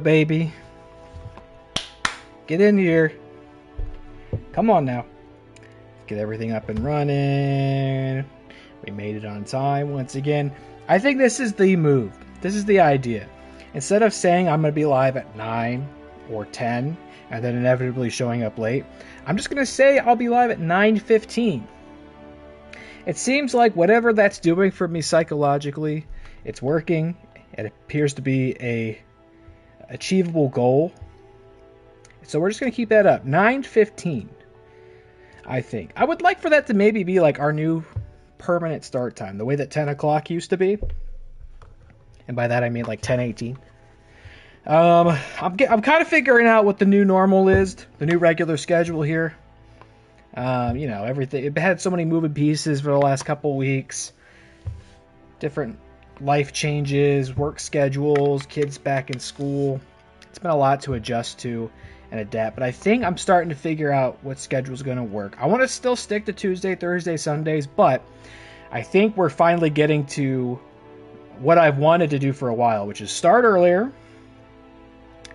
Baby, get in here. Come on now. Get everything up and running. We made it on time once again. I think this is the move. This is the idea. Instead of saying I'm going to be live at 9 or 10 and then inevitably showing up late, I'm just going to say I'll be live at 9:15. It seems like whatever that's doing for me psychologically, it's working. It appears to be a achievable goal. So we're just going to keep that up. 9:15, I think. I would like for that to maybe be like our new permanent start time, the way that 10 o'clock used to be. And by that I mean like 10:18. I'm kind of figuring out what the new normal is, the new regular schedule here. Everything. It had so many moving pieces for the last couple weeks. Different life changes, work schedules, kids back in school. It's been a lot to adjust to and adapt, but I think I'm starting to figure out what schedule's going to work. I want to still stick to Tuesday, Thursday, Sundays, but I think we're finally getting to what I've wanted to do for a while, which is start earlier,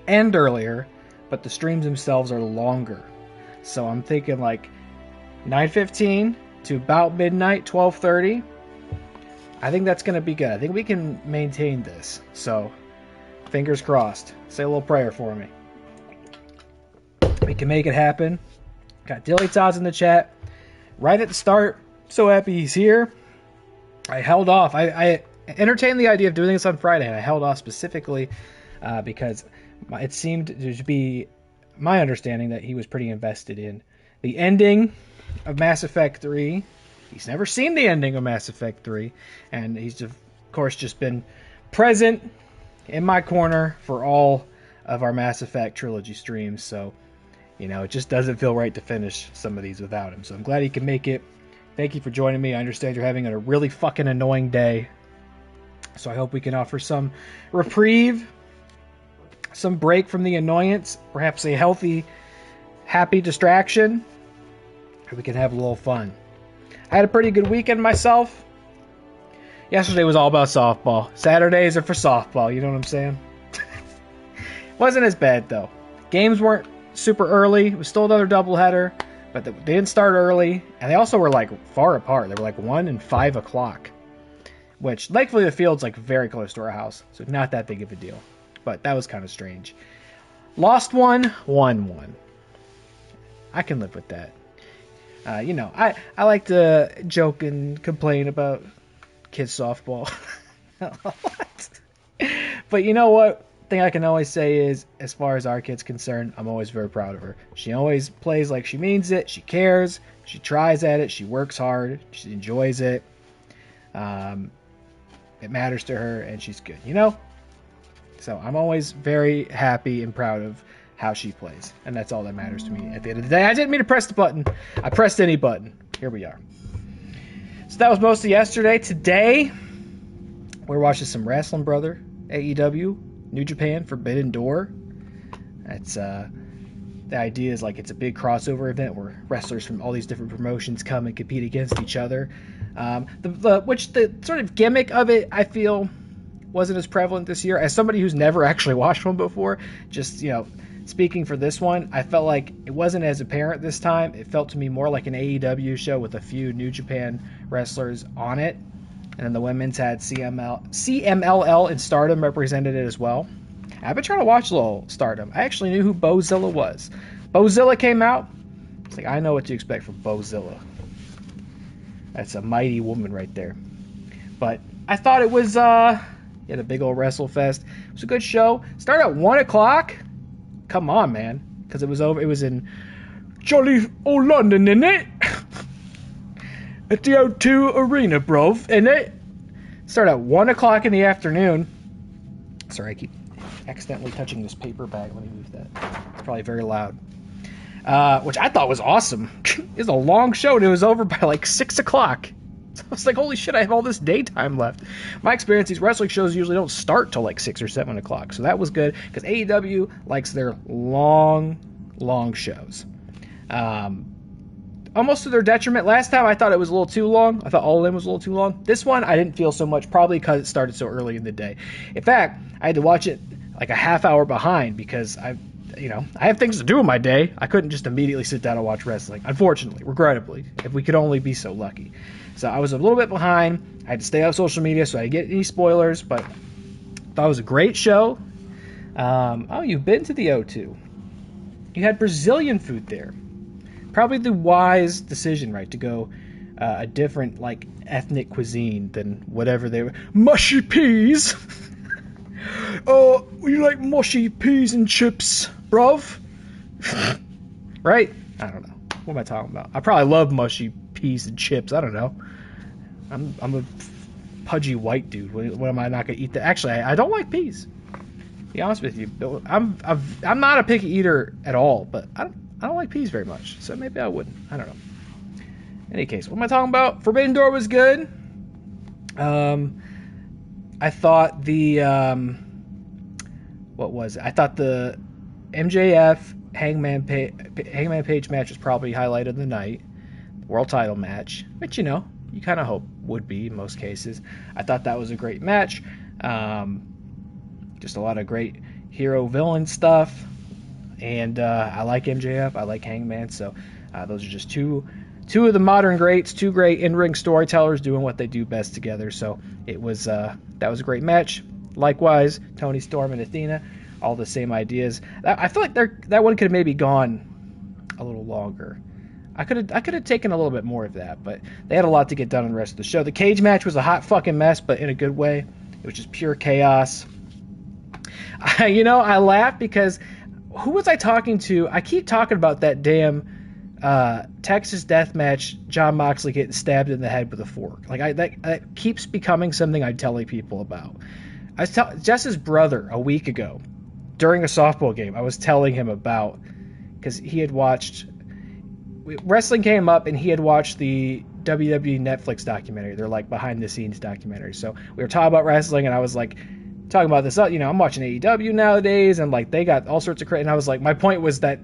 end earlier, but the streams themselves are longer. So I'm thinking like 9:15 to about midnight, 12:30. I think that's going to be good. I think we can maintain this. So, fingers crossed. Say a little prayer for me. We can make it happen. Got Dilly Tots in the chat. Right at the start. So happy he's here. I held off. I entertained the idea of doing this on Friday, and I held off specifically because it seemed to be my understanding that he was pretty invested in the ending of Mass Effect 3. He's never seen the ending of Mass Effect 3, and he's, of course, just been present in my corner for all of our Mass Effect trilogy streams, so, it just doesn't feel right to finish some of these without him. So I'm glad he can make it. Thank you for joining me. I understand you're having a really fucking annoying day, so I hope we can offer some reprieve, some break from the annoyance, perhaps a healthy, happy distraction, and we can have a little fun. I had a pretty good weekend myself. Yesterday was all about softball. Saturdays are for softball, you know what I'm saying? Wasn't as bad, though. Games weren't super early. It was still another doubleheader, but they didn't start early. And they also were, far apart. They were, 1 and 5 o'clock, which, thankfully, the field's, very close to our house, so not that big of a deal. But that was kind of strange. Lost one, won one. I can live with that. I like to joke and complain about kids' softball. But you know what? Thing I can always say is, as far as our kid's concerned, I'm always very proud of her. She always plays like she means it. She cares. She tries at it. She works hard. She enjoys it. It matters to her, and she's good, So I'm always very happy and proud of how she plays, and that's all that matters to me at the end of the day. I didn't mean to press the button. I pressed any button. Here we are. So that was most of yesterday. Today, we're watching some wrestling, brother. AEW, New Japan, Forbidden Door. That's the idea is it's a big crossover event where wrestlers from all these different promotions come and compete against each other. The sort of gimmick of it, I feel, wasn't as prevalent this year. As somebody who's never actually watched one before, just speaking for this one, I felt like it wasn't as apparent this time. It felt to me more like an AEW show with a few New Japan wrestlers on it. And then the women's had CMLL and Stardom represented it as well. I've been trying to watch a little Stardom. I actually knew who Bozilla was. Bozilla came out. It's I know what to expect from Bozilla. That's a mighty woman right there. But I thought it was, a big old WrestleFest. It was a good show. Started at 1 o'clock. Come on, man. Because it was over. It was in jolly old London, innit? At the O2 Arena, bro. Innit? Started at 1 o'clock in the afternoon. Sorry, I keep accidentally touching this paper bag. Let me move that. It's probably very loud. Which I thought was awesome. It was a long show, and it was over by 6 o'clock. So I was like, holy shit, I have all this daytime left. My experience, these wrestling shows usually don't start till 6 or 7 o'clock. So that was good, because AEW likes their long shows. Almost to their detriment. Last time I thought it was a little too long. I thought All In was a little too long. This one, I didn't feel so much, probably because it started so early in the day. In fact, I had to watch it like a half hour behind because I have things to do in my day. I couldn't just immediately sit down and watch wrestling, unfortunately, regrettably, if we could only be so lucky. So I was a little bit behind. I had to stay off social media so I didn't get any spoilers, but thought it was a great show. You've been to the O2. You had Brazilian food there. Probably the wise decision, right, to go a different, like, ethnic cuisine than whatever they were. Mushy peas! Oh, you like mushy peas and chips, bruv? Right? I don't know. What am I talking about? I probably love mushy peas and chips. I don't know. I'm a pudgy white dude. What am I not gonna eat that? Actually, I don't like peas. To be honest with you, I'm not a picky eater at all, but I don't like peas very much. So maybe I wouldn't. I don't know. In any case, what am I talking about? Forbidden Door was good. I thought what was it? I thought the MJF Hangman Page match was probably highlight of the night. World title match, which you kind of hope would be in most cases. I thought that was a great match. Just a lot of great hero villain stuff, and I like MJF. I like Hangman. So those are just two of the modern greats, two great in-ring storytellers doing what they do best together. So it was that was a great match. Likewise, Tony Storm and Athena, all the same ideas. I feel like that one could have maybe gone a little longer. I could have taken a little bit more of that, but they had a lot to get done in the rest of the show. The cage match was a hot fucking mess, but in a good way. It was just pure chaos. I laugh because who was I talking to? I keep talking about that damn Texas death match, Jon Moxley getting stabbed in the head with a fork. Like that keeps becoming something I'm telling people about. I was Jess's brother a week ago during a softball game. I was telling him about, because he had watched wrestling came up and he had watched the WWE Netflix documentary. They're like behind the scenes documentary. So we were talking about wrestling and I was like talking about this. I'm watching AEW nowadays and like they got all sorts of credit. And I was like, my point was that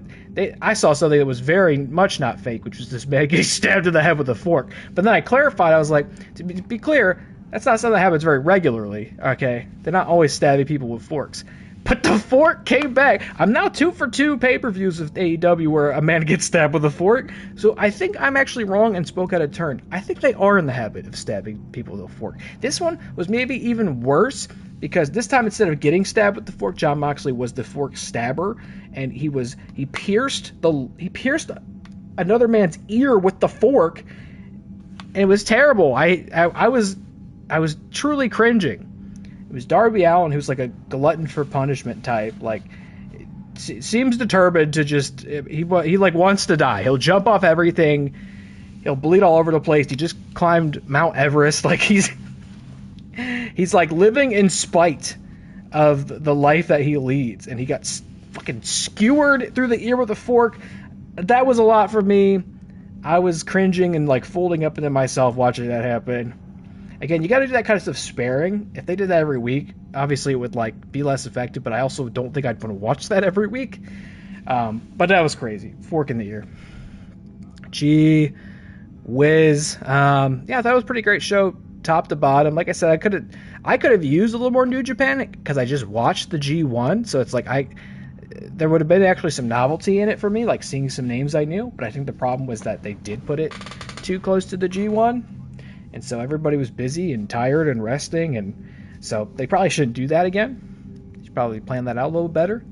I saw something that was very much not fake, which was this man getting stabbed in the head with a fork. But then I clarified. I was like, to be clear, that's not something that happens very regularly, okay? They're not always stabbing people with forks. But the fork came back. I'm now 2 for 2 pay-per-views of AEW where a man gets stabbed with a fork. So I think I'm actually wrong and spoke out of turn. I think they are in the habit of stabbing people with a fork. This one was maybe even worse because this time instead of getting stabbed with the fork, Jon Moxley was the fork stabber, and he pierced another man's ear with the fork, and it was terrible. I was truly cringing. It was Darby Allin, who's like a glutton for punishment type. Like, seems determined to just he like wants to die. He'll jump off everything. He'll bleed all over the place. He just climbed Mount Everest. Like he's like living in spite of the life that he leads, and he got fucking skewered through the ear with a fork. That was a lot for me. I was cringing and like folding up into myself watching that happen. Again, you got to do that kind of stuff sparing. If they did that every week, obviously it would like be less effective, but I also don't think I'd want to watch that every week. But that was crazy. Fork in the ear. Gee whiz. Yeah, that was a pretty great show, top to bottom. Like I said, I could have used a little more New Japan because I just watched the G1, so it's like there would have been actually some novelty in it for me, like seeing some names I knew. But I think the problem was that they did put it too close to the G1. And so everybody was busy and tired and resting, and so they probably shouldn't do that again. They should probably plan that out a little better.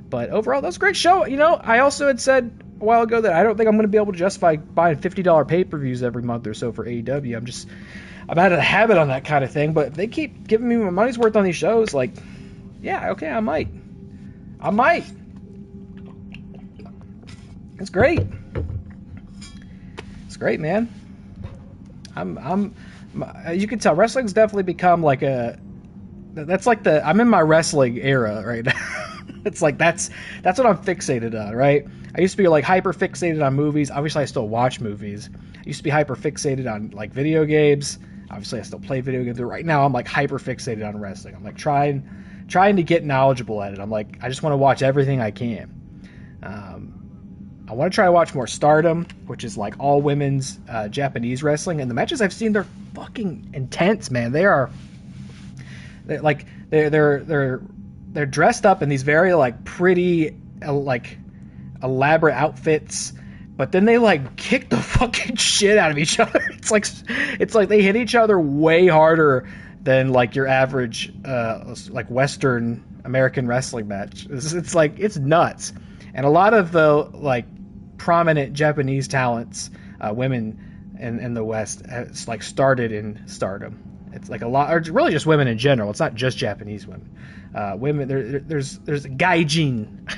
But overall, that was a great show. I also had said a while ago that I don't think I'm going to be able to justify buying $50 pay-per-views every month or so for AEW. I'm out of the habit on that kind of thing. But if they keep giving me my money's worth on these shows, like, yeah, okay, I might. It's great. It's great, man. You can tell wrestling's definitely become like I'm in my wrestling era right now. It's like that's what I'm fixated on, right? I used to be like hyper fixated on movies. Obviously I still watch movies. I used to be hyper fixated on like video games. Obviously I still play video games, but right now I'm like hyper fixated on wrestling. I'm like trying to get knowledgeable at it. I'm like, I just want to watch everything I can. I want to try to watch more Stardom, which is like all women's Japanese wrestling, and the matches I've seen, they're fucking intense, man. They're they're dressed up in these very like pretty like elaborate outfits, but then they like kick the fucking shit out of each other. It's like they hit each other way harder than like your average like Western American wrestling match. It's like, it's nuts. And a lot of the like prominent Japanese talents, women in the West, has like started in Stardom. It's like a lot, or really just women in general. It's not just Japanese women. Women, there's gaijin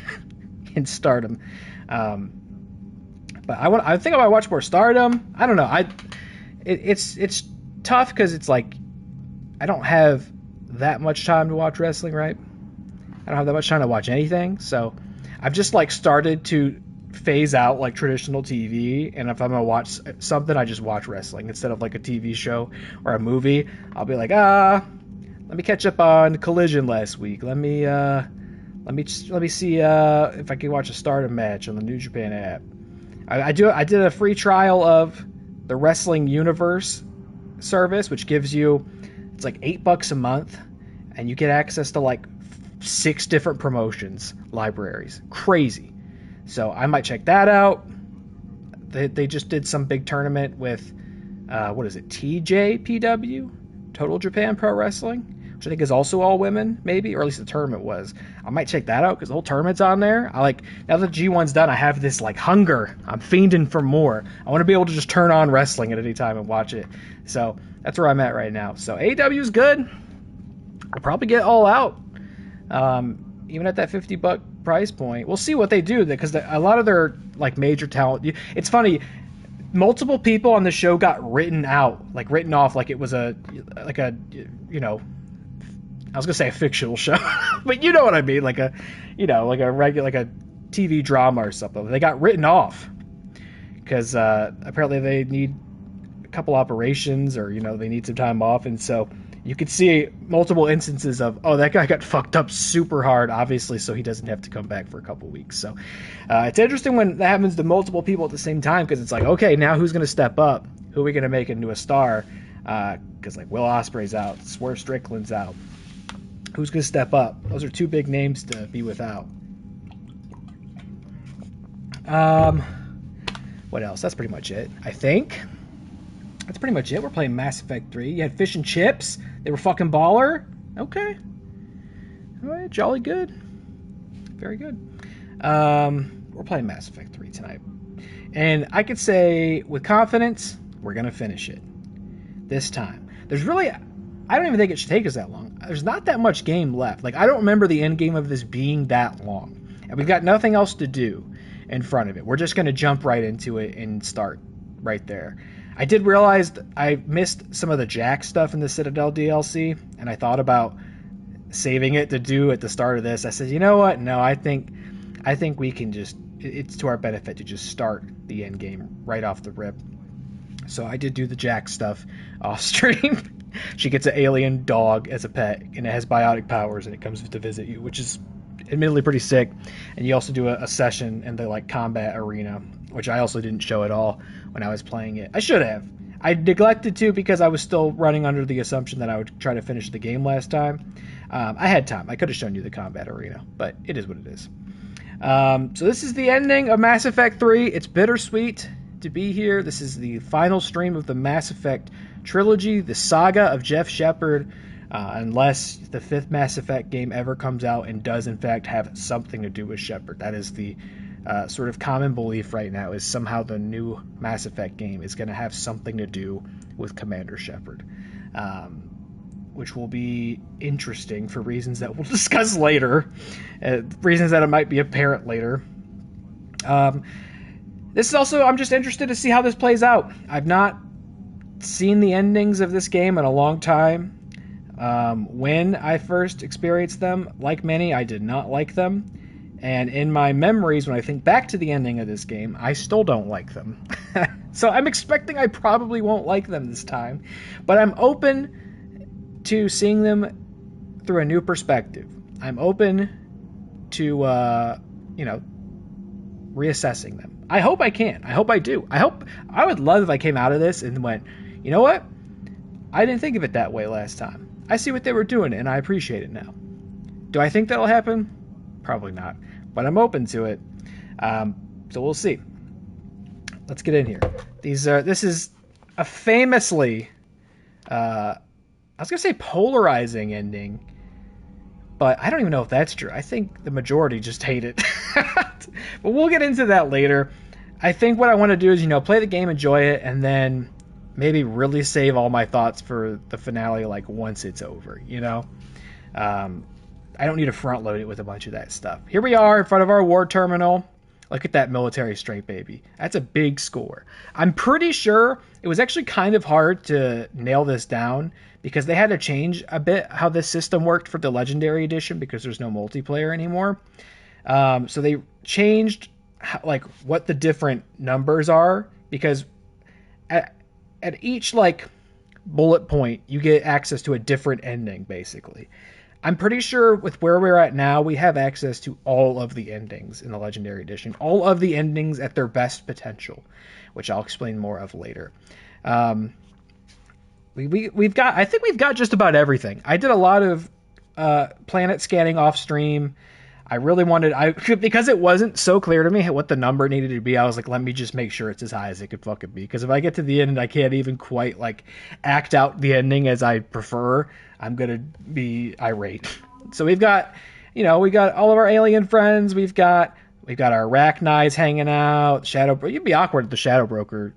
in Stardom. But I think I might watch more Stardom. I don't know. It's tough because it's like I don't have that much time to watch wrestling, right? I don't have that much time to watch anything, so I've just like started to phase out like traditional TV, and if I'm gonna watch something, I just watch wrestling instead of like a TV show or a movie. I'll be like, let me catch up on Collision last week. Let me see if I can watch a Stardom match on the New Japan app. I did a free trial of the Wrestling Universe service, which gives you, it's like $8 a month, and you get access to like 6 different promotions libraries. Crazy. So I might check that out. They just did some big tournament with what is it, TJPW, Total Japan Pro Wrestling, which I think is also all women, maybe, or at least the tournament was. I might check that out because the whole tournament's on there. I like, now that G1's done, I have this like hunger. I'm fiending for more. I want to be able to just turn on wrestling at any time and watch it. So that's where I'm at right now. So AEW is good. I'll probably get All Out, even at that $50 price point. We'll see what they do, because a lot of their like major talent. It's funny. Multiple people on the show got written off like it was a you know, I was gonna say a fictional show, but you know what I mean, like a, you know, like a regular, like a TV drama or something. They got written off because apparently they need a couple operations, or you know, they need some time off, and so you could see multiple instances of, oh, that guy got fucked up super hard, obviously, so he doesn't have to come back for a couple weeks. So it's interesting when that happens to multiple people at the same time, because it's like, okay, now who's going to step up? Who are we going to make into a star? Because like Will Ospreay's out, Swerve Strickland's out. Who's going to step up? Those are 2 big names to be without. What else? That's pretty much it, I think. That's pretty much it. We're playing Mass Effect 3. You had fish and chips. They were fucking baller. Okay. All right, jolly good. Very good. We're playing Mass Effect 3 tonight. And I could say with confidence, we're going to finish it this time. There's really, I don't even think it should take us that long. There's not that much game left. Like, I don't remember the end game of this being that long. And we've got nothing else to do in front of it. We're just going to jump right into it and start right there. I did realize that I missed some of the Jack stuff in the Citadel DLC, and I thought about saving it to do at the start of this. I said, you know what? No, I think we can just, it's to our benefit to just start the end game right off the rip. So I did do the Jack stuff off stream. She gets an alien dog as a pet, and it has biotic powers, and it comes to visit you, which is admittedly pretty sick. And you also do a session in the like combat arena, which I also didn't show at all when I was playing it. I should have. I neglected to, because I was still running under the assumption that I would try to finish the game last time. I had time. I could have shown you the combat arena, but it is what it is. So this is the ending of Mass Effect 3. It's bittersweet to be here. This is the final stream of the Mass Effect trilogy, the saga of Jeff Shepard, unless the 5th Mass Effect game ever comes out and does in fact have something to do with Shepard. That is the sort of common belief right now, is somehow the new Mass Effect game is going to have something to do with Commander Shepard, which will be interesting for reasons that we'll discuss later, reasons that it might be apparent later. This is also, I'm just interested to see how this plays out. I've not seen the endings of this game in a long time. When I first experienced them, like many, I did not like them. And in my memories, when I think back to the ending of this game, I still don't like them. So I'm expecting I probably won't like them this time. But I'm open to seeing them through a new perspective. I'm open to, reassessing them. I hope I can. I hope I do. I would love if I came out of this and went, you know what? I didn't think of it that way last time. I see what they were doing, and I appreciate it now. Do I think that'll happen? Probably not, but I'm open to it. So we'll see. Let's get in here. This is a famously, I was gonna say polarizing ending, but I don't even know if that's true. I think the majority just hate it. But we'll get into that later. I think what I want to do is, play the game, enjoy it, and then maybe really save all my thoughts for the finale, like once it's over, I don't need to front load it with a bunch of that stuff. Here we are in front of our war terminal. Look at that military strength, baby. That's a big score. I'm pretty sure it was actually kind of hard to nail this down because they had to change a bit how this system worked for the Legendary Edition because there's no multiplayer anymore. So they changed what the different numbers are, because at each bullet point you get access to a different ending, basically. I'm pretty sure with where we're at now, we have access to all of the endings in the Legendary Edition. All of the endings at their best potential, which I'll explain more of later. I think we've got just about everything. I did a lot of planet scanning off stream. I really because it wasn't so clear to me what the number needed to be, I was like, let me just make sure it's as high as it could fucking be. Because if I get to the end and I can't even quite act out the ending as I prefer, I'm gonna be irate. So we've got all of our alien friends. We've got our arachnids hanging out. You'd be awkward if the Shadow Broker,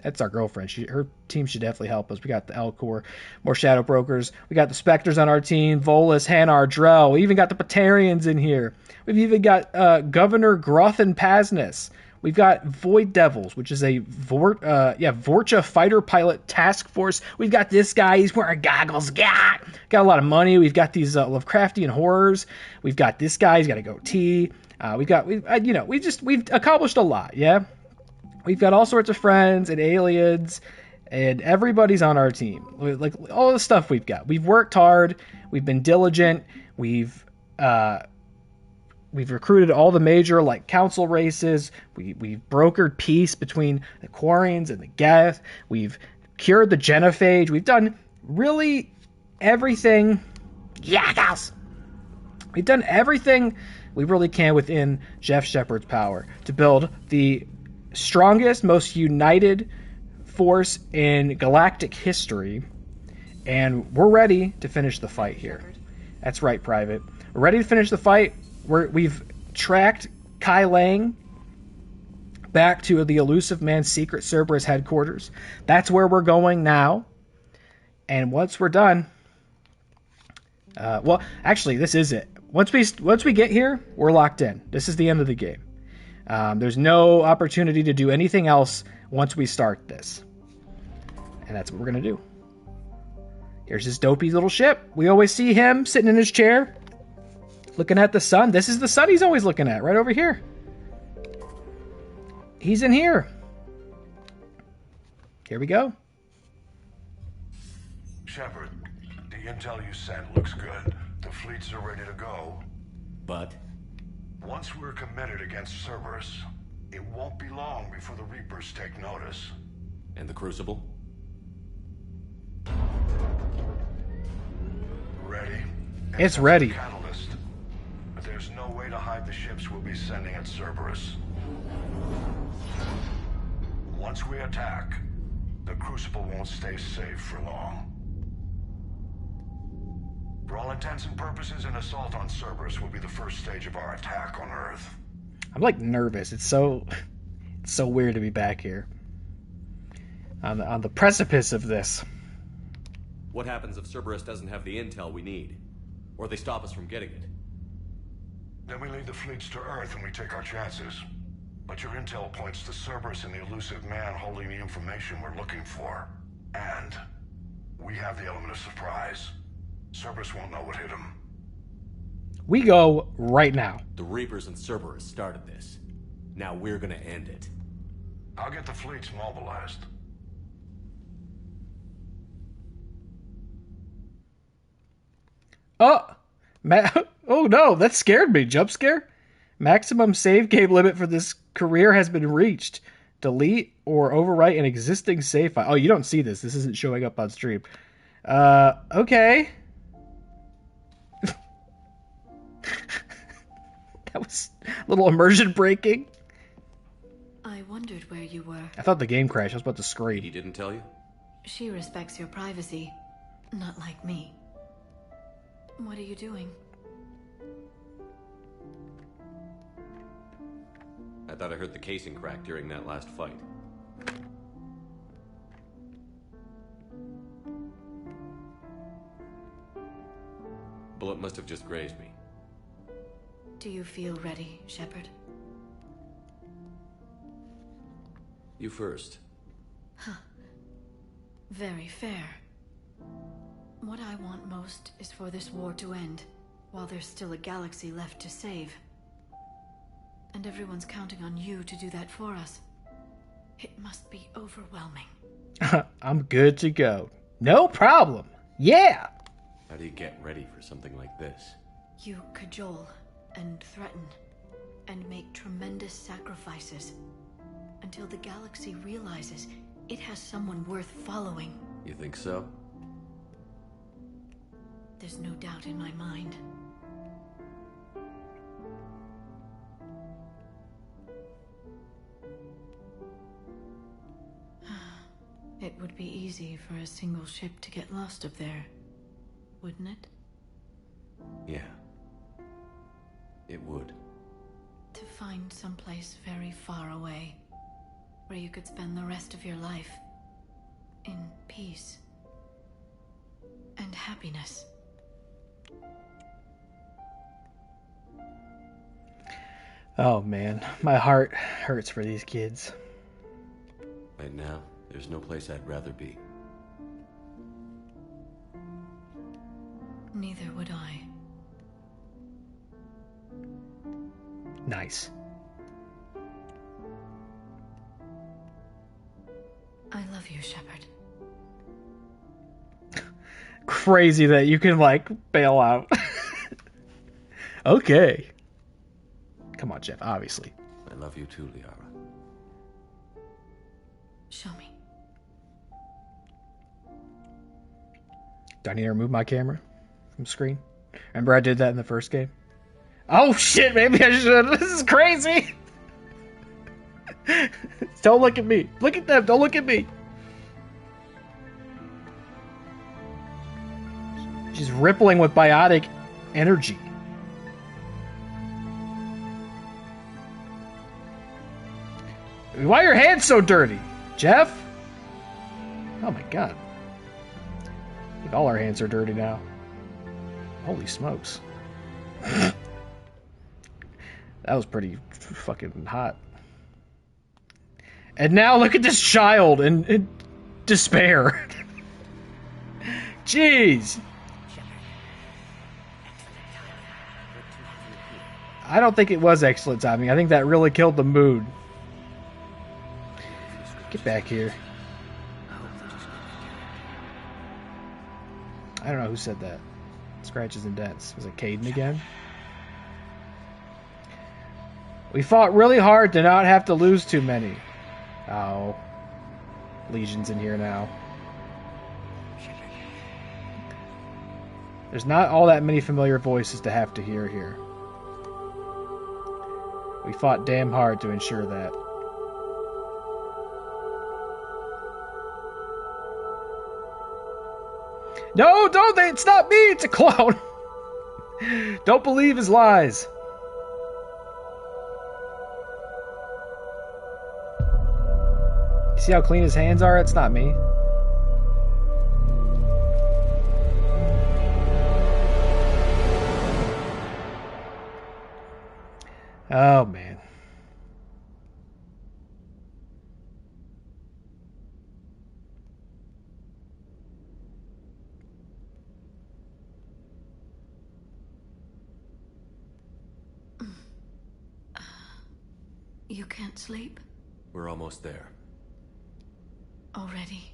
that's our girlfriend. Her team should definitely help us. We got the Elcor, more Shadow Brokers. We got the Spectres on our team. Volus, Hanar, Drell. We even got the Batarians in here. We've even got Governor Grothan Pasness. We've got Void Devils, which is a Vorcha fighter pilot task force. We've got this guy. He's wearing goggles. Got a lot of money. We've got these Lovecraftian horrors. We've got this guy. He's got a goatee. We've accomplished a lot. Yeah. We've got all sorts of friends and aliens, and everybody's on our team. All the stuff we've got. We've worked hard. We've been diligent. We've recruited all the major council races. We've brokered peace between the Quarians and the Geth. We've cured the genophage. We've done really everything. Yagas! We've done everything we really can within Jeff Shepard's power to build the strongest, most united force in galactic history, and we're ready to finish the fight here. That's right, Private. We're ready to finish the fight. We've tracked Kai Lang back to the Elusive Man's secret Cerberus headquarters. That's where we're going now. And once we're done, actually, this is it. Once we get here, we're locked in. This is the end of the game. There's no opportunity to do anything else once we start this. And that's what we're going to do. Here's his dopey little ship. We always see him sitting in his chair, looking at the sun. This is the sun he's always looking at, right over here. He's in here. Here we go. Shepard, the intel you sent looks good. The fleets are ready to go. But? Once we're committed against Cerberus, it won't be long before the Reapers take notice. And the Crucible? Ready? It's ready. Catalyst. But there's no way to hide the ships we'll be sending at Cerberus. Once we attack, the Crucible won't stay safe for long. For all intents and purposes, an assault on Cerberus will be the first stage of our attack on Earth. I'm nervous. It's so weird to be back here on the precipice of this. What happens if Cerberus doesn't have the intel we need? Or they stop us from getting it? Then we lead the fleets to Earth and we take our chances. But your intel points to Cerberus and the Elusive Man holding the information we're looking for. And we have the element of surprise. Cerberus won't know what hit him. We go right now. The Reapers and Cerberus started this. Now we're gonna end it. I'll get the fleets mobilized. Oh no, that scared me. Jump scare? Maximum save game limit for this career has been reached. Delete or overwrite an existing save file. Oh, you don't see this. This isn't showing up on stream. Okay. That was a little immersion breaking. I wondered where you were. I thought the game crashed. I was about to scream. He didn't tell you? She respects your privacy, not like me. What are you doing? I thought I heard the casing crack during that last fight. Bullet must have just grazed me. Do you feel ready, Shepard? You first. Very fair. What I want most is for this war to end, while there's still a galaxy left to save. And everyone's counting on you to do that for us. It must be overwhelming. I'm good to go. No problem. Yeah! How do you get ready for something like this? You cajole and threaten and make tremendous sacrifices until the galaxy realizes it has someone worth following. You think so? There's no doubt in my mind. It would be easy for a single ship to get lost up there, wouldn't it? Yeah. It would. To find someplace very far away, where you could spend the rest of your life in peace and happiness. Oh man, my heart hurts for these kids. Right now, there's no place I'd rather be. Neither would I. Nice. I love you, Shepard. Crazy that you can, like, bail out. Okay. Come on, Jeff, obviously. I love you too, Liara. Show me. Do I need to remove my camera from screen? Remember I did that in the first game? Oh shit, maybe I should. This is crazy. Don't look at me. Look at them. Don't look at me. She's rippling with biotic energy. Why are your hands so dirty, Jeff? Oh my god. I think all our hands are dirty now. Holy smokes. That was pretty fucking hot. And now look at this child in despair. Jeez. I don't think it was excellent timing. I think that really killed the mood. Get back here. I don't know who said that. Scratches and dents. Was it Caden again? We fought really hard to not have to lose too many. Oh. Legion's in here now. There's not all that many familiar voices to have to hear here. We fought damn hard to ensure that. No, don't! It's not me! It's a clone! Don't believe his lies. You see how clean his hands are? It's not me. Oh, man. You can't sleep? We're almost there. Already?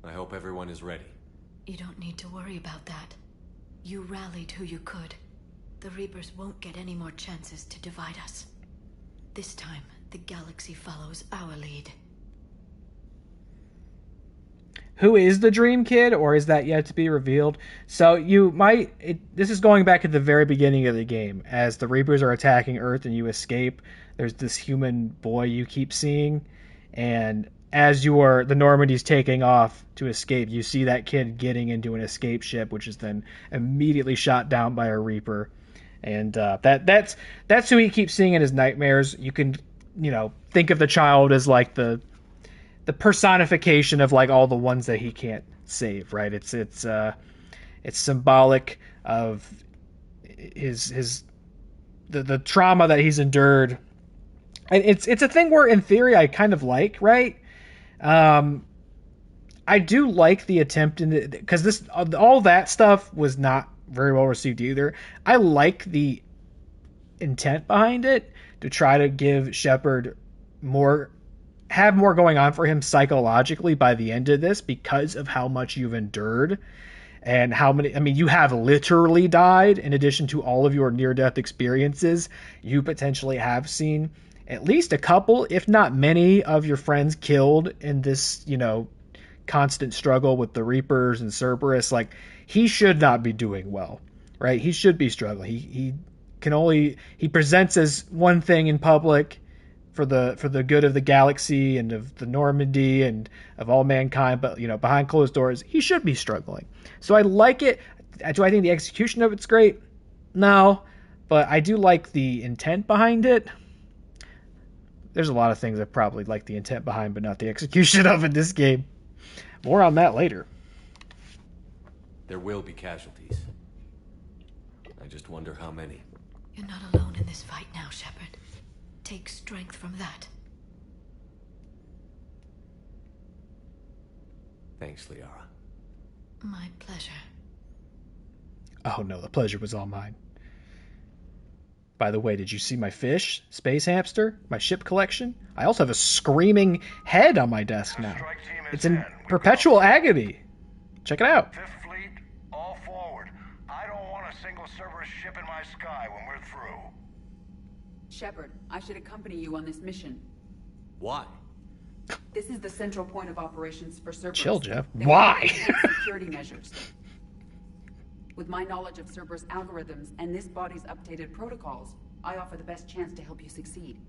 I hope everyone is ready. You don't need to worry about that. You rallied who you could. The Reapers won't get any more chances to divide us. This time, the galaxy follows our lead. who is the Dream Kid, or is that yet to be revealed? So this is going back at the very beginning of the game. As the Reapers are attacking Earth and you escape, there's this human boy you keep seeing. And as the Normandy's taking off to escape, you see that kid getting into an escape ship, which is then immediately shot down by a Reaper. And that's who he keeps seeing in his nightmares. You can, think of the child as like the personification of like all the ones that he can't save, right? It's symbolic of the trauma that he's endured. And it's a thing where in theory I kind of like, right? I do like the attempt because all that stuff was not very well received either. I like the intent behind it to try to give Shepard have more going on for him psychologically by the end of this because of how much you've endured and how many, you have literally died in addition to all of your near-death experiences. You potentially have seen at least a couple, if not many, of your friends killed in this, constant struggle with the Reapers and Cerberus. Like, he should not be doing well, right? He should be struggling. He presents as one thing in public for the good of the galaxy and of the Normandy and of all mankind, but behind closed doors he should be struggling. So I like it. Do I think the execution of it's great? No, but I do like the intent behind it. There's a lot of things I probably like the intent behind, but not the execution of in this game. More on that later. There will be casualties. I just wonder how many. You're not alone in this fight now, Shepard. Take strength from that. Thanks, Liara. My pleasure. Oh no, the pleasure was all mine. By the way, did you see my fish, space hamster, my ship collection? I also have a screaming head on my desk now. It's in perpetual agony. Check it out. Fifth Fleet, all forward. I don't want a single Cerberus ship in my sky when we're through. Shepard, I should accompany you on this mission. Why? This is the central point of operations for Cerberus. Chill, Jeff. They Why? Security measures. With my knowledge of Cerberus algorithms and this body's updated protocols, I offer the best chance to help you succeed.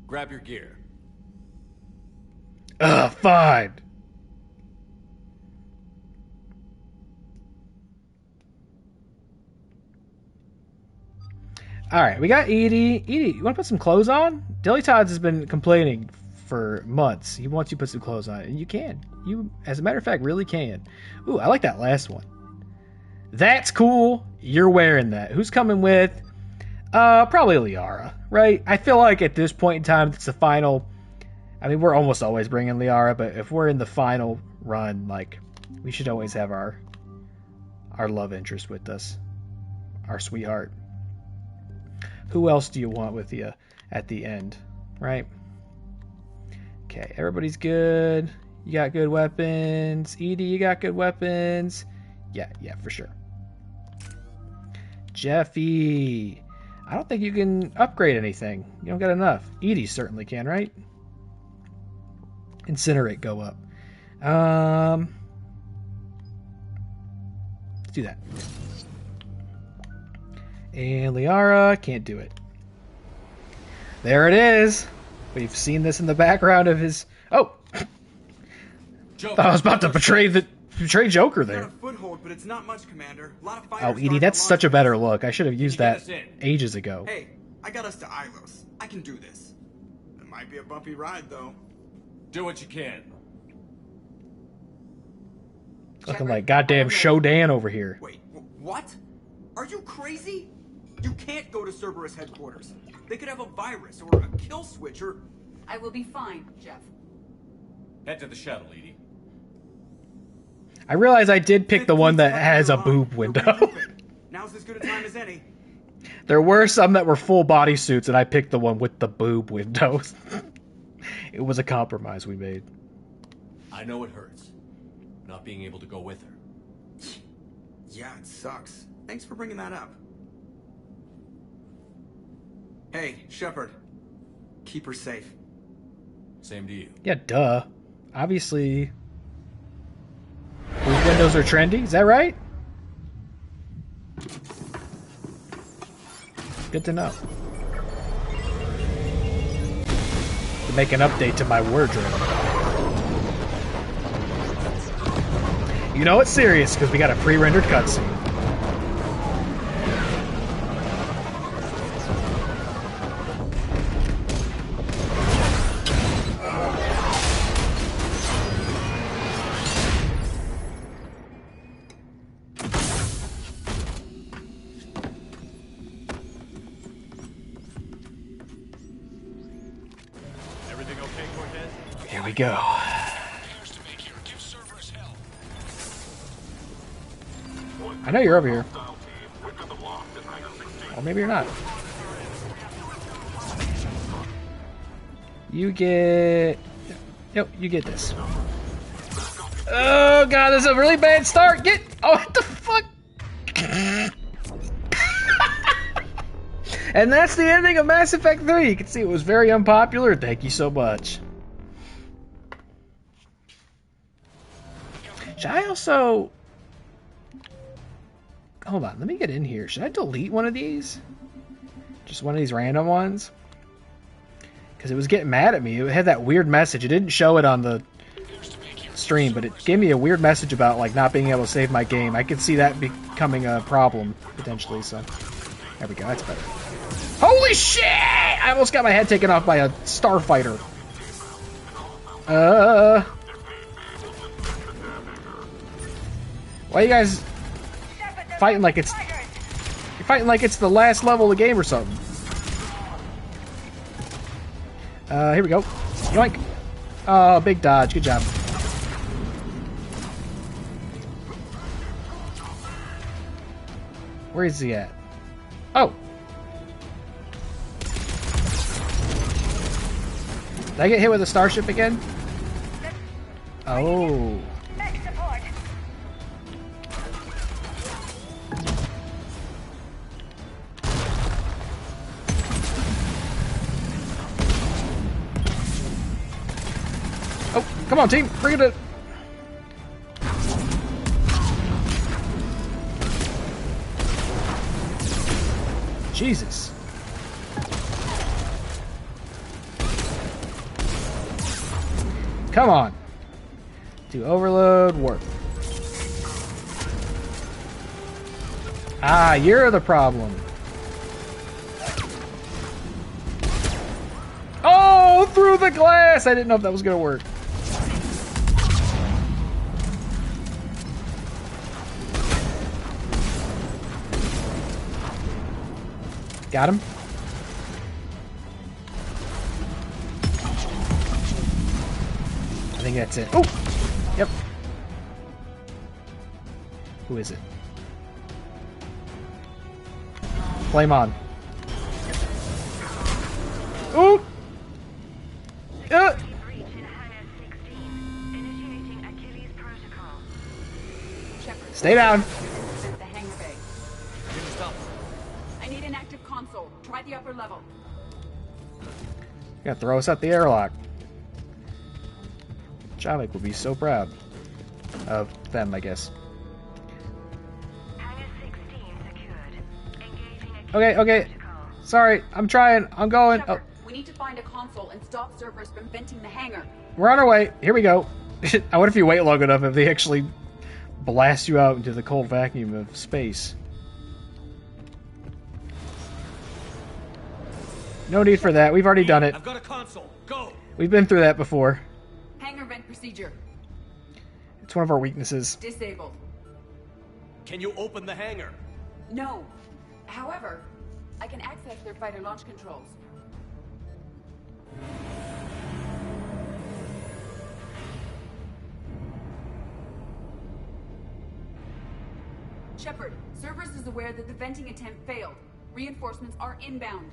Grab your gear. Fine. All right, we got Edie. Edie, you want to put some clothes on? Dilly Todd's has been complaining for months. He wants you to put some clothes on, and you can. You, as a matter of fact, really can. Ooh, I like that last one. That's cool. You're wearing that. Who's coming with? Probably Liara, right? I feel like at this point in time, it's the final. We're almost always bringing Liara, but if we're in the final run, like, we should always have our love interest with us, our sweetheart. Who else do you want with you at the end, right? Okay, everybody's good. You got good weapons. Edie, you got good weapons. Yeah, for sure. Jeffy, I don't think you can upgrade anything. You don't got enough. Edie certainly can, right? Incinerate go up. Let's do that. And Liara can't do it. There it is. We've seen this in the background of his. Oh, thought I was about to betray Joker there. Got a foothold, but it's not much, Commander. A lot of Oh, Edie, that's such a better look. I should have used that ages ago. Hey, I got us to Ilos. I can do this. It might be a bumpy ride, though. Do what you can. Looking like goddamn Shodan over here. Wait, what? Are you crazy? You can't go to Cerberus headquarters. They could have a virus or a kill switch or... I will be fine, Jeff. Head to the shuttle, Edie. I realize I did pick the one that has a boob window. Now's as good a time as any. There were some that were full body suits, and I picked the one with the boob windows. It was a compromise we made. I know it hurts, not being able to go with her. Yeah, it sucks. Thanks for bringing that up. Hey, Shepard. Keep her safe. Same to you. Yeah, duh. Obviously, these windows are trendy. Is that right? Good to know. To make an update to my wardrobe. You know it's serious because we got a pre-rendered cutscene. Everything okay, Cortez? Here we go. I know you're over here. Or maybe you're not. You get... Nope, you get this. Oh god, this is a really bad start! Get... Oh, what the fuck? And that's the ending of Mass Effect 3. You can see it was very unpopular. Thank you so much. Should I also... Hold on, let me get in here. Should I delete one of these? Just one of these random ones? Because it was getting mad at me. It had that weird message. It didn't show it on the stream, but it gave me a weird message about like not being able to save my game. I could see that becoming a problem, potentially, so... There we go, that's better. Holy shit! I almost got my head taken off by a starfighter. Why are you guys... fighting like it's... You're fighting like it's the last level of the game or something. Here we go. Yoink. Oh, big dodge. Good job. Where is he at? Oh! Did I get hit with a starship again? Oh. Oh, come on, team. Bring it in. Jesus. Come on. Do overload work. Ah, you're the problem. Oh, through the glass! I didn't know if that was gonna work. Got him. I think that's it. Oh! Yep. Who is it? Flame on. Ooh! Stay down. The hangar bay. I need an active console. Try the upper level. You gotta throw us out the airlock. Javik would be so proud of them, I guess. Okay. Sorry, I'm trying. I'm going. Shepard, we need to find a console and stop Cerberus from venting the hangar. We're on our way. Here we go. I wonder if you wait long enough if they actually blast you out into the cold vacuum of space. No need for that. We've already done it. I've got a console. Go. We've been through that before. Hangar vent procedure. It's one of our weaknesses. Disabled. Can you open the hangar? No. However, I can access their fighter launch controls. Shepard, Cerberus is aware that the venting attempt failed. Reinforcements are inbound.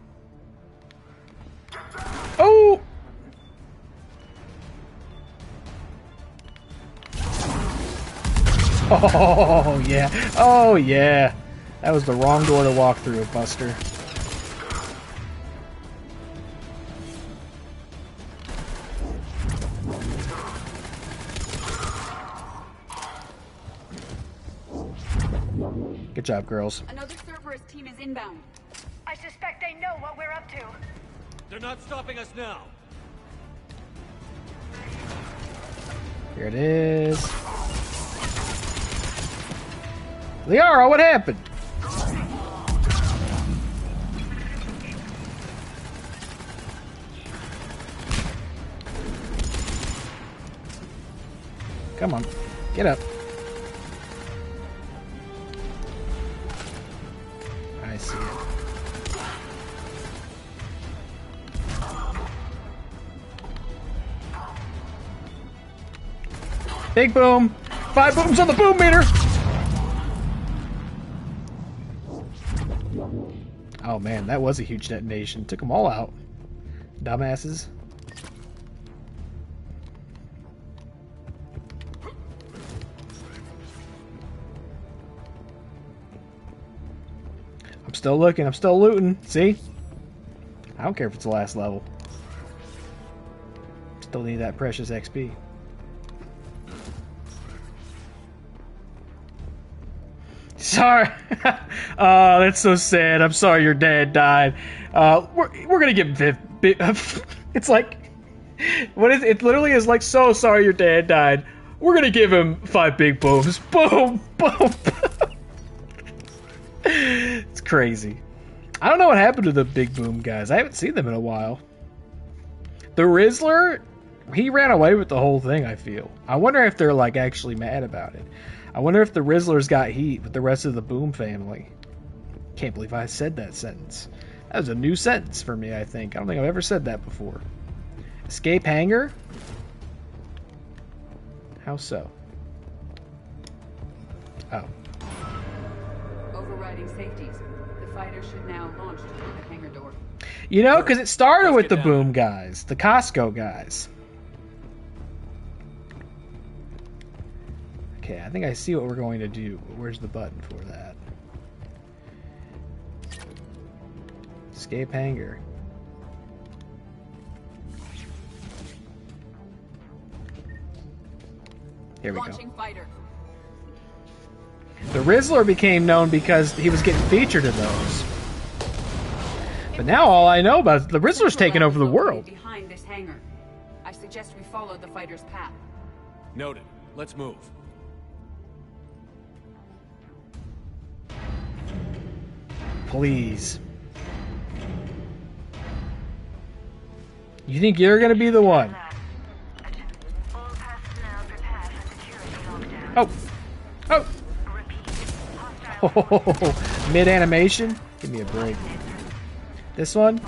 Oh! Oh, yeah. Oh, yeah. That was the wrong door to walk through, Buster. job, girls. Another Cerberus team is inbound. I suspect they know what we're up to. They're not stopping us now. Here it is. Liara, what happened? Come on, get up. I see it. Big boom. 5 booms on the boom meter. Oh man, that was a huge detonation. Took them all out. Dumbasses. I'm still looking. I'm still looting. See? I don't care if it's the last level. Still need that precious XP. Sorry. Oh, that's so sad. I'm sorry your dad died. We're gonna give Viv. It's like, what is it? Literally is like, so sorry your dad died. We're gonna give him 5 big booms. Boom, boom. It's crazy. I don't know what happened to the big boom guys. I haven't seen them in a while. The Rizzler, he ran away with the whole thing, I feel. I wonder if they're like actually mad about it. I wonder if the Rizzlers got heat with the rest of the Boom family. Can't believe I said that sentence. That was a new sentence for me, I think. I don't think I've ever said that before. Escape hangar? How so? Oh. Overriding safeties. The fighter should now launch through the hangar door. You know, because it started with the Boom guys. The Costco guys. Okay, I think I see what we're going to do. Where's the button for that? Escape hangar. Here we go. Fighter. The Rizzler became known because he was getting featured in those. But now all I know about is the Rizzler's taking over the world. Behind this hangar. I suggest we follow the fighter's path. Noted. Let's move. Please. You think you're gonna be the one? Oh! Oh! Oh! Mid animation? Give me a break. This one?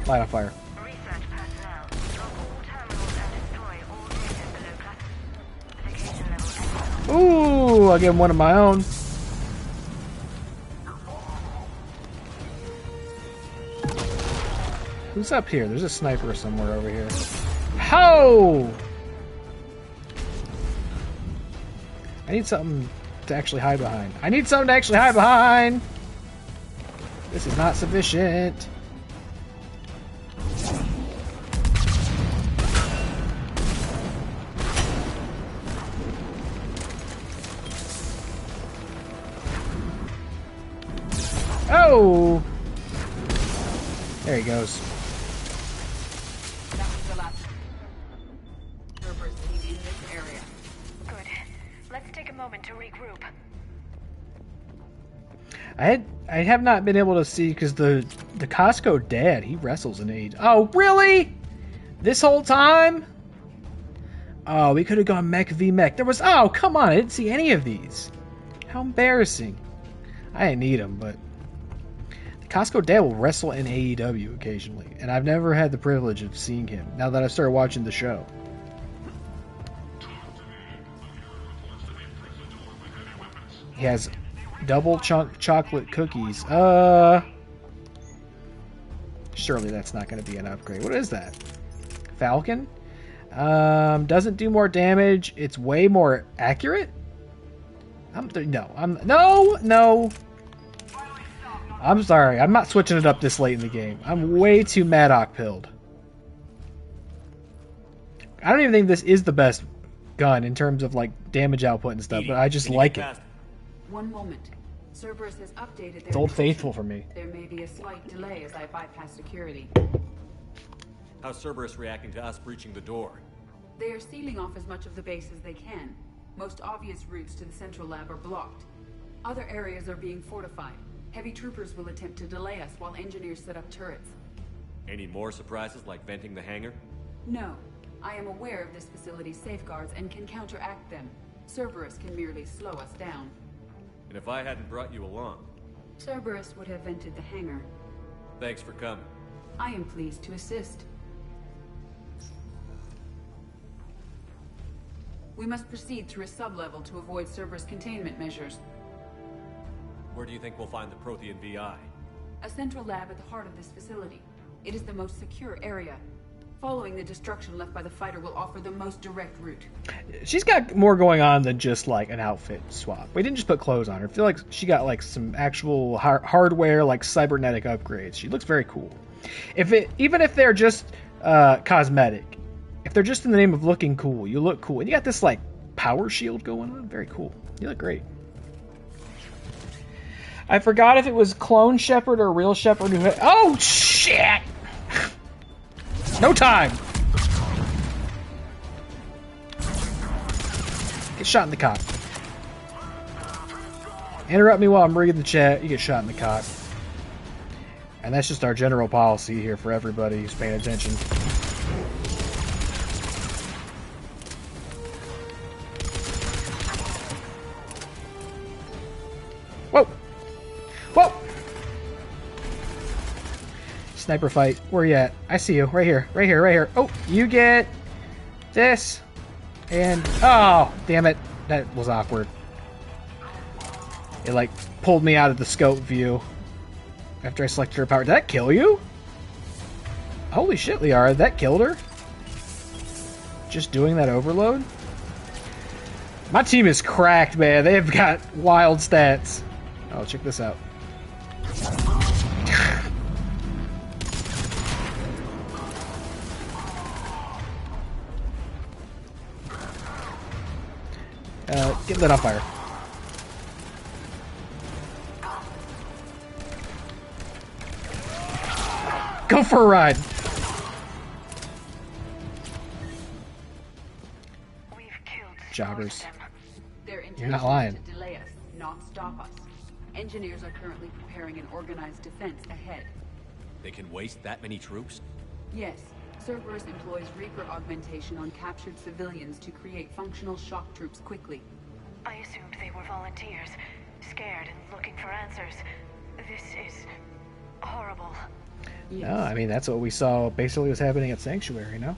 Light on fire. Ooh! I'll give him one of my own. Who's up here? There's a sniper somewhere over here. Ho! I need something to actually hide behind. I need something to actually hide behind! This is not sufficient. Oh! There he goes. That was the last Cerberus team in this area. Good. Let's take a moment to regroup. I have not been able to see because the Costco dad, he wrestles in age. Oh, really? This whole time? Oh, we could have gone mech v mech. There was, oh, come on, I didn't see any of these. How embarrassing. I didn't need them, but the Costco dad will wrestle in AEW occasionally, and I've never had the privilege of seeing him now that I've started watching the show. He has double chocolate cookies. Surely that's not going to be an upgrade. What is that? Falcon? Doesn't do more damage. It's way more accurate? No. I'm sorry. I'm not switching it up this late in the game. I'm way too Maddock pilled. I don't even think this is the best gun in terms of like damage output and stuff, but I just like it. 1 moment. Cerberus has updated their It's Old encryption. Faithful for me. There may be a slight delay as I bypass security. How's Cerberus reacting to us breaching the door? They are sealing off as much of the base as they can. Most obvious routes to the central lab are blocked. Other areas are being fortified. Heavy troopers will attempt to delay us while engineers set up turrets. Any more surprises like venting the hangar? No. I am aware of this facility's safeguards and can counteract them. Cerberus can merely slow us down. And if I hadn't brought you along? Cerberus would have vented the hangar. Thanks for coming. I am pleased to assist. We must proceed through a sub-level to avoid Cerberus containment measures. Where do you think we'll find the Prothean VI? A central lab at the heart of this facility. It is the most secure area. Following the destruction left by the fighter will offer the most direct route. She's got more going on than just like an outfit swap. We didn't just put clothes on her. I feel like she got like some actual hardware, like cybernetic upgrades. She looks very cool. Even if they're just cosmetic, if they're just in the name of looking cool, you look cool. And you got this like power shield going on. Very cool. You look great. I forgot if it was Clone Shepherd or Real Shepherd who had... Oh, shit! No time! Get shot in the cock. Interrupt me while I'm reading the chat, you get shot in the cock. And that's just our general policy here for everybody who's paying attention. Whoa! Whoa! Sniper fight. Where you at? I see you. Right here. Right here. Right here. Oh, you get this. And... Oh, damn it. That was awkward. It, like, pulled me out of the scope view after I selected her power. Did that kill you? Holy shit, Liara. That killed her? Just doing that overload? My team is cracked, man. They've got wild stats. Oh, check this out. Get lit on fire. Go for a ride. We've killed Jobbers. Their You're not intention lying. is to delay us, not stop us. Engineers are currently preparing an organized defense ahead. They can waste that many troops? Yes, Cerberus employs Reaper augmentation on captured civilians to create functional shock troops quickly. I assumed they were volunteers, scared and looking for answers. This is horrible. Yes. No, I mean, that's what we saw basically was happening at Sanctuary, no?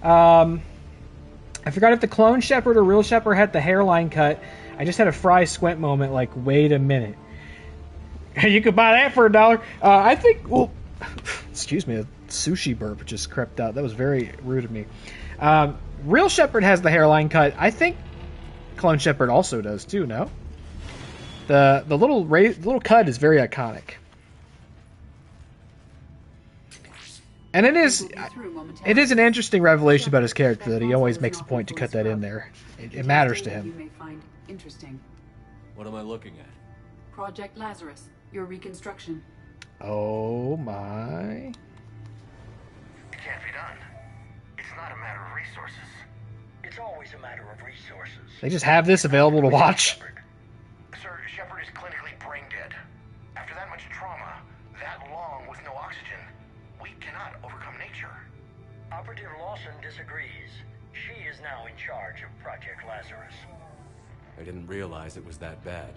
I forgot if the Clone Shepherd or Real Shepherd had the hairline cut. I just had a Fry squint moment, like, wait a minute. You could buy that for $1. I think, well, excuse me, a sushi burp just crept out. That was very rude of me. Real Shepherd has the hairline cut. I think Clone Shepherd also does too, no? The little cut is very iconic. And it is an interesting revelation about his character that he always makes a point to cut that in there. It matters to You him. may find interesting. What am I looking at? Project Lazarus, your reconstruction. Oh my. It can't be done. It's not a matter of resources. It's always a matter of resources. They just have this available to watch. Sir, Shepard is clinically brain dead. After that much trauma, that long with no oxygen, we cannot overcome nature. Operative Lawson disagrees. She is now in charge of Project Lazarus. I didn't realize it was that bad.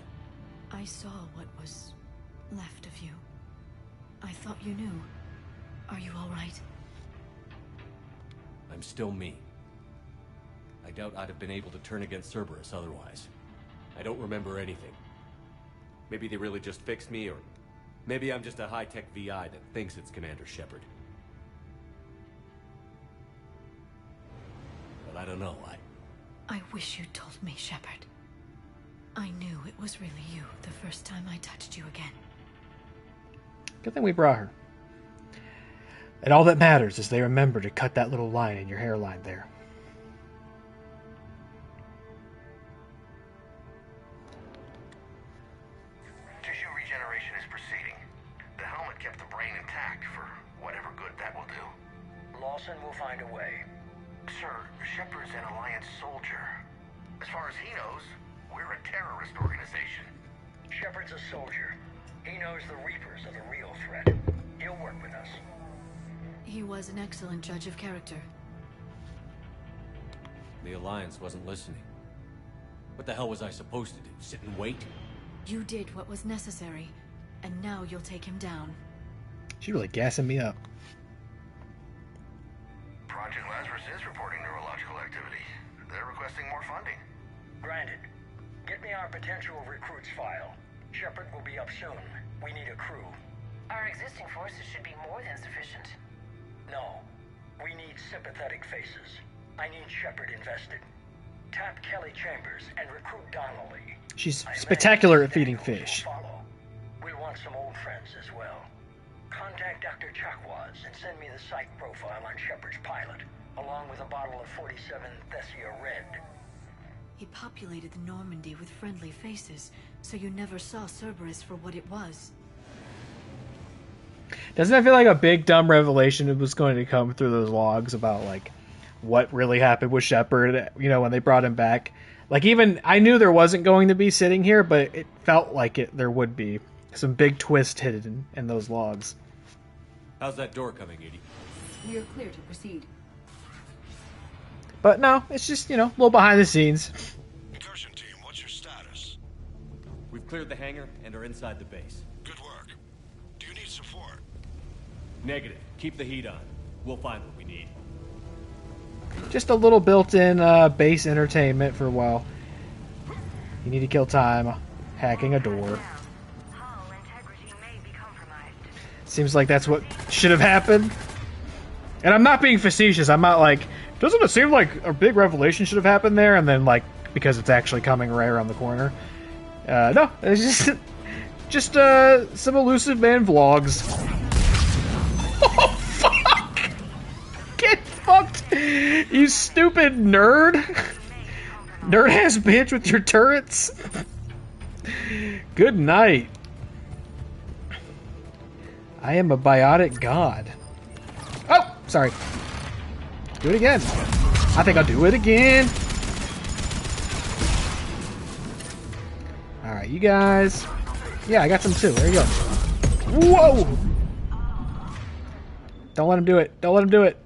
I saw what was left of you. I thought you knew. Are you all right? I'm still me. I doubt I'd have been able to turn against Cerberus otherwise. I don't remember anything. Maybe they really just fixed me, or maybe I'm just a high-tech VI that thinks it's Commander Shepard. But I don't know. I wish you'd told me, Shepard. I knew it was really you the first time I touched you again. Good thing we brought her. And all that matters is they remember to cut that little line in your hairline there. back for whatever good that will do. Lawson will find a way. Sir, Shepard's an Alliance soldier. As far as he knows, we're a terrorist organization. Shepard's a soldier. He knows the Reapers are the real threat. He'll work with us. He was an excellent judge of character. The Alliance wasn't listening. What the hell was I supposed to do? Sit and wait? You did what was necessary, and now you'll take him down. She's really gassing me up. Project Lazarus is reporting neurological activity. They're requesting more funding. Granted. Get me our potential recruits file. Shepard will be up soon. We need a crew. Our existing forces should be more than sufficient. No. We need sympathetic faces. I need Shepard invested. Tap Kelly Chambers and recruit Donnelly. She's spectacular at feeding fish. We'll want some old friends as well. Contact Dr. Chakwas and send me the psych profile on Shepard's pilot, along with a bottle of 47 Thessia Red. He populated the Normandy with friendly faces, so you never saw Cerberus for what it was. Doesn't that feel like a big dumb revelation was going to come through those logs about like what really happened with Shepard, you know, when they brought him back? Like, even I knew there wasn't going to be sitting here, but it felt like there would be some big twist hidden in those logs. How's that door coming, Edie? We are clear to proceed. But no, it's just, you know, a little behind the scenes. Incursion team, what's your status? We've cleared the hangar and are inside the base. Good work. Do you need support? Negative. Keep the heat on. We'll find what we need. Just a little built-in base entertainment for, well, you need to kill time hacking a door. Hull integrity may be compromised. Seems like that's what should have happened. And I'm not being facetious. I'm not like, doesn't it seem like a big revelation should have happened there? And then, like, because it's actually coming right around the corner. No, it's just some Elusive Man vlogs. Oh, fuck! Get fucked, you stupid nerd! Nerd-ass bitch with your turrets! Good night. I am a biotic god. Oh! Sorry. Do it again. I think I'll do it again. Alright, you guys. Yeah, I got some too. There you go. Whoa! Don't let him do it. Don't let him do it.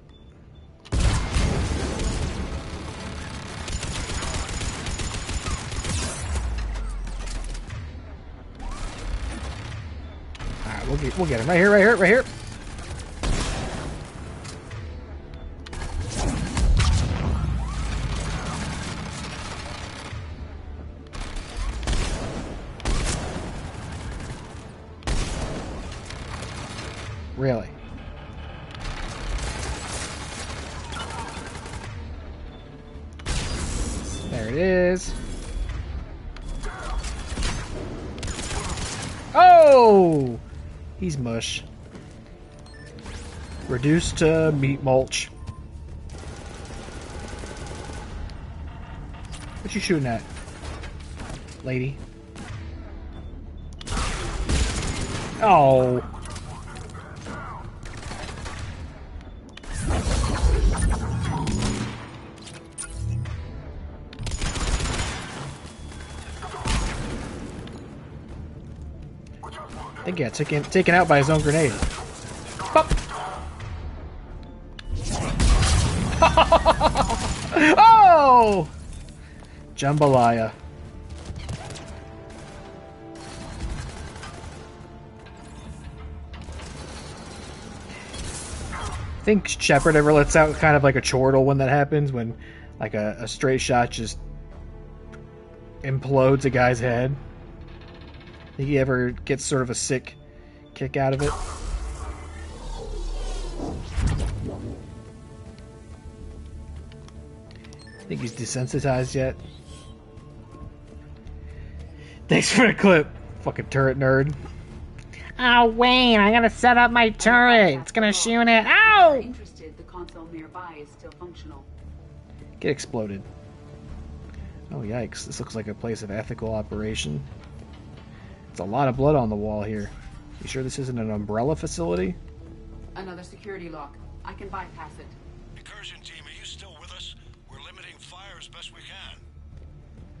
Alright, we'll get him. Right here, right here, right here. Really? There it is. Oh! He's mush. Reduced to meat mulch. What you shooting at, lady? Oh. I think he got taken out by his own grenade. Bop. Oh! Jambalaya. I think Shepard ever lets out kind of like a chortle when that happens, when like a stray shot just implodes a guy's head. Think he ever gets sort of a sick kick out of it? Think he's desensitized yet? Thanks for the clip, fucking turret nerd. Oh, Wayne, I gotta set up my turret. It's gonna shoot it. Ow! Interested, the console nearby is still functional. Get exploded. Oh, yikes. This looks like a place of ethical operation. It's a lot of blood on the wall here. You sure this isn't an umbrella facility? Another security lock. I can bypass it. Incursion team, are you still with us? We're limiting fire as best we can.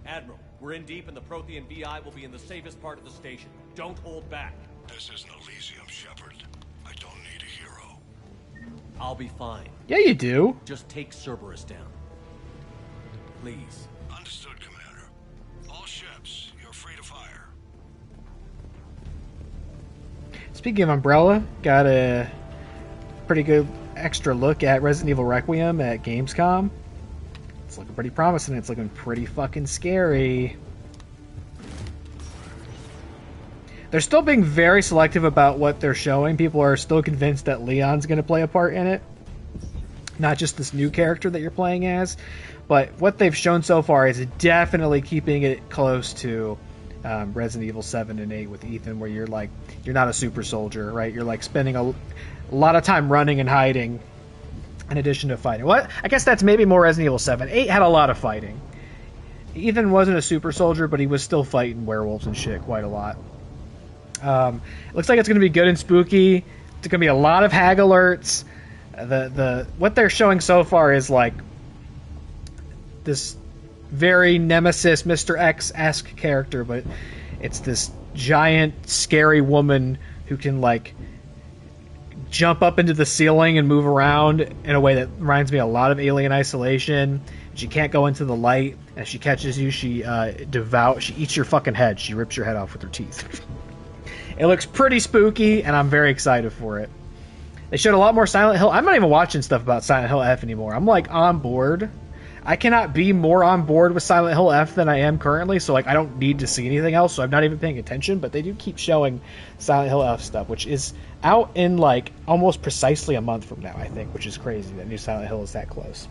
Admiral, we're in deep and the Prothean VI will be in the safest part of the station. Don't hold back. This isn't Elysium, Shepard. I don't need a hero. I'll be fine. Yeah, you do. Just take Cerberus down. Please. Understood, Commander. All ships, you're free to fire. Speaking of Umbrella, got a pretty good extra look at Resident Evil Requiem at Gamescom. It's looking pretty promising. It's looking pretty fucking scary. They're still being very selective about what they're showing. People are still convinced that Leon's going to play a part in it. Not just this new character that you're playing as. But what they've shown so far is definitely keeping it close to Resident Evil 7 and 8 with Ethan, where you're not a super soldier, right? You're like spending a lot of time running and hiding in addition to fighting. What? I guess that's maybe more Resident Evil 7. 8 had a lot of fighting. Ethan wasn't a super soldier, but he was still fighting werewolves and shit quite a lot. It looks like it's going to be good and spooky. It's going to be a lot of hag alerts. What they're showing so far is like this very Nemesis, Mr. X-esque character, but it's this giant, scary woman who can like jump up into the ceiling and move around in a way that reminds me a lot of Alien Isolation. She can't go into the light, and if she catches you, she eats your fucking head. She rips your head off with her teeth. It looks pretty spooky, and I'm very excited for it. They showed a lot more Silent Hill. I'm not even watching stuff about Silent Hill F anymore. I'm like on board. I cannot be more on board with Silent Hill F than I am currently, so like I don't need to see anything else, so I'm not even paying attention, but they do keep showing Silent Hill F stuff, which is out in like almost precisely a month from now, I think, which is crazy that new Silent Hill is that close.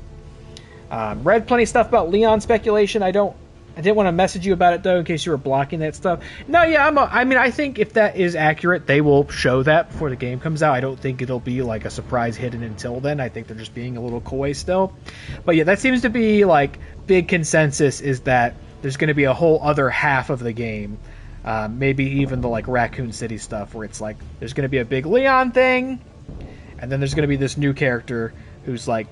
Read plenty of stuff about Leon speculation. I didn't want to message you about it, though, in case you were blocking that stuff. No, yeah, I think if that is accurate, they will show that before the game comes out. I don't think it'll be, like, a surprise hidden until then. I think they're just being a little coy still. But, yeah, that seems to be, like, big consensus is that there's going to be a whole other half of the game. Maybe even the, like, Raccoon City stuff, where it's, like, there's going to be a big Leon thing, and then there's going to be this new character who's, like,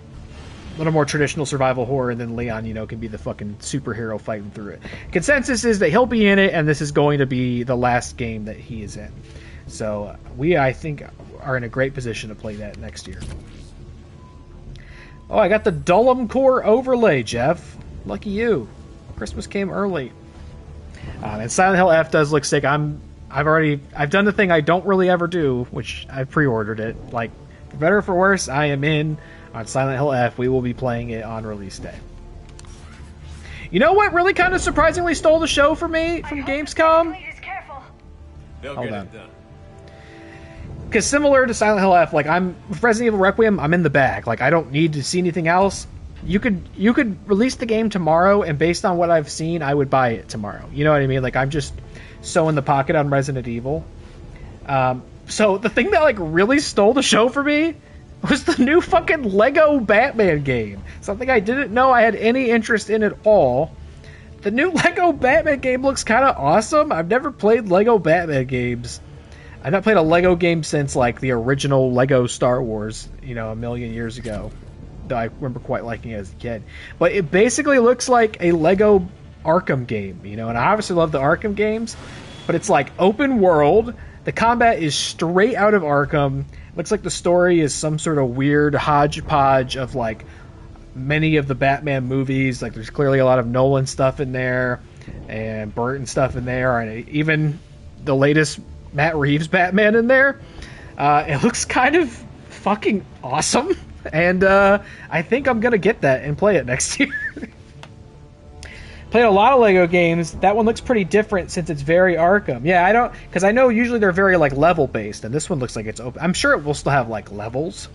a little more traditional survival horror, and then Leon, can be the fucking superhero fighting through it. Consensus is that he'll be in it, and this is going to be the last game that he is in. So we, I think, are in a great position to play that next year. Oh, I got the Dullum Core overlay, Jeff. Lucky you. Christmas came early. And Silent Hill F does look sick. I've done the thing I don't really ever do, which I've pre-ordered it. Like, for better or for worse, I am in on Silent Hill F. We will be playing it on release day. You know what really kind of surprisingly stole the show for me from Gamescom? They'll get it done. Because similar to Silent Hill F, like with Resident Evil Requiem, I'm in the bag. Like I don't need to see anything else. You could release the game tomorrow, and based on what I've seen, I would buy it tomorrow. You know what I mean? Like I'm just so in the pocket on Resident Evil. So the thing that like really stole the show for me was the new fucking Lego Batman game. Something I didn't know I had any interest in at all. The new Lego Batman game looks kind of awesome. I've never played Lego Batman games. I've not played a Lego game since like the original Lego Star Wars, a million years ago. Though I remember quite liking it as a kid. But it basically looks like a Lego Arkham game, and I obviously love the Arkham games, but it's like open world. The combat is straight out of Arkham. Looks like the story is some sort of weird hodgepodge of like many of the Batman movies. Like there's clearly a lot of Nolan stuff in there and Burton stuff in there, and even the latest Matt Reeves Batman in there. It looks kind of fucking awesome, and I think I'm gonna get that and play it next year. Played a lot of Lego games. That one looks pretty different since it's very Arkham. Yeah, because I know usually they're very like level based, and this one looks like it's open. I'm sure it will still have like levels,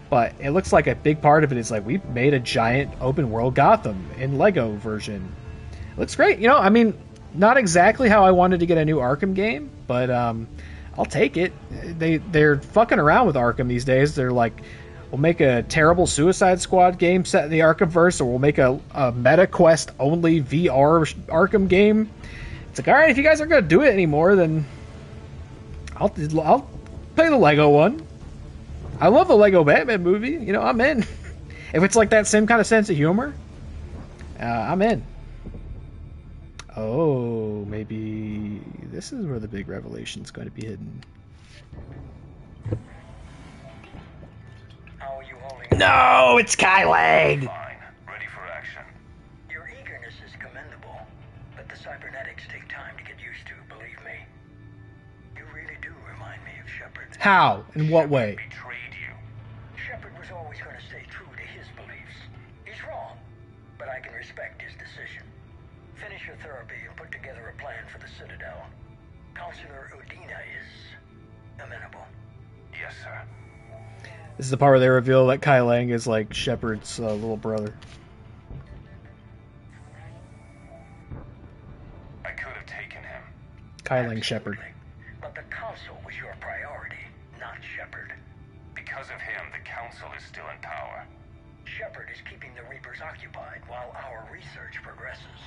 but it looks like a big part of it is like we made a giant open world Gotham in Lego version. It looks great. Not exactly how I wanted to get a new Arkham game, but I'll take it. They're fucking around with Arkham these days. They're like, we'll make a terrible Suicide Squad game set in the Arkhamverse, or we'll make a MetaQuest only VR Arkham game. It's like, all right, if you guys aren't going to do it anymore, then I'll play the Lego one. I love the Lego Batman movie. You know, I'm in. If it's like that same kind of sense of humor, I'm in. Oh, maybe this is where the big revelation's going to be hidden. How are you holding? No, it's Kai Lang. Fine. Ready for action. Your eagerness is commendable, but the cybernetics take time to get used to, believe me. You really do remind me of Shepard. How? In what way? Betrayed you. Shepard was always going to stay true to his beliefs. He's wrong, but I can respect his decision. Finish your therapy and put together a plan for the Citadel. Counselor Udina is amenable. Yes, sir. This is the part where they reveal that Kai Lang is like Shepard's little brother. I could have taken him. Kai Lang Shepard. But the Council was your priority, not Shepard. Because of him, the Council is still in power. Shepard is keeping the Reapers occupied while our research progresses.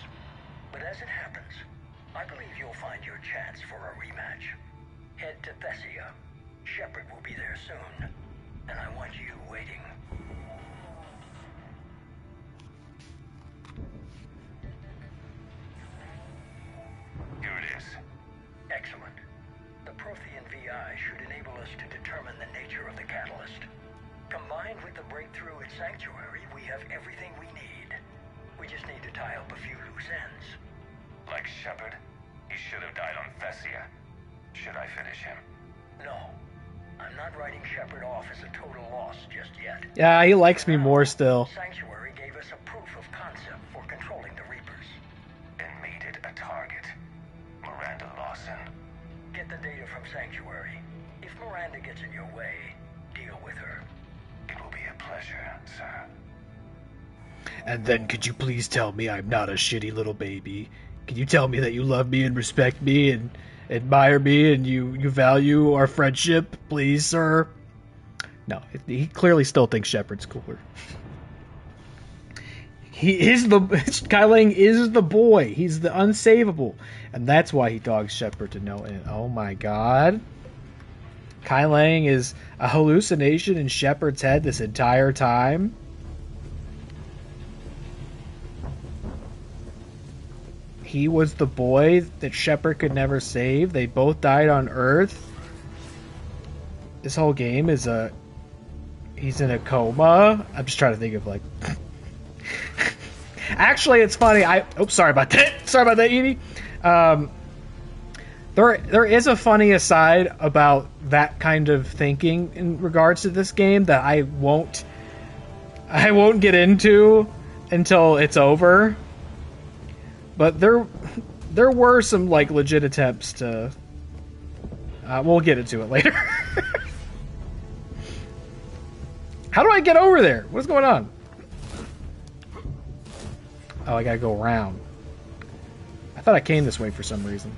But as it happens, I believe you'll find your chance for a rematch. Head to Thessia. Shepard will be there soon, and I want you waiting. Here it is. Excellent. The Prothean VI should enable us to determine the nature of the catalyst. Combined with the breakthrough at Sanctuary, we have everything we need. We just need to tie up a few loose ends. Like Shepard, he should have died on Thessia. Should I finish him? No. I'm not writing Shepard off as a total loss just yet. Yeah, he likes me more still. Sanctuary gave us a proof of concept for controlling the Reapers. And made it a target. Miranda Lawson. Get the data from Sanctuary. If Miranda gets in your way, deal with her. It will be a pleasure, sir. And then could you please tell me I'm not a shitty little baby? Can you tell me that you love me and respect me and admire me and you value our friendship, please, sir? No, he clearly still thinks Shepard's cooler. Kai Lang is the boy. He's the unsavable. And that's why he dogs Shepard to no end. Oh my god. Kai Lang is a hallucination in Shepard's head this entire time. He was the boy that Shepard could never save. They both died on Earth. This whole game is he's in a coma. I'm just trying to think of like... Actually, it's funny. Sorry about that. Sorry about that, Edie. There is a funny aside about that kind of thinking in regards to this game that I won't get into until it's over. But there were some like legit attempts to. We'll get into it later. How do I get over there? What's going on? Oh, I gotta go around. I thought I came this way for some reason.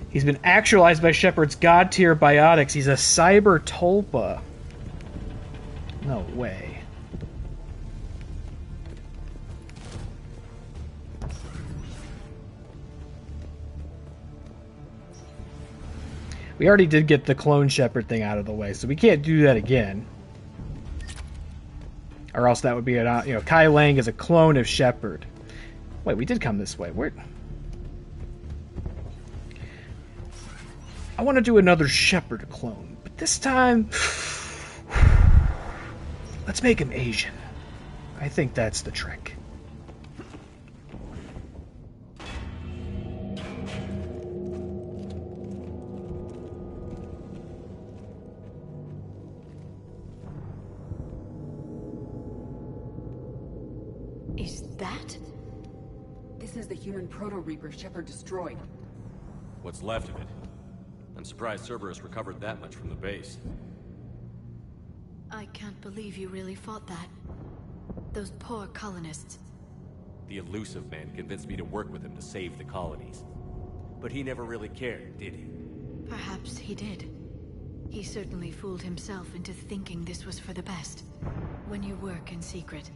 He's been actualized by Shepard's god-tier biotics. He's a cyber tulpa. No way. We already did get the clone Shepard thing out of the way, so we can't do that again. Or else that would be an, Kai Lang is a clone of Shepard. Wait, we did come this way. Where? I want to do another Shepard clone, but this time, let's make him Asian. I think that's the trick. Is that? This is the human proto-reaper Shepard destroyed. What's left of it? I'm surprised Cerberus recovered that much from the base. I can't believe you really fought that. Those poor colonists. The elusive man convinced me to work with him to save the colonies. But he never really cared, did he? Perhaps he did. He certainly fooled himself into thinking this was for the best. When you work in secret,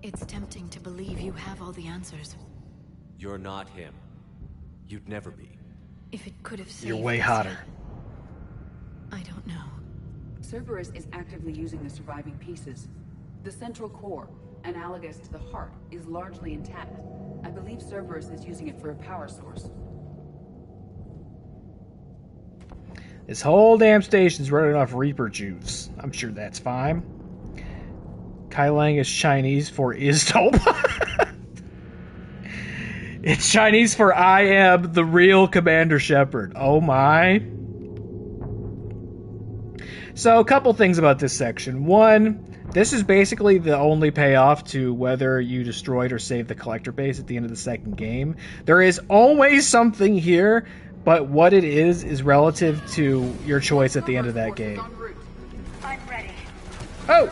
it's tempting to believe you have all the answers. You're not him. You'd never be. If it could have saved You're way us, hotter. Cerberus is actively using the surviving pieces. The central core, analogous to the heart, is largely intact. I believe Cerberus is using it for a power source. This whole damn station's running off Reaper juice. I'm sure that's fine. Kai Lang is Chinese for is dope. It's Chinese for I am the real Commander Shepard. Oh my. So a couple things about this section. One, this is basically the only payoff to whether you destroyed or saved the collector base at the end of the second game. There is always something here, but what it is relative to your choice at the end of that game. I'm ready. Oh!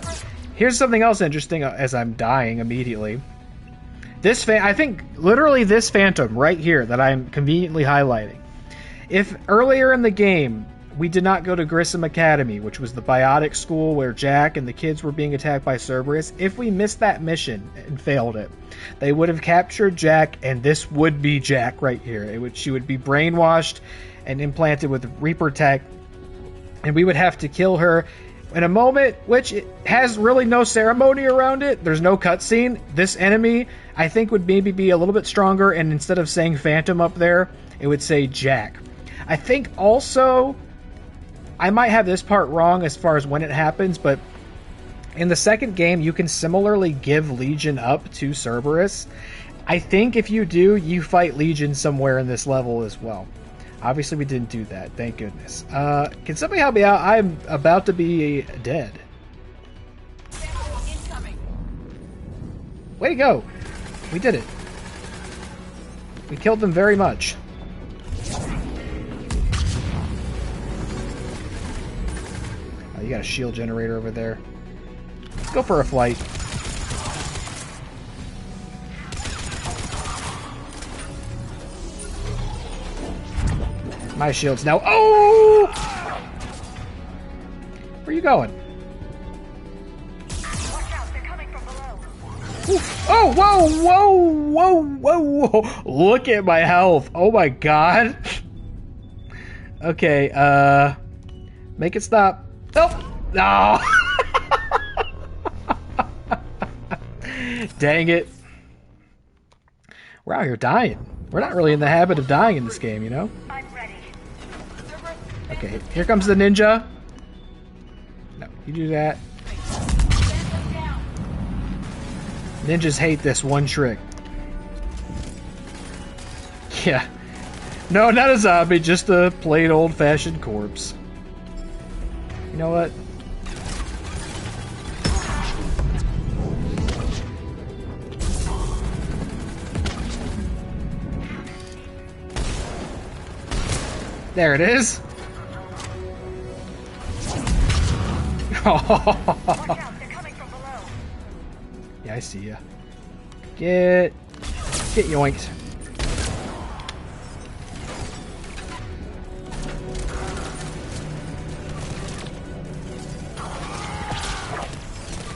Here's something else interesting as I'm dying immediately. I think literally this phantom right here that I'm conveniently highlighting. If earlier in the game we did not go to Grissom Academy, which was the biotic school where Jack and the kids were being attacked by Cerberus, if we missed that mission and failed it, they would have captured Jack, and this would be Jack right here. She would be brainwashed and implanted with Reaper tech, and we would have to kill her in a moment which has really no ceremony around it. There's no cutscene. This enemy, I think, would maybe be a little bit stronger, and instead of saying Phantom up there, it would say Jack. I think also, I might have this part wrong as far as when it happens, but in the second game, you can similarly give Legion up to Cerberus. I think if you do, you fight Legion somewhere in this level as well. Obviously, we didn't do that. Thank goodness. Can somebody help me out? I'm about to be dead. Way to go. We did it. We killed them very much. Oh, you got a shield generator over there. Let's go for a flight. My shield's now. Oh! Where are you going? Watch out, they're coming from below. Oof. Oh, whoa! Look at my health. Oh my god. Okay, make it stop. Oh! No! Dang it. We're out here dying. We're not really in the habit of dying in this game, you know? I'm ready. Okay, here comes the ninja. No, you do that. Ninjas hate this one trick. Yeah. No, not a zombie, just a plain old-fashioned corpse. You know what? There it is. Watch out, they're coming from below. Yeah, I see ya. Get yoinked.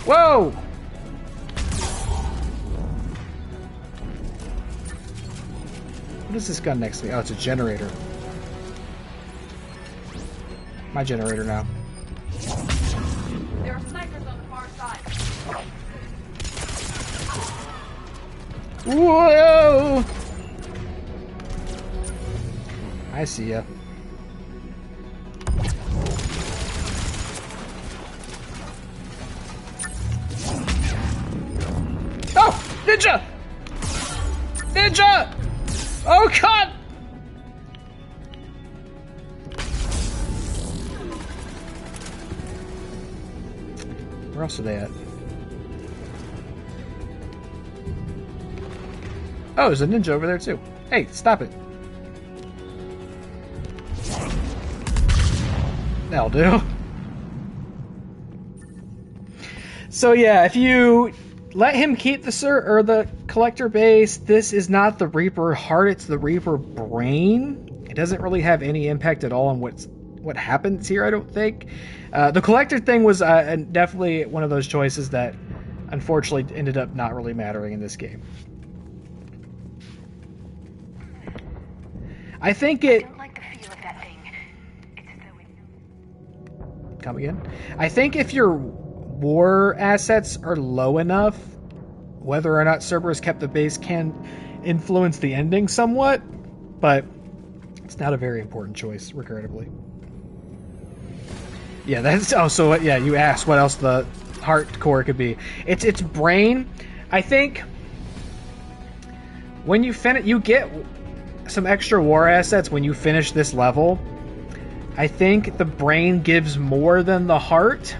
Whoa! What is this gun next to me? Oh, it's a generator. My generator now. There are snipers on the far side. Whoa! I see ya. Oh! Ninja! Ninja! Oh god! Where else are they at? Oh, there's a ninja over there too. Hey, stop it. That'll do. So yeah, if you let him keep the collector base, this is not the Reaper heart, it's the Reaper brain. It doesn't really have any impact at all on what happens here, I don't think. The collector thing was definitely one of those choices that unfortunately ended up not really mattering in this game. I think it... I don't like the feel of that thing. It's as though Come again? I think if your war assets are low enough, whether or not Cerberus kept the base can influence the ending somewhat, but it's not a very important choice, regrettably. Yeah, that's also yeah. You asked what else the heart core could be. It's brain. I think when you finish, you get some extra war assets when you finish this level. I think the brain gives more than the heart.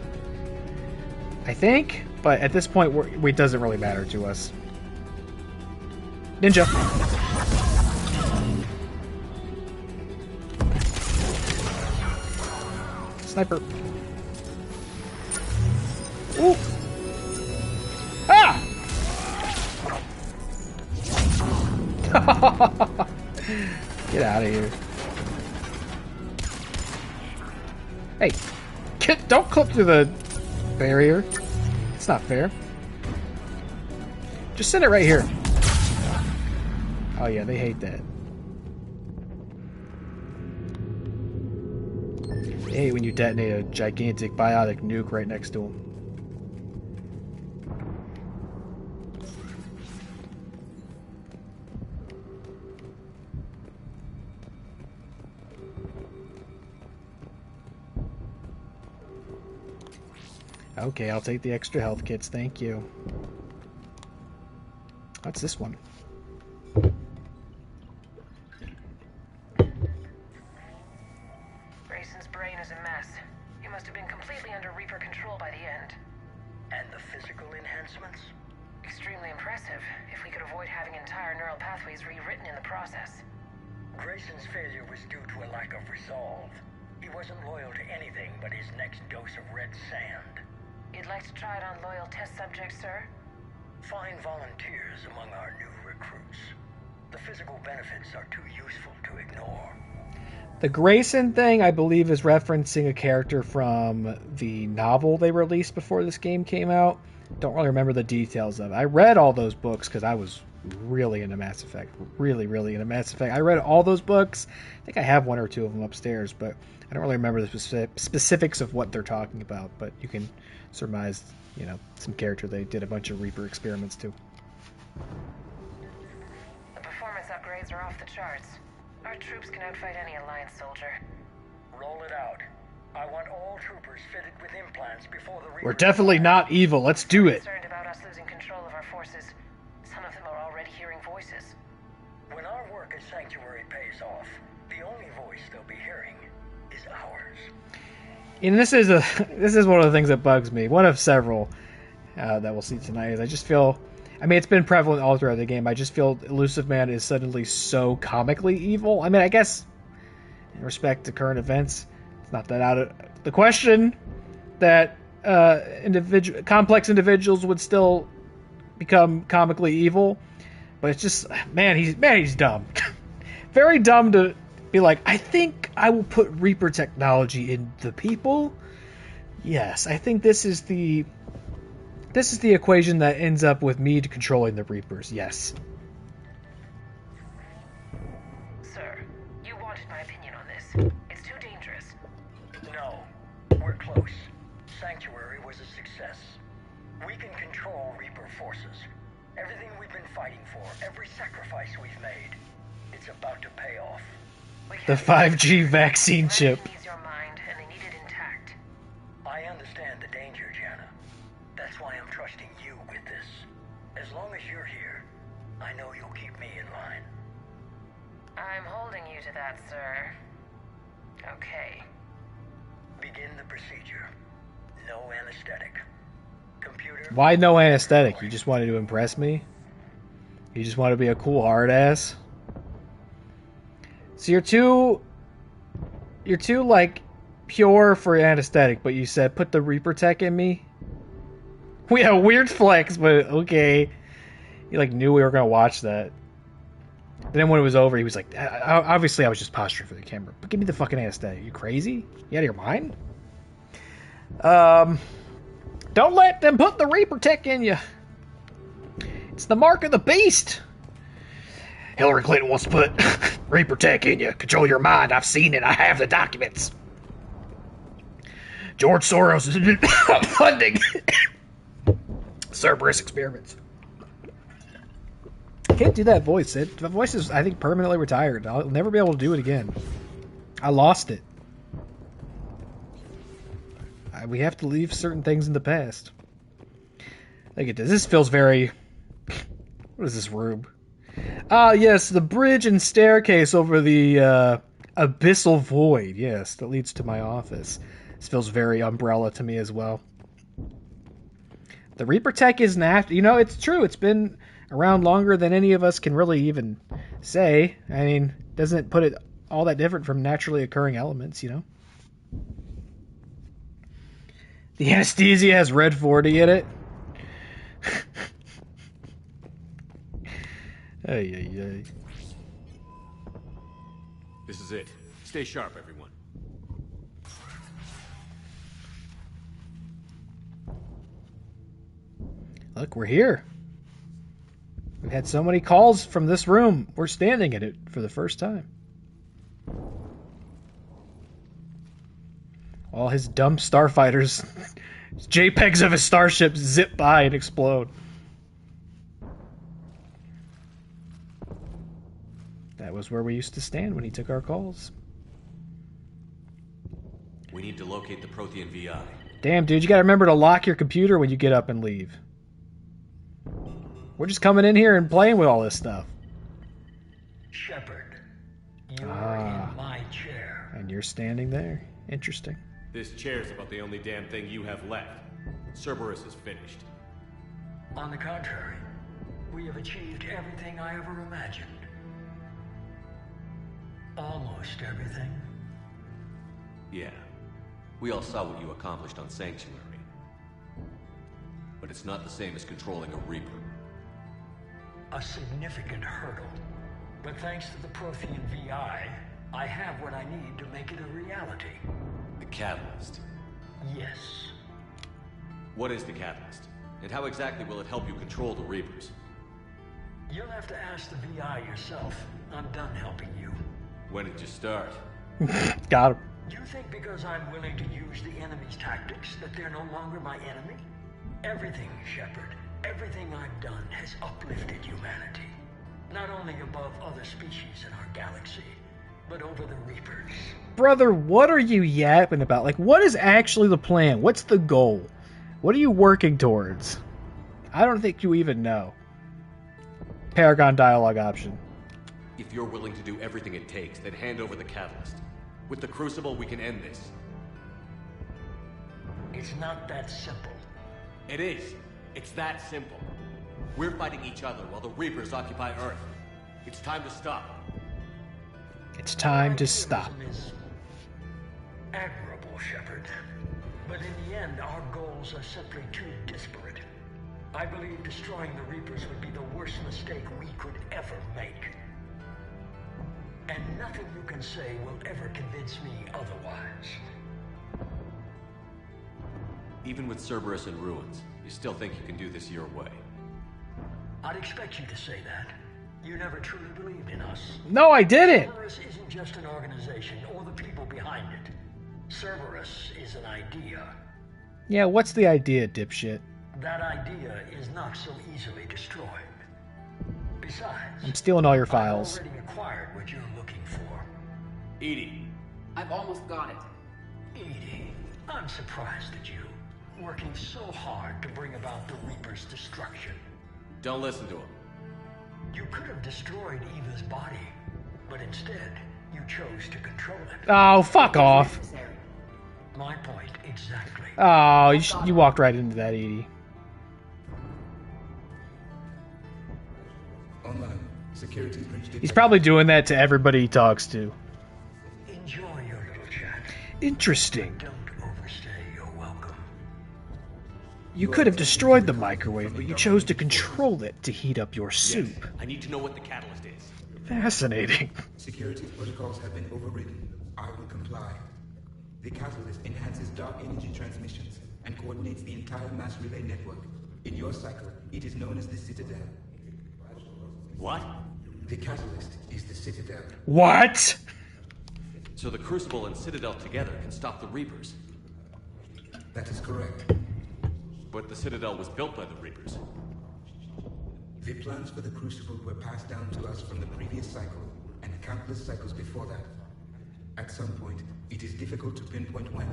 I think, but at this point, it doesn't really matter to us. Ninja. Sniper. Ooh. Ah! Get out of here. Hey, don't clip through the barrier. It's not fair. Just send it right here. Oh yeah, they hate that. They hate when you detonate a gigantic biotic nuke right next to them. Okay, I'll take the extra health kits, thank you. What's this one? Grayson's brain is a mess. He must have been completely under Reaper control by the end. And the physical enhancements? Extremely impressive, if we could avoid having entire neural pathways rewritten in the process. Grayson's failure was due to a lack of resolve. He wasn't loyal to anything but his next dose of red sand. You'd like to try it on loyal test subjects, sir? Find volunteers among our new recruits. The physical benefits are too useful to ignore. The Grayson thing, I believe, is referencing a character from the novel they released before this game came out. Don't really remember the details of it. I read all those books because I was really into Mass Effect. Really, really into Mass Effect. I read all those books. I think I have one or two of them upstairs, but I don't really remember the specifics of what they're talking about. But you can surmise, you know, some character they did a bunch of Reaper experiments to. The performance upgrades are off the charts. Our troops can outfight any Alliance soldier. Roll it out. I want all troopers fitted with implants before the Reaper... We're definitely not evil. Let's do it. Concerned about us losing control of our forces. Some of them are already hearing voices. When our work at Sanctuary pays off, the only voice they'll be hearing is ours. And this is one of the things that bugs me. One of several that we'll see tonight is I just feel, I mean, it's been prevalent all throughout the game. I just feel Elusive Man is suddenly so comically evil. I mean, I guess in respect to current events, it's not that out of the question that complex individuals would still become comically evil. But it's just, man, he's dumb. Very dumb to be like, I think I will put Reaper technology in the people. Yes, I think this is the equation that ends up with me controlling the Reapers. Yes. Sir, you wanted my opinion on this. It's too dangerous. No, we're close. Sanctuary was a success. We can control Reaper forces. Everything we've been fighting for, every sacrifice we've made, it's about to pay off. The 5G vaccine chip. Needs your mind, and they need it intact. I understand the danger, Jana. That's why I'm trusting you with this. As long as you're here, I know you'll keep me in line. I'm holding you to that, sir. Okay. Begin the procedure. No anesthetic. Computer... Why no anesthetic? You just wanted to impress me? You just want to be a cool hard ass? So you're too like pure for anesthetic, but you said put the Reaper tech in me? We have weird flex, but okay. He like knew we were gonna watch that. Then when it was over, he was like, obviously I was just posturing for the camera, but give me the fucking anesthetic. You crazy? You out of your mind? Don't let them put the Reaper tech in you. It's the mark of the beast. Hillary Clinton wants to put Reaper tech in you. Control your mind. I've seen it. I have the documents. George Soros is funding Cerberus experiments. I can't do that voice. The voice is, I think, permanently retired. I'll never be able to do it again. I lost it. We have to leave certain things in the past. Look at this. This feels very... What is this room? Ah, yes, the bridge and staircase over the abyssal void. Yes, that leads to my office. This feels very Umbrella to me as well. The Reaper tech is you know, it's true. It's been around longer than any of us can really even say. I mean, doesn't it put it all that different from naturally occurring elements, you know? The anesthesia has Red 40 in it. Ay, ay, ay. This is it. Stay sharp, everyone. Look, we're here. We've had so many calls from this room. We're standing in it for the first time. All his dumb starfighters, JPEGs of his starships zip by and explode. That was where we used to stand when he took our calls. We need to locate the Prothean VI. Damn, dude, you gotta remember to lock your computer when you get up and leave. We're just coming in here and playing with all this stuff. Shepard, you're in my chair. And you're standing there. Interesting. This chair's about the only damn thing you have left. Cerberus is finished. On the contrary, we have achieved everything I ever imagined. Almost everything. Yeah. We all saw what you accomplished on Sanctuary. But it's not the same as controlling a Reaper. A significant hurdle. But thanks to the Prothean VI, I have what I need to make it a reality. The Catalyst. Yes. What is the Catalyst? And how exactly will it help you control the Reapers? You'll have to ask the VI yourself. I'm done helping you. When did you start? Got him. Do you think because I'm willing to use the enemy's tactics that they're no longer my enemy? Everything, Shepard, everything I've done has uplifted humanity. Not only above other species in our galaxy, but over the Reapers. Brother, what are you yapping about? Like, what is actually the plan? What's the goal? What are you working towards? I don't think you even know. Paragon dialogue option. If you're willing to do everything it takes, then hand over the Catalyst. With the Crucible, we can end this. It's not that simple. It is. It's that simple. We're fighting each other while the Reapers occupy Earth. It's time to stop. It's time to stop. Is admirable, Shepard. But in the end, our goals are simply too disparate. I believe destroying the Reapers would be the worst mistake we could ever make. And nothing you can say will ever convince me otherwise. Even with Cerberus in ruins, you still think you can do this your way? I'd expect you to say that. You never truly believed in us. No, I didn't! Cerberus isn't just an organization or the people behind it. Cerberus is an idea. Yeah, what's the idea, dipshit? That idea is not so easily destroyed. Besides, I'm stealing all your files. I've already acquired what you're looking for. EDI. I've almost got it. EDI, I'm surprised at you. Working so hard to bring about the Reaper's destruction. Don't listen to him. You could have destroyed Eva's body, but instead, you chose to control it. Oh, fuck off. My point exactly. Oh, you walked right into that, Edie. Online. Security breach. He's probably doing that to everybody he talks to. Enjoy your little chat. Interesting. Don't overstay your welcome. You could have destroyed the microwave, but you chose to control it to heat up your soup. Yes. I need to know what the catalyst is. Fascinating. Security protocols have been overridden. I will comply. The catalyst enhances dark energy transmissions and coordinates the entire mass relay network. In your cycle, it is known as the Citadel. What? The catalyst is the Citadel. What? So the Crucible and Citadel together can stop the Reapers. That is correct. But the Citadel was built by the Reapers. The plans for the Crucible were passed down to us from the previous cycle, and countless cycles before that. At some point, it is difficult to pinpoint when,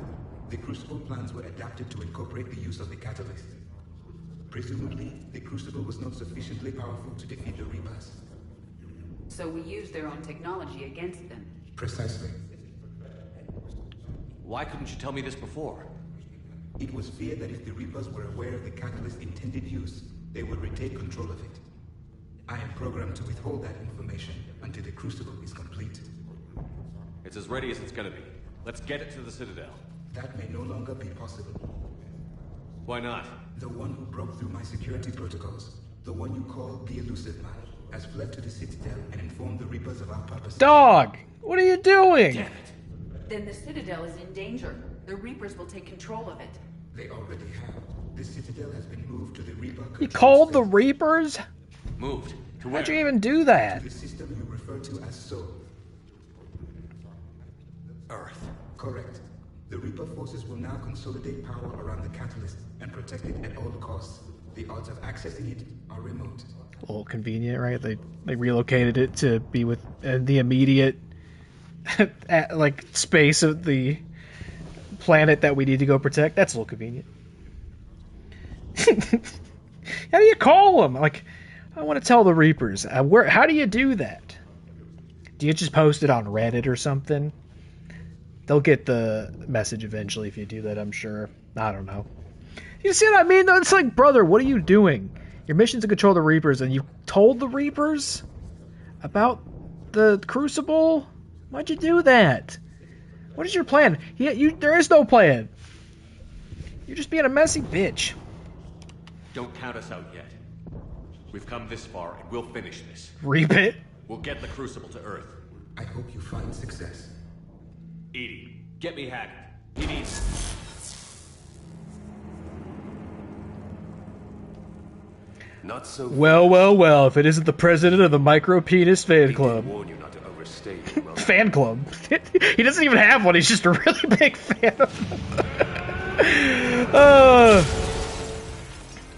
the Crucible plans were adapted to incorporate the use of the catalyst. Presumably, the Crucible was not sufficiently powerful to defeat the Reapers. So we used their own technology against them. Precisely. Why couldn't you tell me this before? It was feared that if the Reapers were aware of the catalyst's intended use, they would retake control of it. I am programmed to withhold that information until the Crucible is complete. It's as ready as it's gonna be. Let's get it to the Citadel. That may no longer be possible. Why not? The one who broke through my security protocols, the one you call the Elusive Man, has fled to the Citadel and informed the Reapers of our purpose. Dog! What are you doing? Damn it. Then the Citadel is in danger. The Reapers will take control of it. They already have. The Citadel has been moved to the Reaper control You called the station. Reapers? Moved. To How'd where? you even do that? To the system you refer to as Soul. Earth. Correct. The Reaper forces will now consolidate power around the catalyst and protect it at all costs. The odds of accessing it are remote. A little convenient, right? They relocated it to be with the immediate like space of the planet that we need to go protect. That's a little convenient. How do you call them? Like, I want to tell the Reapers. How do you do that? Do you just post it on Reddit or something? They'll get the message eventually if you do that, I'm sure. I don't know. You see what I mean? It's like, brother, what are you doing? Your mission's to control the Reapers, and you told the Reapers about the Crucible? Why'd you do that? What is your plan? There is no plan. You're just being a messy bitch. Don't count us out yet. We've come this far, and we'll finish this. Reap it. We'll get the Crucible to Earth. I hope you find success. Edie, get me Haggard. He needs... Not so. Well, if it isn't the president of the Micro Penis Fan Club. Warn you not to overstay your welcome. Fan club. He doesn't even have one, he's just a really big fan of them.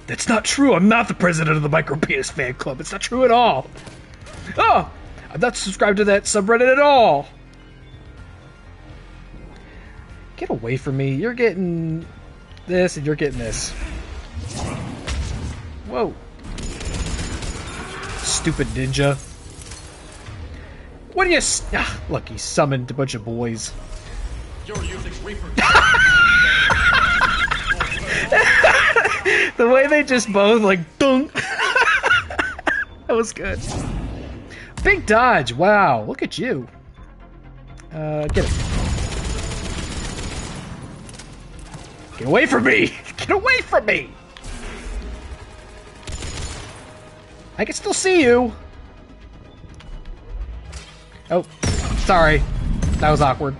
That's not true, I'm not the president of the Micro Penis Fan Club. It's not true at all. Oh, I'm not subscribed to that subreddit at all. Get away from me. You're getting this and you're getting this. Whoa. Stupid ninja. What do you... look, he summoned a bunch of boys. You're using Reaper. The way they just both, like, dunk. That was good. Big dodge. Wow. Look at you. Get it. Get away from me. Get away from me. I can still see you. Oh, sorry. That was awkward.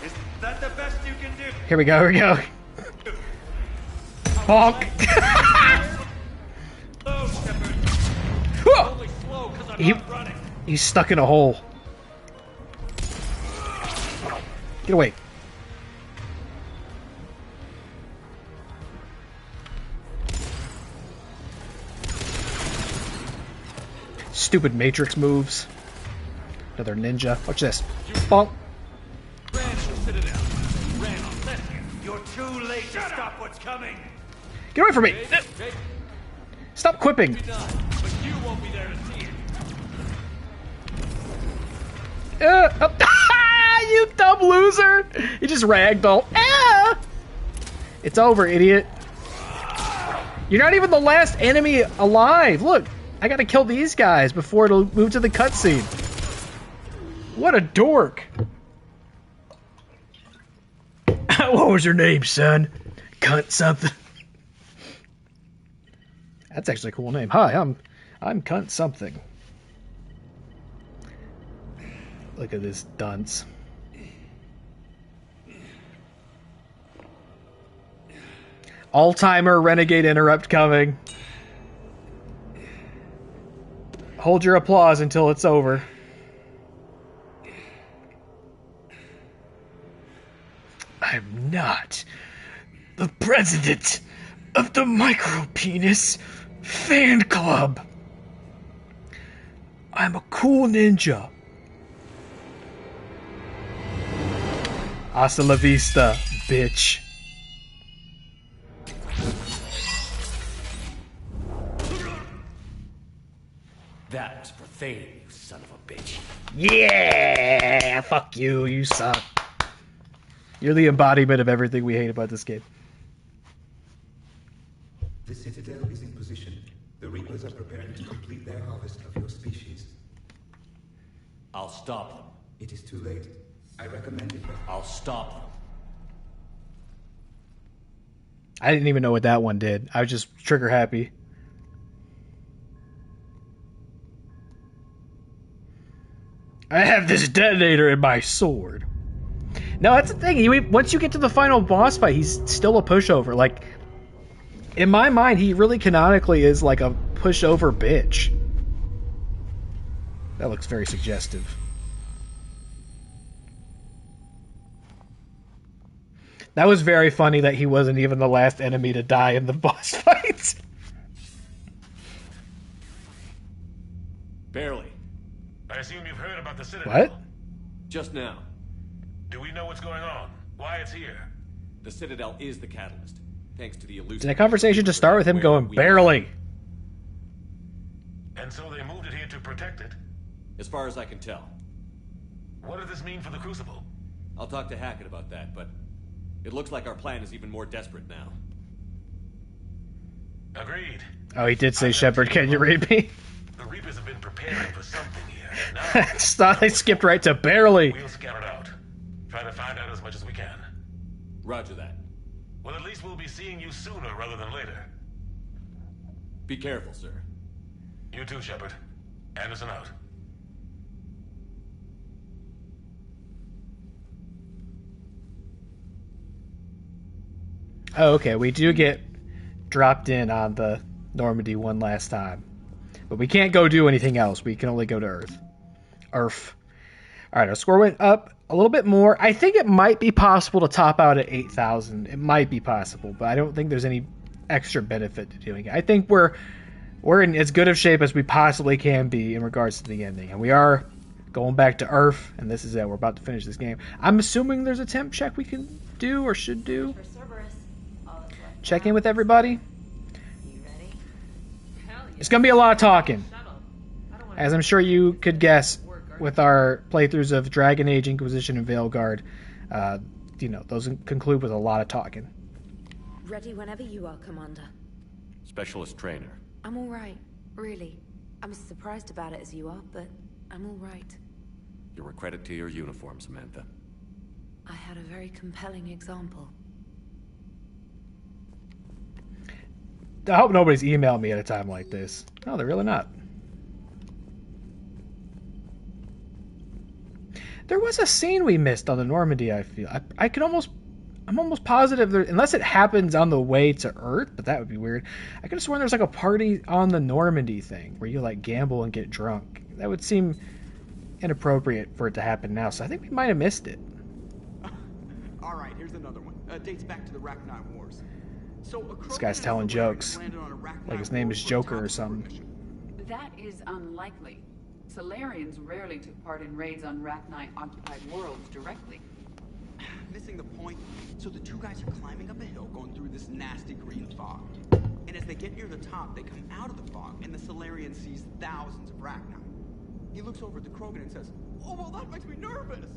Is that the best you can do? Here we go. Bonk. Slow, Shepard. Whoa! Only slow because I'm not running. He's stuck in a hole. Get away. Stupid Matrix moves. Another ninja. Watch this. Bonk. Ran to the Citadel. Ran on that. You're too late to stop what's coming. Get away from me. Maybe Stop quipping. not, but you won't be there to see it. You dumb loser. You just ragdoll. It's over, idiot. You're not even the last enemy alive. Look, I gotta kill these guys before it'll move to the cutscene. What a dork. What was your name, son? Cunt something. That's actually a cool name. Hi, I'm Cunt something. Look at this dunce. All-timer renegade interrupt coming. Hold your applause until it's over. the president of the Micropenis Fan Club. I'm a cool ninja. Hasta la vista, bitch. That was for Thane, you son of a bitch. Yeah! Fuck you, you suck. You're the embodiment of everything we hate about this game. The Citadel is in position. The Reapers are preparing to complete their harvest of your species. I'll stop them. It is too late. I recommend it. I'll stop them. I didn't even know what that one did. I was just trigger happy. I have this detonator in my sword. No, that's the thing. Once you get to the final boss fight, he's still a pushover. Like, in my mind, he really canonically is like a pushover bitch. That looks very suggestive. That was very funny that he wasn't even the last enemy to die in the boss fights. Barely. I assume you've heard about the Citadel. What? Just now. Do we know what's going on? Why it's here? The Citadel is the catalyst, thanks to the elusive... Did that conversation just start with him going, barely? And so they moved it here to protect it? As far as I can tell. What does this mean for the Crucible? I'll talk to Hackett about that, but it looks like our plan is even more desperate now. Agreed. Oh, he did say, Shepard, can you read me? The Reapers have been preparing for something here. I just thought they skipped right to barely. We'll scout it out. Try to find out as much as we can. Roger that. Well, at least we'll be seeing you sooner rather than later. Be careful, sir. You too, Shepard. Anderson out. Oh, okay, we do get dropped in on the Normandy one last time. But we can't go do anything else. We can only go to Earth. Earth. Alright, our score went up a little bit more. I think it might be possible to top out at 8,000. It might be possible, but I don't think there's any extra benefit to doing it. I think we're in as good of shape as we possibly can be in regards to the ending. And we are going back to Earth, and this is it. We're about to finish this game. I'm assuming there's a temp check we can do or should do. Check in with everybody. It's going to be a lot of talking. As I'm sure you could guess with our playthroughs of Dragon Age, Inquisition, and Veilguard, those conclude with a lot of talking. Ready whenever you are, Commander. Specialist trainer. I'm all right, really. I'm as surprised about it as you are, but I'm all right. You're a credit to your uniform, Samantha. I had a very compelling example. I hope nobody's emailed me at a time like this. No, they're really not. There was a scene we missed on the Normandy, I feel. I'm almost positive, unless it happens on the way to Earth, but that would be weird. I could have sworn there's like a party on the Normandy thing, where you like gamble and get drunk. That would seem inappropriate for it to happen now, so I think we might have missed it. Alright, here's another one. Dates back to the Rachni Wars. So This guy's telling jokes. Like his name is Joker or something. That is unlikely. Solarians rarely took part in raids on Rachni-occupied worlds directly. Missing the point. So the two guys are climbing up a hill going through this nasty green fog. And as they get near the top, they come out of the fog, and the Solarian sees thousands of Rachni. He looks over at the Krogan and says, "Oh, well, that makes me nervous."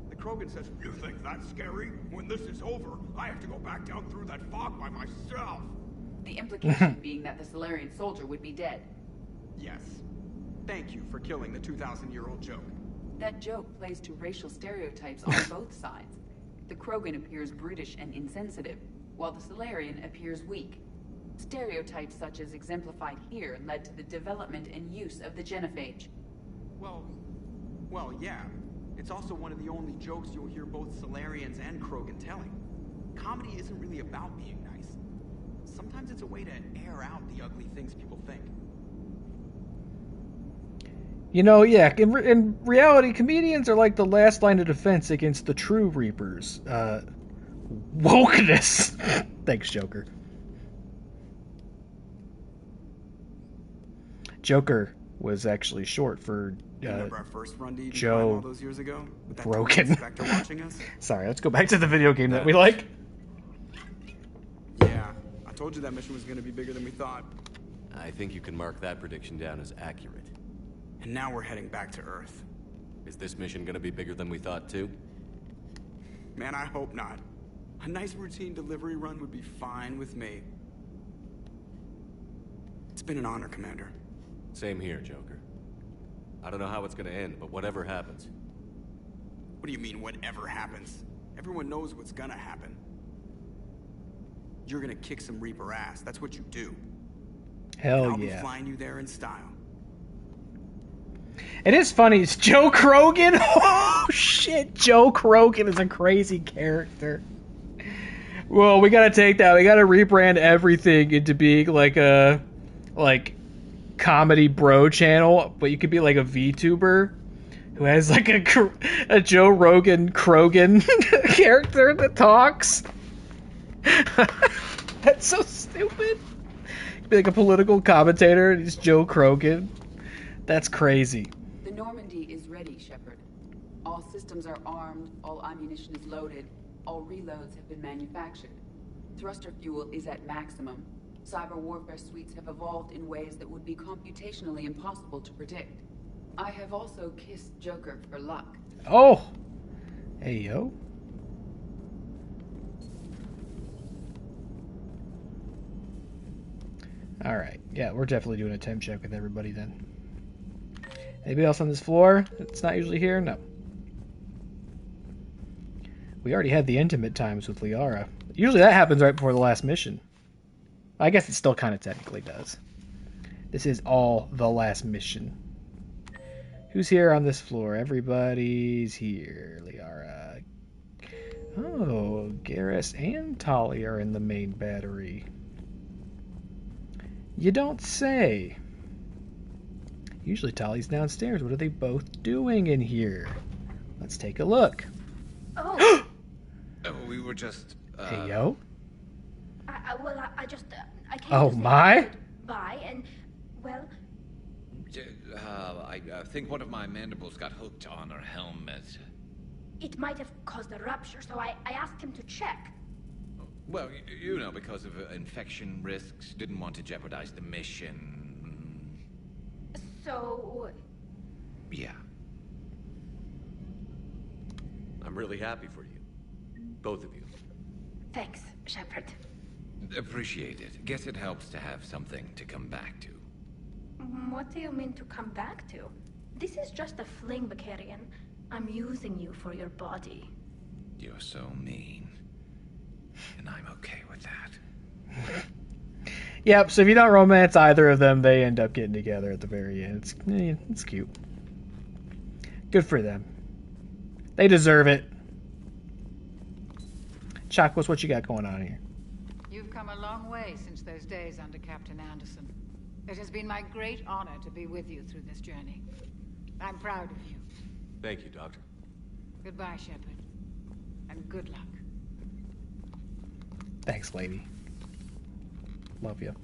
The Krogan says, "You think that's scary? When this is over, I have to go back down through that fog by myself." The implication being that the Solarian soldier would be dead. Yes. Thank you for killing the 2,000-year-old joke. That joke plays to racial stereotypes on both sides. The Krogan appears brutish and insensitive, while the Solarian appears weak. Stereotypes such as exemplified here led to the development and use of the genophage. Well, yeah. It's also one of the only jokes you'll hear both Solarians and Krogan telling. Comedy isn't really about being nice. Sometimes it's a way to air out the ugly things people think. Yeah, in reality, comedians are like the last line of defense against the true Reapers. Wokeness. Thanks, Joker. Joker was actually short for Remember our first run to Joe all those years ago? With that Broken. Spectre watching us? Sorry, let's go back to the video game that we like. Yeah, I told you that mission was going to be bigger than we thought. I think you can mark that prediction down as accurate. And now we're heading back to Earth. Is this mission gonna be bigger than we thought, too? Man, I hope not. A nice routine delivery run would be fine with me. It's been an honor, Commander. Same here, Joker. I don't know how it's gonna end, but whatever happens. What do you mean, whatever happens? Everyone knows what's gonna happen. You're gonna kick some Reaper ass. That's what you do. Hell and I'll yeah. be flying you there in style. It is funny. It's Joe Krogan. Oh, shit. Joe Krogan is a crazy character. Well, we gotta take that. We gotta rebrand everything into being like a comedy bro channel, but you could be like a VTuber who has like a Joe Rogan Krogan character that talks. That's so stupid. Be like a political commentator, and he's Joe Krogan. That's crazy. The Normandy is ready, Shepard. All systems are armed, all ammunition is loaded, all reloads have been manufactured. Thruster fuel is at maximum. Cyber warfare suites have evolved in ways that would be computationally impossible to predict. I have also kissed Joker for luck. Oh! Hey, yo. Alright, yeah, we're definitely doing a temp check with everybody then. Anybody else on this floor that's not usually here? No. We already had the intimate times with Liara. Usually that happens right before the last mission. I guess it still kind of technically does. This is all the last mission. Who's here on this floor? Everybody's here. Liara. Oh, Garrus and Tali are in the main battery. You don't say. Usually Tali's downstairs. What are they both doing in here? Let's take a look. Oh. We were just. Hey, yo. I just. I came Oh, to say my. goodbye, and, well. I think one of my mandibles got hooked on her helmet. It might have caused a rupture, so I asked him to check. Well, you know, because of infection risks, didn't want to jeopardize the mission. So. Yeah. I'm really happy for you. Both of you. Thanks, Shepard. Appreciate it. Guess it helps to have something to come back to. What do you mean to come back to? This is just a fling, Bakarian. I'm using you for your body. You're so mean. And I'm okay with that. Yep, so if you don't romance either of them, they end up getting together at the very end. It's cute. Good for them. They deserve it. Chakwas, what you got going on here? You've come a long way since those days under Captain Anderson. It has been my great honor to be with you through this journey. I'm proud of you. Thank you, Doctor. Goodbye, Shepard. And good luck. Thanks, lady. Love you.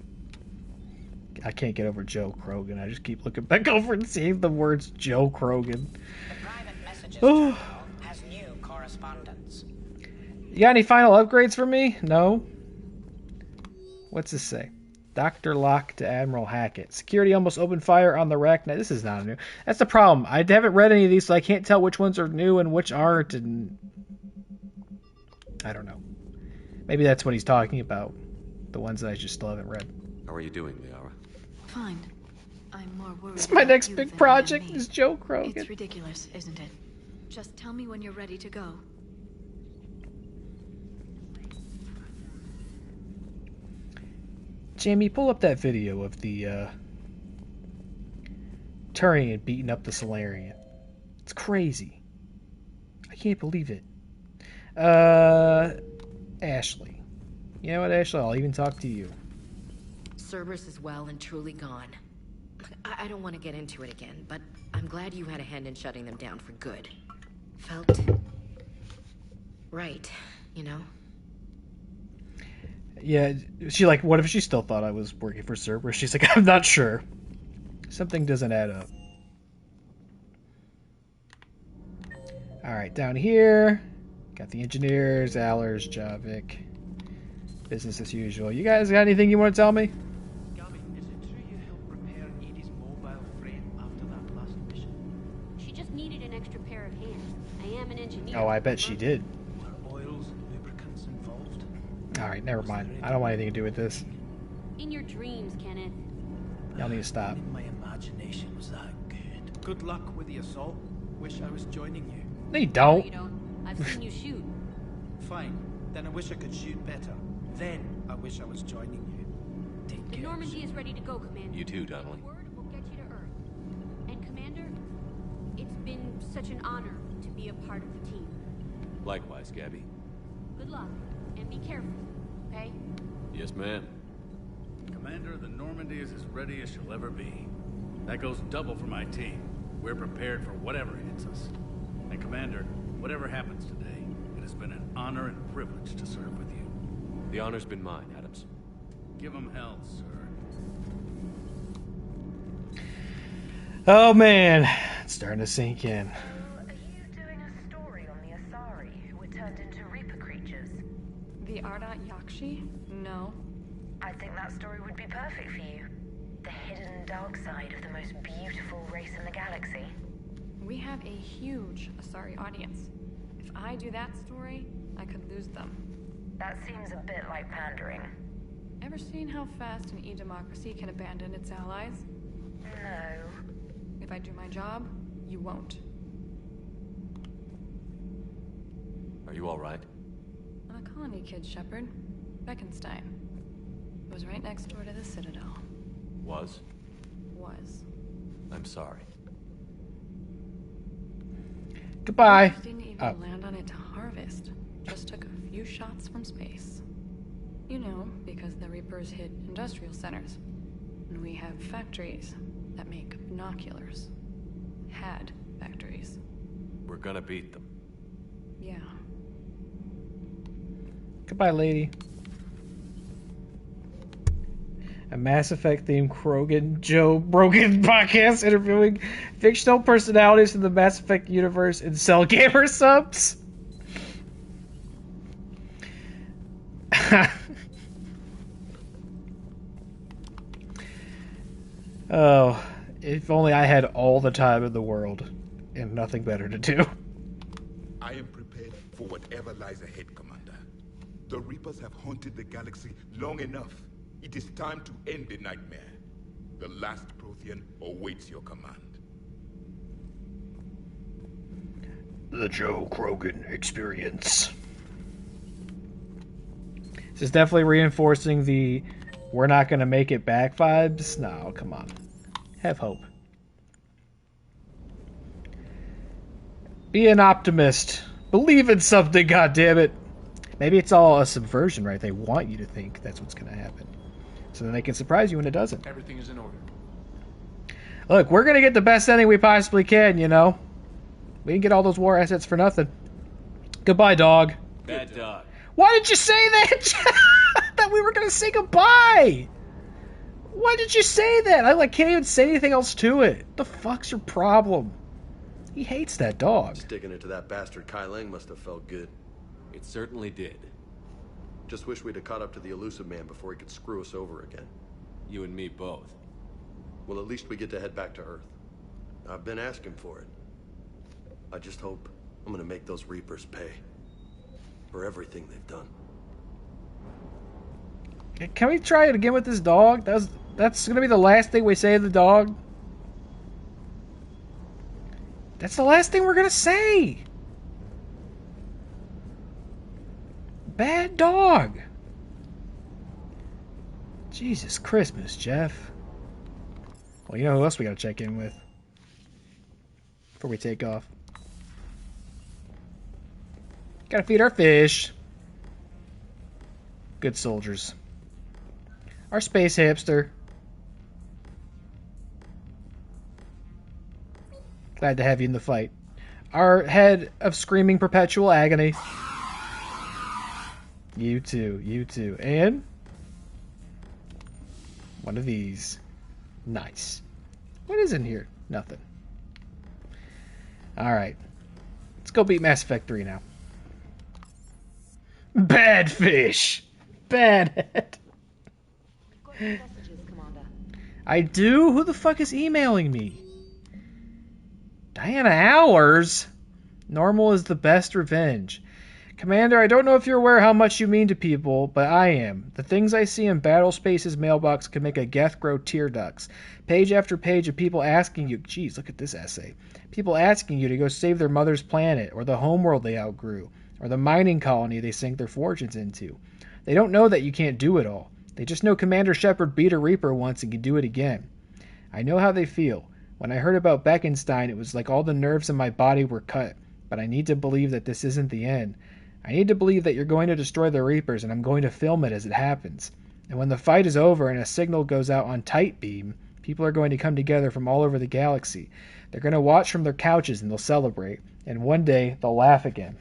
I can't get over Joe Krogan. I just keep looking back over and seeing the words Joe Krogan. The private messages terminal has new correspondence. You got any final upgrades for me? No? What's this say? Dr. Locke to Admiral Hackett. Security almost opened fire on the wreck. Now, this is not new. That's the problem. I haven't read any of these, so I can't tell which ones are new and which aren't. And I don't know. Maybe that's what he's talking about. The ones that I just still haven't read. How are you doing, Liara? Fine. I'm more worried. It's my about next you big than project me. is Joe Krogan. It's ridiculous, isn't it? Just tell me when you're ready to go. Jamie, pull up that video of the Turian beating up the Solarian. It's crazy. I can't believe it. Ashley. You know what, Ashley? I'll even talk to you. Cerberus is well and truly gone. I don't want to get into it again, but I'm glad you had a hand in shutting them down for good. Felt right, you know? Yeah, she like, what if she still thought I was working for Cerberus? She's like, I'm not sure. Something doesn't add up. Alright, down here. Got the engineers, Allers, Javik. Business as usual. You guys got anything you want to tell me? Gabby, is it true you helped repair Edie's mobile frame after that last mission? She just needed an extra pair of hands. I am an engineer. Oh, I bet she did. Were oils and lubricants involved? Alright, never mind. I don't want anything to do with this. In your dreams, Kenneth. Y'all need to stop. My imagination was that good. Good luck with the assault. Wish I was joining you. No, you don't. No, you don't. I've seen you shoot. Fine. Then I wish I could shoot better. Then I wish I was joining you. Take The care. Normandy is ready to go, Commander. You too, Donnelly. Word will get you to Earth. And Commander, it's been such an honor to be a part of the team. Likewise, Gabby. Good luck, and be careful, okay? Yes, ma'am. Commander, the Normandy is as ready as she'll ever be. That goes double for my team. We're prepared for whatever hits us. And Commander, whatever happens today, it has been an honor and privilege to serve with you. The honor's been mine, Adams. Give 'em hell, sir. Oh man, it's starting to sink in. Are you doing a story on the Asari who were turned into Reaper creatures? The Ardat Yakshi? No. I think that story would be perfect for you. The hidden dark side of the most beautiful race in the galaxy. We have a huge Asari audience. If I do that story, I could lose them. That seems a bit like pandering. Ever seen how fast an e-democracy can abandon its allies? No. If I do my job, you won't. Are you all right? I'm a colony kid, Shepard. Beckenstein. It was right next door to the Citadel. Was? Was. I'm sorry. Goodbye. Didn't even land on it to harvest. Just took a few shots from space. You know, because the Reapers hit industrial centers. And we have factories that make binoculars. Had factories. We're gonna beat them. Yeah. Goodbye, lady. A Mass Effect themed Joe Rogan podcast interviewing fictional personalities from the Mass Effect universe and sell gamer subs. Oh, if only I had all the time in the world and nothing better to do. I am prepared for whatever lies ahead, Commander. The Reapers have haunted the galaxy long enough. It is time to end the nightmare. The last Prothean awaits your command. The Joe Krogan experience. This is definitely reinforcing the we're not going to make it back vibes. No, come on. Have hope. Be an optimist. Believe in something, goddammit. Maybe it's all a subversion, right? They want you to think that's what's going to happen. So then they can surprise you when it doesn't. Everything is in order. Look, we're going to get the best ending we possibly can, you know? We can get all those war assets for nothing. Goodbye, dog. Bad dog. Why did you say that? That we were going to say goodbye. Why did you say that? I can't even say anything else to it. The fuck's your problem? He hates that dog. Sticking it to that bastard Kai Lang must have felt good. It certainly did. Just wish we'd have caught up to the elusive man before he could screw us over again. You and me both. Well, at least we get to head back to Earth. I've been asking for it. I just hope I'm gonna make those Reapers pay for everything they've done. Can we try it again with this dog? That's gonna be the last thing we say to the dog. That's the last thing we're gonna say. Bad dog. Jesus Christmas, Jeff. Well, you know who else we gotta check in with before we take off? Gotta feed our fish. Good soldiers. Our space hamster. Glad to have you in the fight. Our head of screaming perpetual agony. You too, you too. And One of these. Nice. What is in here? Nothing. Alright. Let's go beat Mass Effect 3 now. Bad fish! Bad head. I do? Who the fuck is emailing me? Diana Hours? Normal is the best revenge. Commander, I don't know if you're aware how much you mean to people, but I am. The things I see in Battlespace's mailbox can make a Geth grow tear ducts. Page after page of people asking you, geez, look at this essay. People asking you to go save their mother's planet, or the homeworld they outgrew, or the mining colony they sank their fortunes into. They don't know that you can't do it all. They just know Commander Shepard beat a Reaper once and can do it again. I know how they feel. When I heard about Beckenstein, it was like all the nerves in my body were cut. But I need to believe that this isn't the end. I need to believe that you're going to destroy the Reapers, and I'm going to film it as it happens. And when the fight is over and a signal goes out on tight beam, people are going to come together from all over the galaxy. They're going to watch from their couches and they'll celebrate. And one day, they'll laugh again.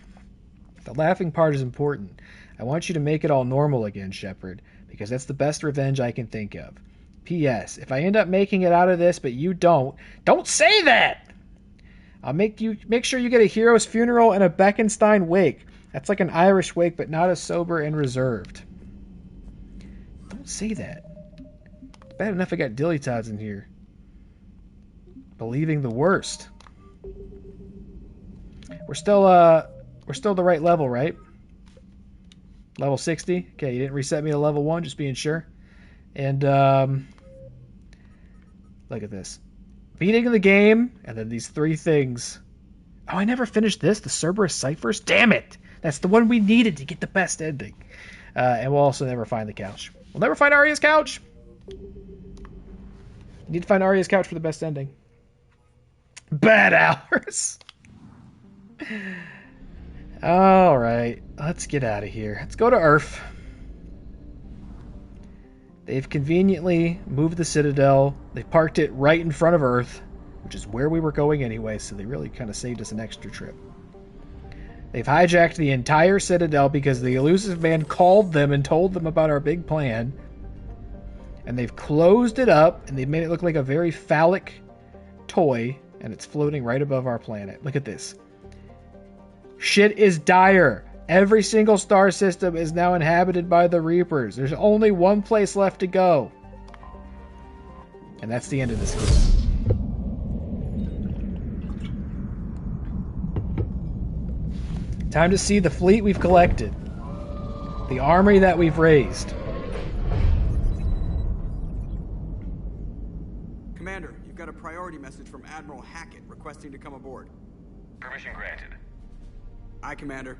The laughing part is important. I want you to make it all normal again, Shepard, because that's the best revenge I can think of. P.S. If I end up making it out of this, but you don't say that! I'll make sure you get a hero's funeral and a Beckenstein wake. That's like an Irish wake, but not as sober and reserved. Don't say that. Bad enough I got dilly tods in here. Believing the worst. We're still the right level, right? Level 60? Okay, you didn't reset me to level 1, just being sure. And, look at this. Beating the game, and then these 3 things. Oh, I never finished this, the Cerberus Ciphers? Damn it! That's the one we needed to get the best ending. And we'll also never find the couch. We'll never find Arya's couch! Need to find Arya's couch for the best ending. Bad hours! Alright, let's get out of here. Let's go to Earth. They've conveniently moved the Citadel. They parked it right in front of Earth, which is where we were going anyway, so they really kind of saved us an extra trip. They've hijacked the entire Citadel because the Elusive Man called them and told them about our big plan. And they've closed it up, and they've made it look like a very phallic toy, and it's floating right above our planet. Look at this. Shit is dire. Every single star system is now inhabited by the Reapers. There's only one place left to go. And that's the end of this game. Time to see the fleet we've collected. The army that we've raised. Commander, you've got a priority message from Admiral Hackett requesting to come aboard. Permission granted. Aye, Commander.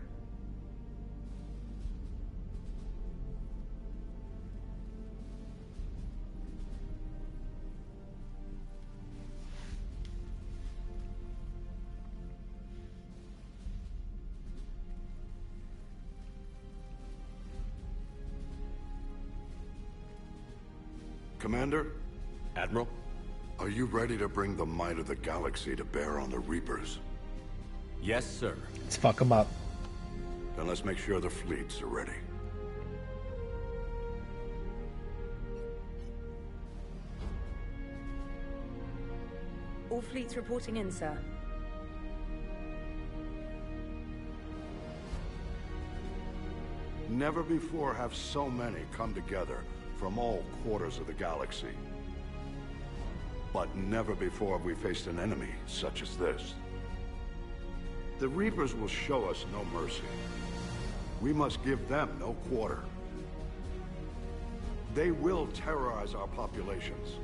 Commander? Admiral? Are you ready to bring the might of the galaxy to bear on the Reapers? Yes, sir. Let's fuck them up. Then let's make sure the fleets are ready. All fleets reporting in, sir. Never before have so many come together from all quarters of the galaxy. But never before have we faced an enemy such as this. The Reapers will show us no mercy. We must give them no quarter. They will terrorize our populations.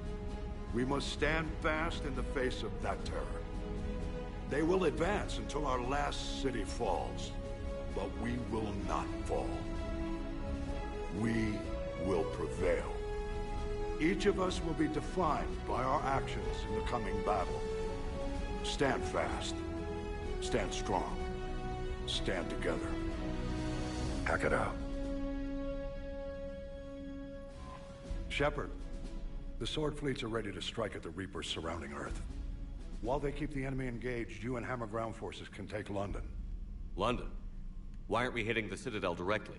We must stand fast in the face of that terror. They will advance until our last city falls, but we will not fall. We will prevail. Each of us will be defined by our actions in the coming battle. Stand fast. Stand strong. Stand together. Hack it out. Shepard, the Sword fleets are ready to strike at the Reapers surrounding Earth. While they keep the enemy engaged, you and Hammer ground forces can take London. London? Why aren't we hitting the Citadel directly?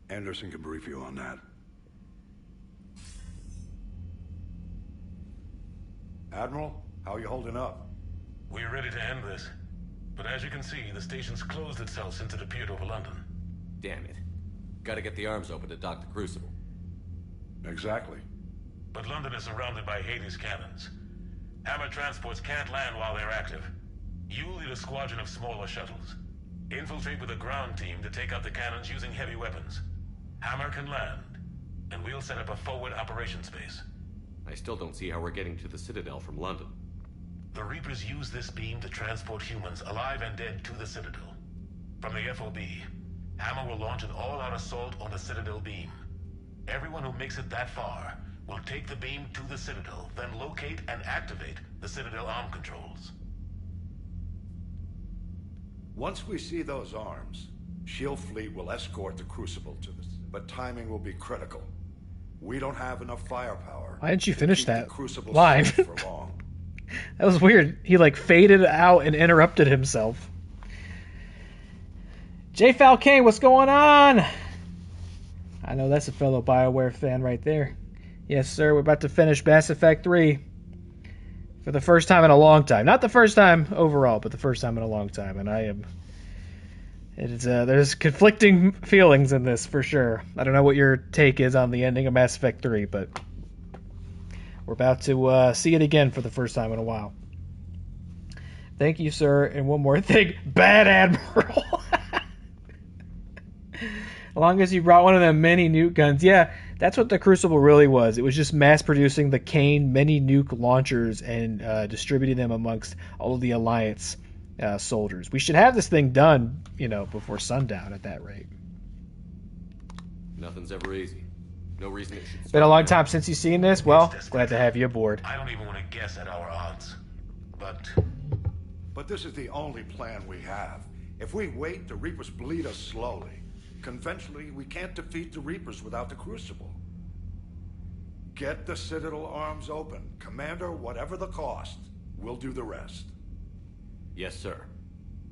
Anderson can brief you on that. Admiral, how are you holding up? We're ready to end this. But as you can see, the station's closed itself since it appeared over London. Damn it. Gotta get the arms open to dock the Crucible. Exactly. But London is surrounded by Hades cannons. Hammer transports can't land while they're active. You lead a squadron of smaller shuttles. Infiltrate with a ground team to take out the cannons using heavy weapons. Hammer can land, and we'll set up a forward operations base. I still don't see how we're getting to the Citadel from London. The Reapers use this beam to transport humans, alive and dead, to the Citadel. From the FOB, Hammer will launch an all-out assault on the Citadel beam. Everyone who makes it that far will take the beam to the Citadel, then locate and activate the Citadel arm controls. Once we see those arms, SHIELD fleet will escort the Crucible to us. But timing will be critical. We don't have enough firepower. Why didn't you finish that Crucible line? safe for long. That was weird. He like faded out and interrupted himself. J. Falcane, what's going on? I know that's a fellow BioWare fan right there. Yes, sir. We're about to finish Mass Effect 3 for the first time in a long time. Not the first time overall, but the first time in a long time. And I am... there's conflicting feelings in this for sure. I don't know what your take is on the ending of Mass Effect 3, but we're about to see it again for the first time in a while. Thank you, sir. And one more thing. Bad Admiral. As long as you brought one of them mini nuke guns. Yeah, that's what the Crucible really was. It was just mass producing the Kane mini nuke launchers and distributing them amongst all of the Alliance soldiers. We should have this thing done, before sundown at that rate. Nothing's ever easy. No reason it should. It's been a long time since you've seen this. Well, glad to have you aboard. I don't even want to guess at our odds. But this is the only plan we have. If we wait, the Reapers bleed us slowly. Conventionally, we can't defeat the Reapers without the Crucible. Get the Citadel arms open. Commander, whatever the cost, we'll do the rest. Yes, sir.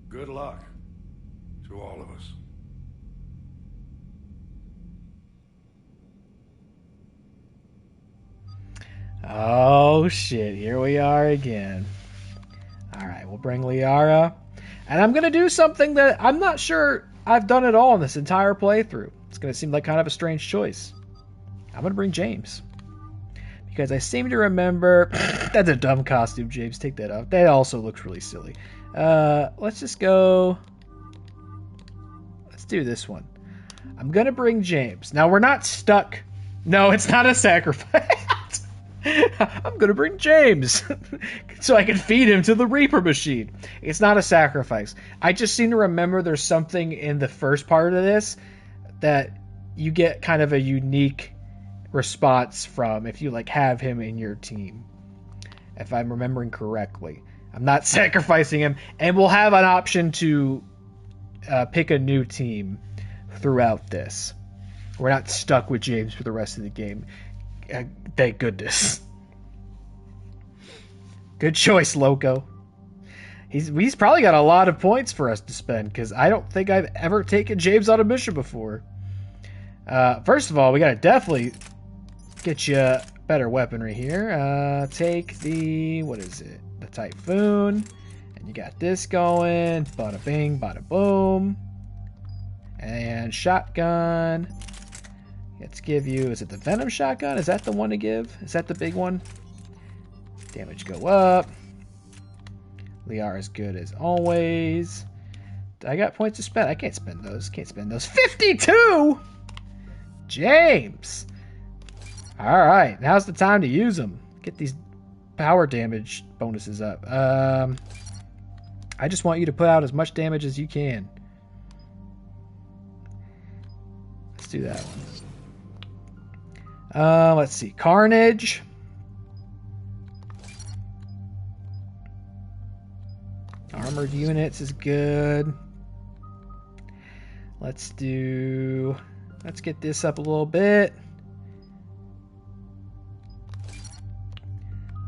Good luck to all of us. Oh, shit. Here we are again. Alright, we'll bring Liara. And I'm going to do something that I'm not sure I've done it all in this entire playthrough. It's going to seem like kind of a strange choice. I'm going to bring James. Because I seem to remember... That's a dumb costume, James. Take that off. That also looks really silly. Let's just go... Let's do this one. I'm going to bring James. Now, we're not stuck. No, it's not a sacrifice. I'm going to bring James so I can feed him to the Reaper machine. It's not a sacrifice. I just seem to remember there's something in the first part of this that you get kind of a unique response from if you have him in your team. If I'm remembering correctly. I'm not sacrificing him. And we'll have an option to pick a new team throughout this. We're not stuck with James for the rest of the game. Thank goodness. Good choice, Loco. He's probably got a lot of points for us to spend, because I don't think I've ever taken James on a mission before. First of all, we gotta definitely get you better weaponry here. Take the... what is it? The Typhoon. And you got this going. Bada bing, bada boom. And shotgun. Let's give you... is it the Venom shotgun? Is that the one to give? Is that the big one? Damage go up. Liara's good as always. I got points to spend. I can't spend those. 52! James! Alright, now's the time to use them. Get these power damage bonuses up. I just want you to put out as much damage as you can. Let's do that one. Let's see. Carnage. Armored units is good. Let's get this up a little bit.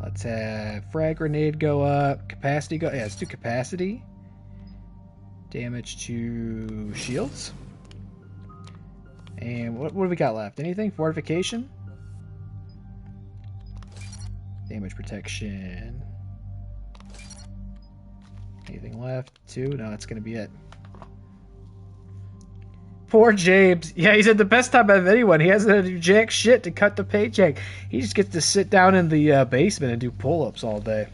Let's have frag grenade go up. Capacity go... yeah, let's do capacity. Damage to shields. And what do we got left? Anything? Fortification? Damage protection. Anything left? 2? No, that's gonna be it. Poor James. Yeah, he said the best time of anyone. He hasn't had to do jack shit to cut the paycheck. He just gets to sit down in the basement and do pull-ups all day.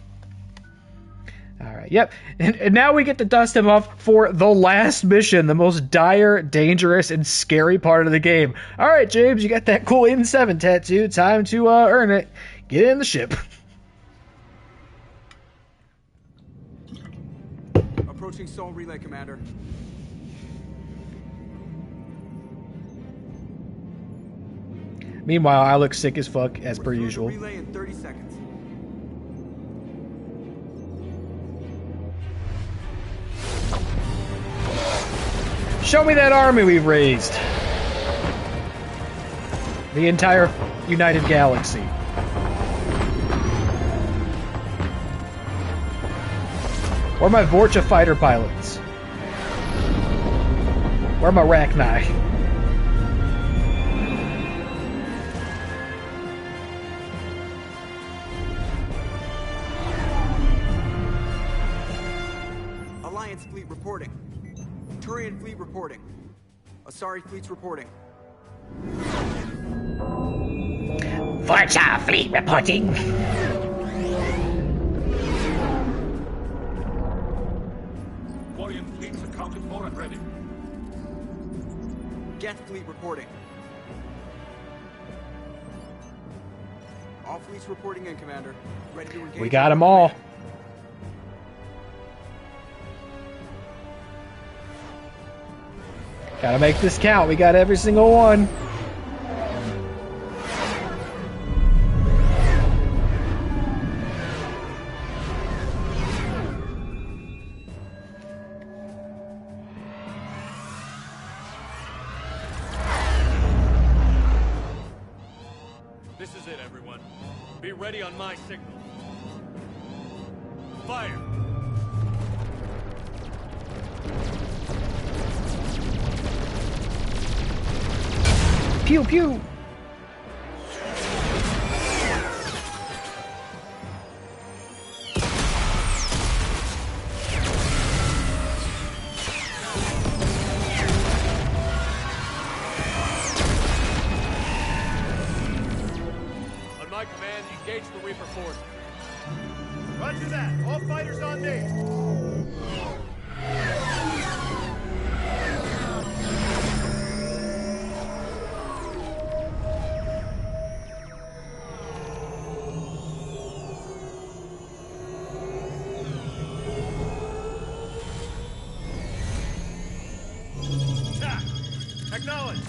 Alright, yep. And now we get to dust him off for the last mission, the most dire, dangerous, and scary part of the game. Alright, James, you got that cool N7 tattoo. Time to earn it. Get in the ship. Approaching Sol Relay, Commander. Meanwhile, I look sick as fuck, as per usual. Relay in 30 seconds. Show me that army we've raised. The entire United Galaxy. Where are my Vorcha fighter pilots? Where are my Rachni? Alliance fleet reporting. Turian fleet reporting. Asari fleet's reporting. Vorcha fleet reporting. Quarian fleets accounted for and ready. Geth fleet reporting. All fleets reporting in, Commander. Ready to engage. We got them all. Gotta make this count. We got every single one. This is it, everyone. Be ready on my signal. Fire! Pew pew! On my command, engage the Reaper force. Roger that. All fighters on me. Attack! Acknowledge!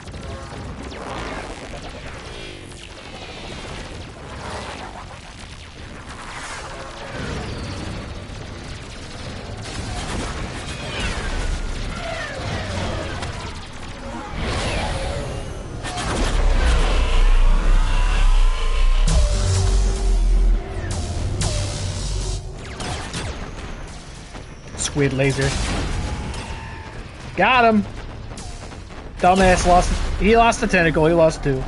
Squid laser. Got him! Dumbass lost. He lost a tentacle. He lost 2.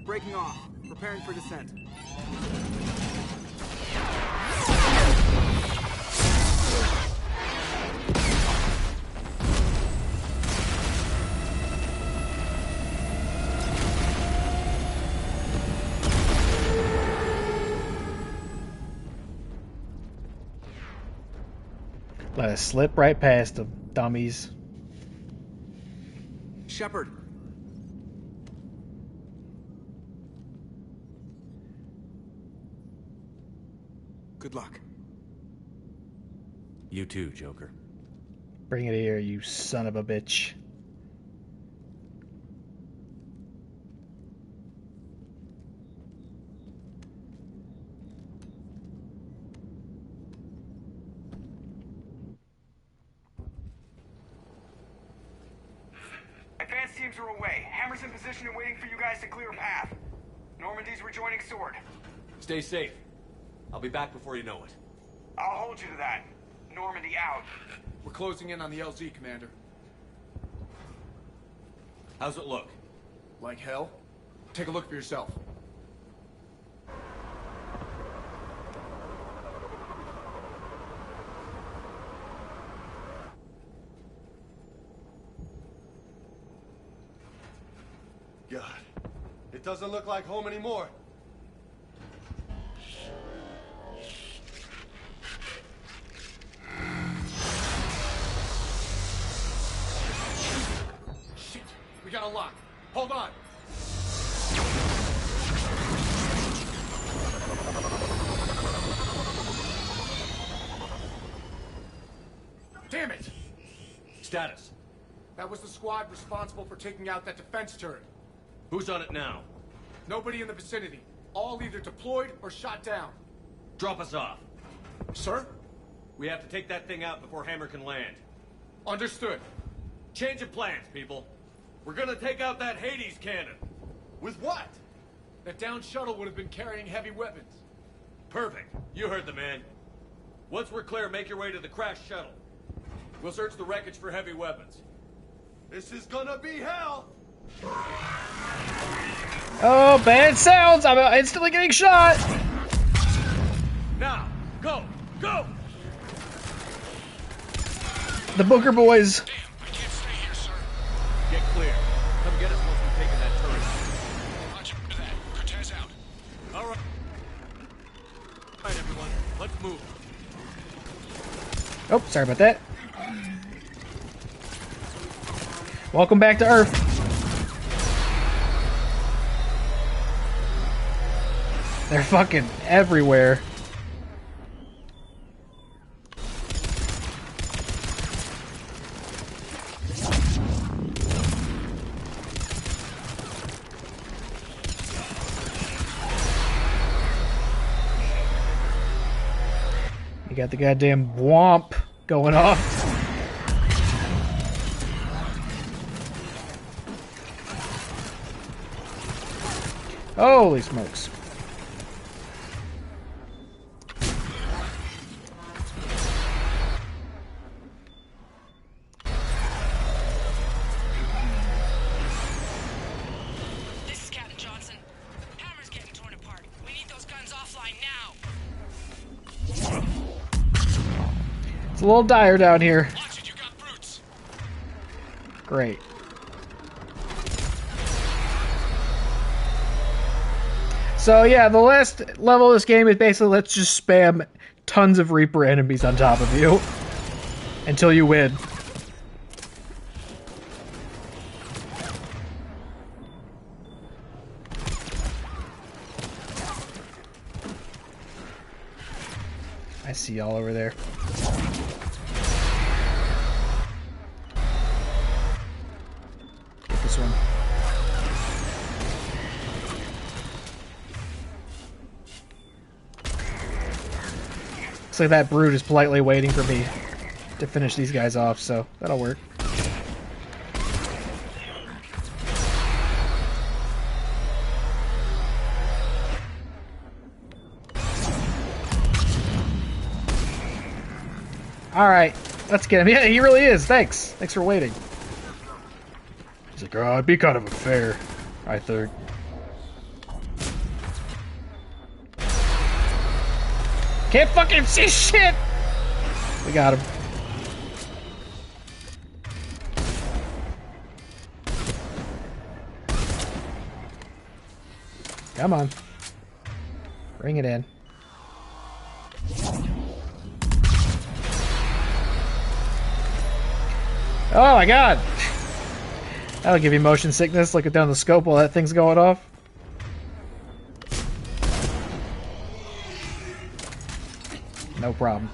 Breaking off. Preparing for descent. Let us slip right past them, dummies. Shepard. Good luck. You too, Joker. Bring it here, you son of a bitch. Advanced teams are away. Hammers in position and waiting for you guys to clear a path. Normandy's rejoining Sword. Stay safe. I'll be back before you know it. I'll hold you to that. Normandy out. We're closing in on the LZ, Commander. How's it look? Like hell? Take a look for yourself. God, it doesn't look like home anymore. Shit, we got a lock. Hold on. Damn it! Status. That was the squad responsible for taking out that defense turret. Who's on it now? Nobody in the vicinity. All either deployed or shot down. Drop us off. Sir? We have to take that thing out before Hammer can land. Understood. Change of plans, people. We're gonna take out that Hades cannon. With what? That downed shuttle would have been carrying heavy weapons. Perfect. You heard the man. Once we're clear, make your way to the crashed shuttle. We'll search the wreckage for heavy weapons. This is gonna be hell! Oh, bad sounds! I'm instantly getting shot! Now, go! Go! The Booker boys. Damn, I can't stay here, sir. Get clear. Come get us once we've taken that turret out. Roger that. Cortez out. All right. All right, everyone. Let's move. Oh, sorry about that. Welcome back to Earth. They're fucking everywhere. You got the goddamn womp going off. Holy smokes. This is Captain Johnson. Hammer's getting torn apart. We need those guns offline now. It's a little dire down here. Watch it, you got brutes. Great. So yeah, the last level of this game is basically let's just spam tons of Reaper enemies on top of you until you win. I see y'all over there. Get this one. Looks like that brute is politely waiting for me to finish these guys off, so that'll work. Alright, let's get him. Yeah, he really is. Thanks. Thanks for waiting. He's like, oh, it'd be kind of unfair, I think. Can't fucking see shit! We got him. Come on. Bring it in. Oh my god! That'll give you motion sickness looking down the scope while that thing's going off. No problem.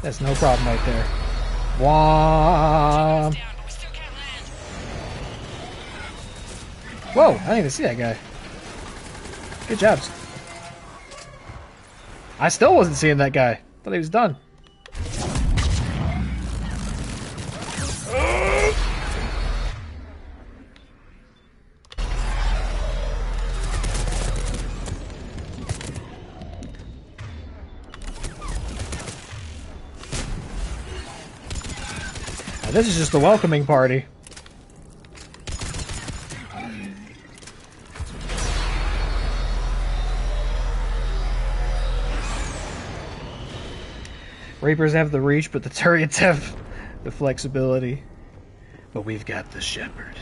That's no problem right there. Womp. Whoa, I didn't even see that guy. Good job. I still wasn't seeing that guy. Thought he was done. This is just the welcoming party. Reapers have the reach, but the Turians have the flexibility. But we've got the Shepherd.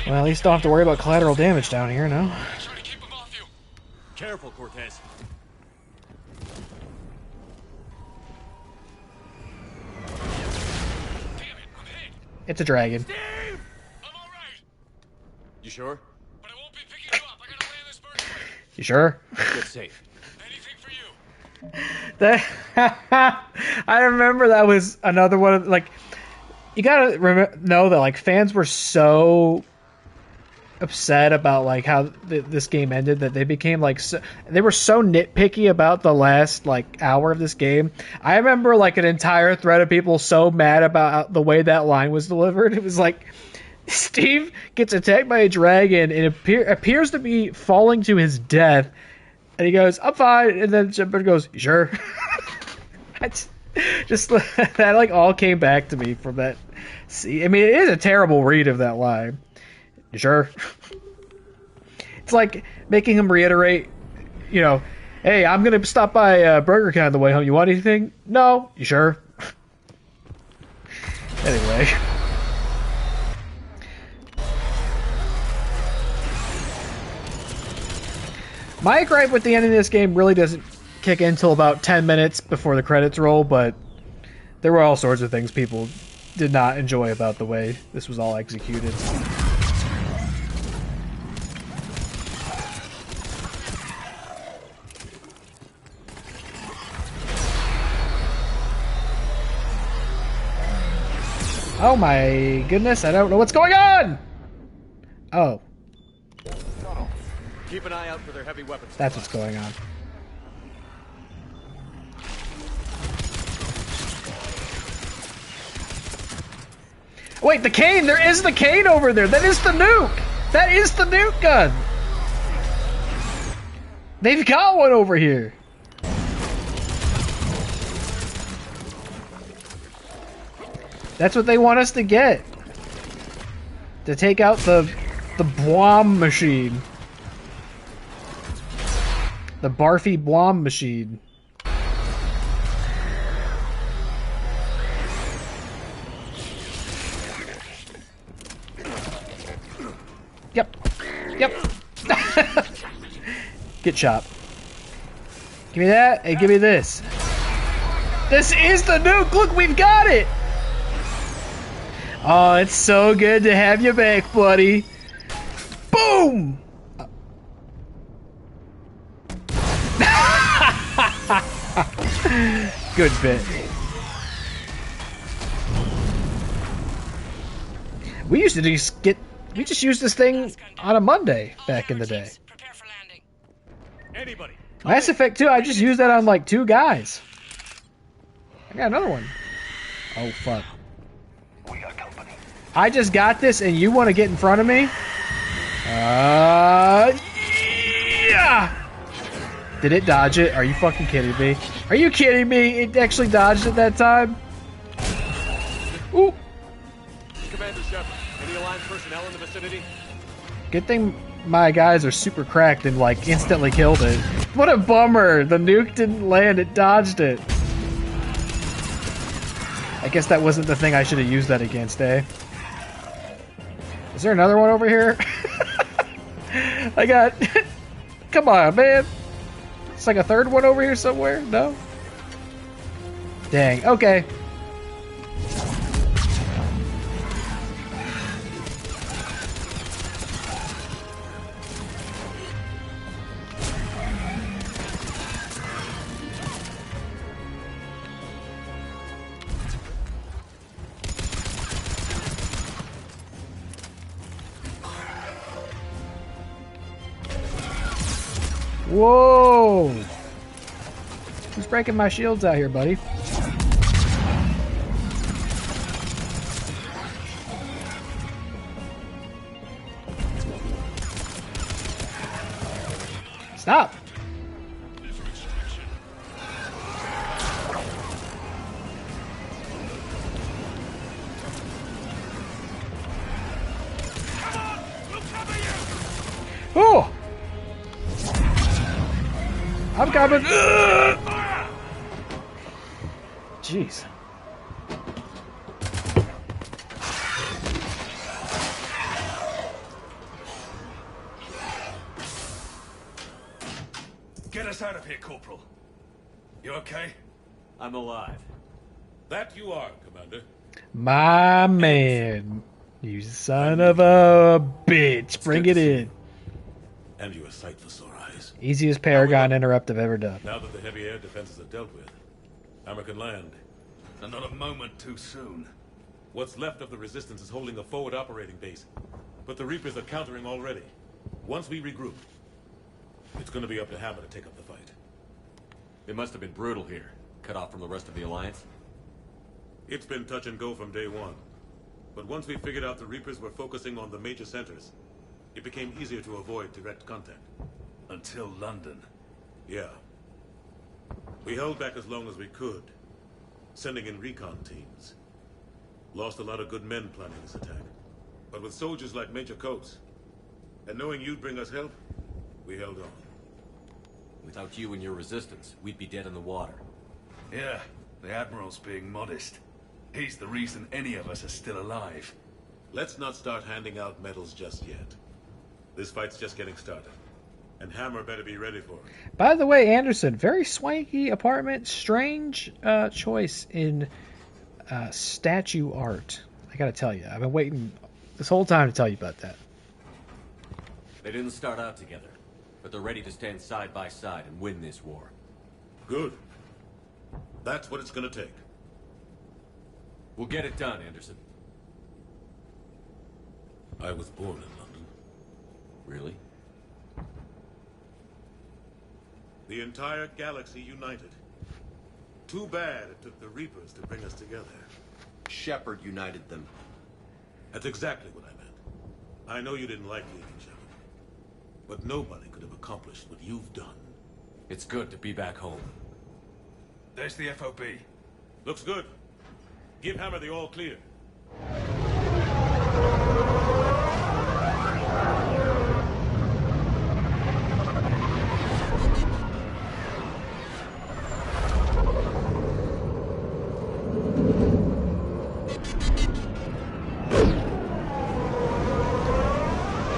Well, at least don't have to worry about collateral damage down here, no? Careful, Cortez. It's a dragon. Steve! I'm all right. You sure? But I won't be picking you up. I gotta land this bird plane. You sure? Get safe. Anything for you. I remember that was another one of, like, you gotta know that, like, fans were so upset about, like, how this game ended that they became, like, they were so nitpicky about the last, like, hour of this game. I remember, like, an entire thread of people so mad about the way that line was delivered. It was like, Steve gets attacked by a dragon and appears to be falling to his death, and he goes, "I'm fine," and then Shepherd goes, "You sure?" Just that, like, all came back to me from that. See, I mean, it is a terrible read of that line. You sure? It's like making him reiterate, you know, "Hey, I'm gonna stop by Burger King on the way home. You want anything?" "No." "You sure?" Anyway. My gripe with the end of this game really doesn't kick in until about 10 minutes before the credits roll, but there were all sorts of things people did not enjoy about the way this was all executed. Oh my goodness, I don't know what's going on! Oh. Keep an eye out for their heavy weapons. That's what's going on. Wait, the cane! There is the cane over there! That is the nuke! That is the nuke gun! They've got one over here! That's what they want us to get. To take out the bomb machine. The barfy bomb machine. Yep. Yep. Get chopped. Give me that, and give me this. This is the nuke! Look, we've got it! Oh, it's so good to have you back, buddy. Boom! Good bit. We used to just used this thing on a Monday back in the day. Mass Effect 2, I just used that on like 2 guys. I got another one. Oh, fuck. I just got this and you want to get in front of me? Yeah! Did it dodge it? Are you fucking kidding me? Are you kidding me? It actually dodged it that time? Ooh! Commander Shepard, any Alliance personnel in the vicinity? Good thing my guys are super cracked and like instantly killed it. What a bummer! The nuke didn't land, it dodged it. I guess that wasn't the thing I should have used that against, eh? Is there another one over here? I got... Come on, man. It's like a third one over here somewhere? No? Dang, okay. Whoa! Who's breaking my shields out here, buddy? Stop! Oh! I'm coming! Jeez. Get us out of here, Corporal. You okay? I'm alive. That you are, Commander. My man. You son of a bitch. Bring it in. And you're a sight for sore eyes. Easiest Paragon interrupt I've ever done. Now that the heavy air defenses are dealt with, Hammer can land. And not a moment too soon. What's left of the Resistance is holding a forward operating base. But the Reapers are countering already. Once we regroup, it's gonna be up to Hammer to take up the fight. It must have been brutal here. Cut off from the rest of the Alliance. It's been touch and go from day one. But once we figured out the Reapers were focusing on the major centers, it became easier to avoid direct contact. Until London. Yeah. We held back as long as we could, sending in recon teams. Lost a lot of good men planning this attack. But with soldiers like Major Coates, and knowing you'd bring us help, we held on. Without you and your Resistance, we'd be dead in the water. Yeah, the Admiral's being modest. He's the reason any of us are still alive. Let's not start handing out medals just yet. This fight's just getting started. And Hammer better be ready for it. By the way, Anderson, very swanky apartment. Strange choice in statue art. I gotta tell you, I've been waiting this whole time to tell you about that. They didn't start out together, but they're ready to stand side by side and win this war. Good. That's what it's gonna take. We'll get it done, Anderson. I was born in London. Really? The entire galaxy united. Too bad it took the Reapers to bring us together. Shepard united them. That's exactly what I meant. I know you didn't like leaving Shepard. But nobody could have accomplished what you've done. It's good to be back home. There's the FOB. Looks good. Give Hammer the all clear.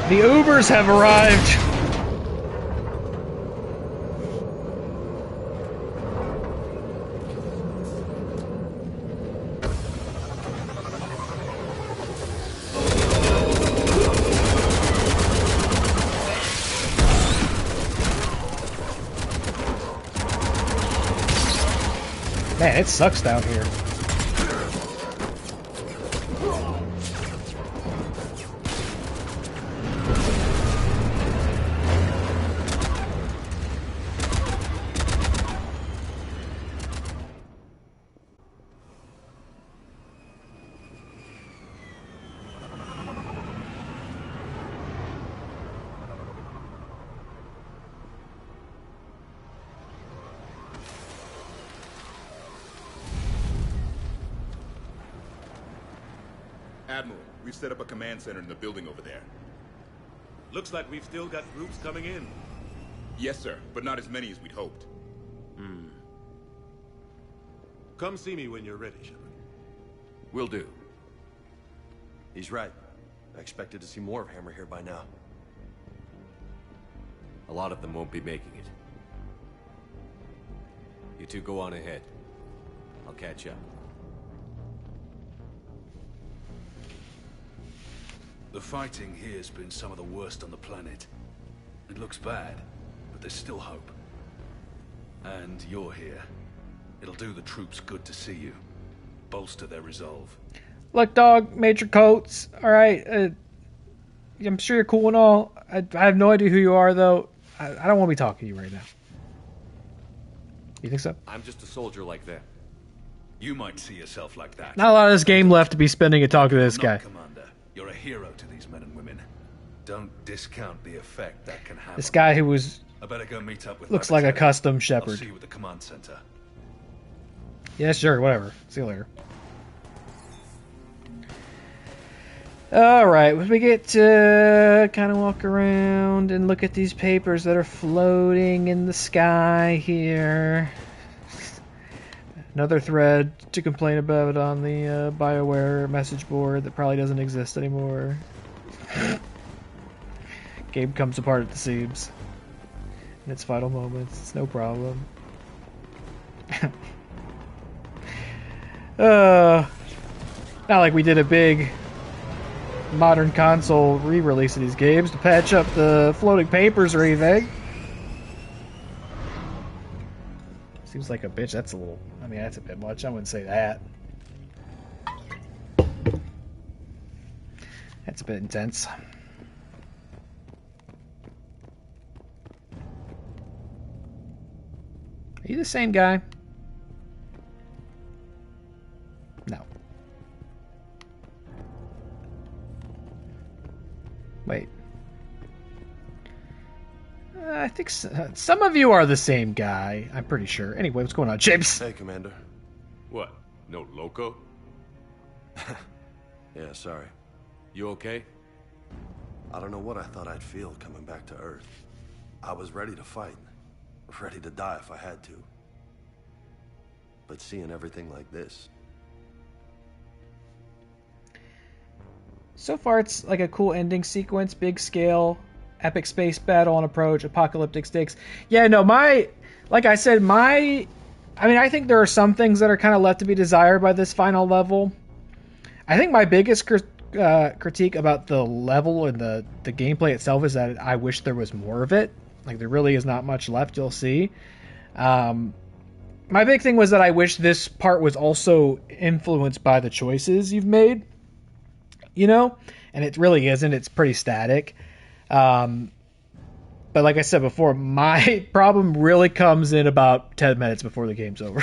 The Ubers have arrived. Man, it sucks down here. Admiral, we've set up a command center in the building over there. Looks like we've still got groups coming in. Yes, sir, but not as many as we'd hoped. Come see me when you're ready, Shepard. Will do. He's right. I expected to see more of Hammer here by now. A lot of them won't be making it. You two go on ahead. I'll catch up. The fighting here's been some of the worst on the planet. It looks bad, but there's still hope. And you're here. It'll do the troops good to see you. Bolster their resolve. Look, dog, Major Coates. All right, I'm sure you're cool and all. I have no idea who you are, though. I don't want to be talking to you right now. You think so? I'm just a soldier like them. You might see yourself like that. Not a lot of this game left to be spending and talking to this guy. Commander, you're a hero to these men and women. Don't discount the effect that can have. This guy who was I better go meet up with looks like a custom I'll shepherd. see you at the command center. Yeah, sure, whatever. See you later. Alright, we get to kind of walk around and look at these papers that are floating in the sky here. Another thread to complain about on the BioWare message board that probably doesn't exist anymore. Game comes apart at the seams. In its final moments, it's no problem. Not like we did a big modern console re-release of these games to patch up the floating papers or anything. Seems like a bitch. That's a little... I mean, that's a bit much. I wouldn't say that. That's a bit intense. Are you the same guy? No. Wait. I think some of you are the same guy. I'm pretty sure. Anyway, what's going on, James? Hey, Commander. What? No loco? Yeah, sorry. You okay? I don't know what I thought I'd feel coming back to Earth. I was ready to fight. Ready to die if I had to. But seeing everything like this... So far, it's like a cool ending sequence, big scale, epic space battle and approach, apocalyptic stakes. Yeah, no, like I said, I think there are some things that are kind of left to be desired by this final level. I think my biggest critique about the level and the gameplay itself is that I wish there was more of it. Like, there really is not much left, you'll see. My big thing was that I wish this part was also influenced by the choices you've made. You know? And it really isn't. It's pretty static. But like I said before, my problem really comes in about 10 minutes before the game's over.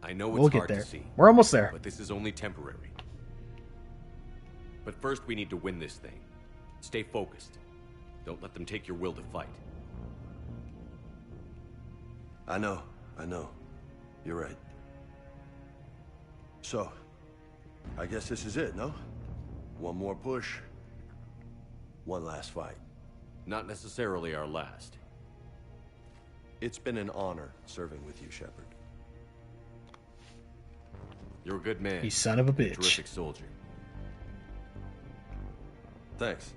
I know it's We'll get hard there. to see. We're almost there. But this is only temporary. But first we need to win this thing. Stay focused. Don't let them take your will to fight. I know. You're right. So, I guess this is it, no? One more push. One last fight. Not necessarily our last. It's been an honor serving with you, Shepard. You're a good man. You son of a bitch. Terrific soldier. Thanks.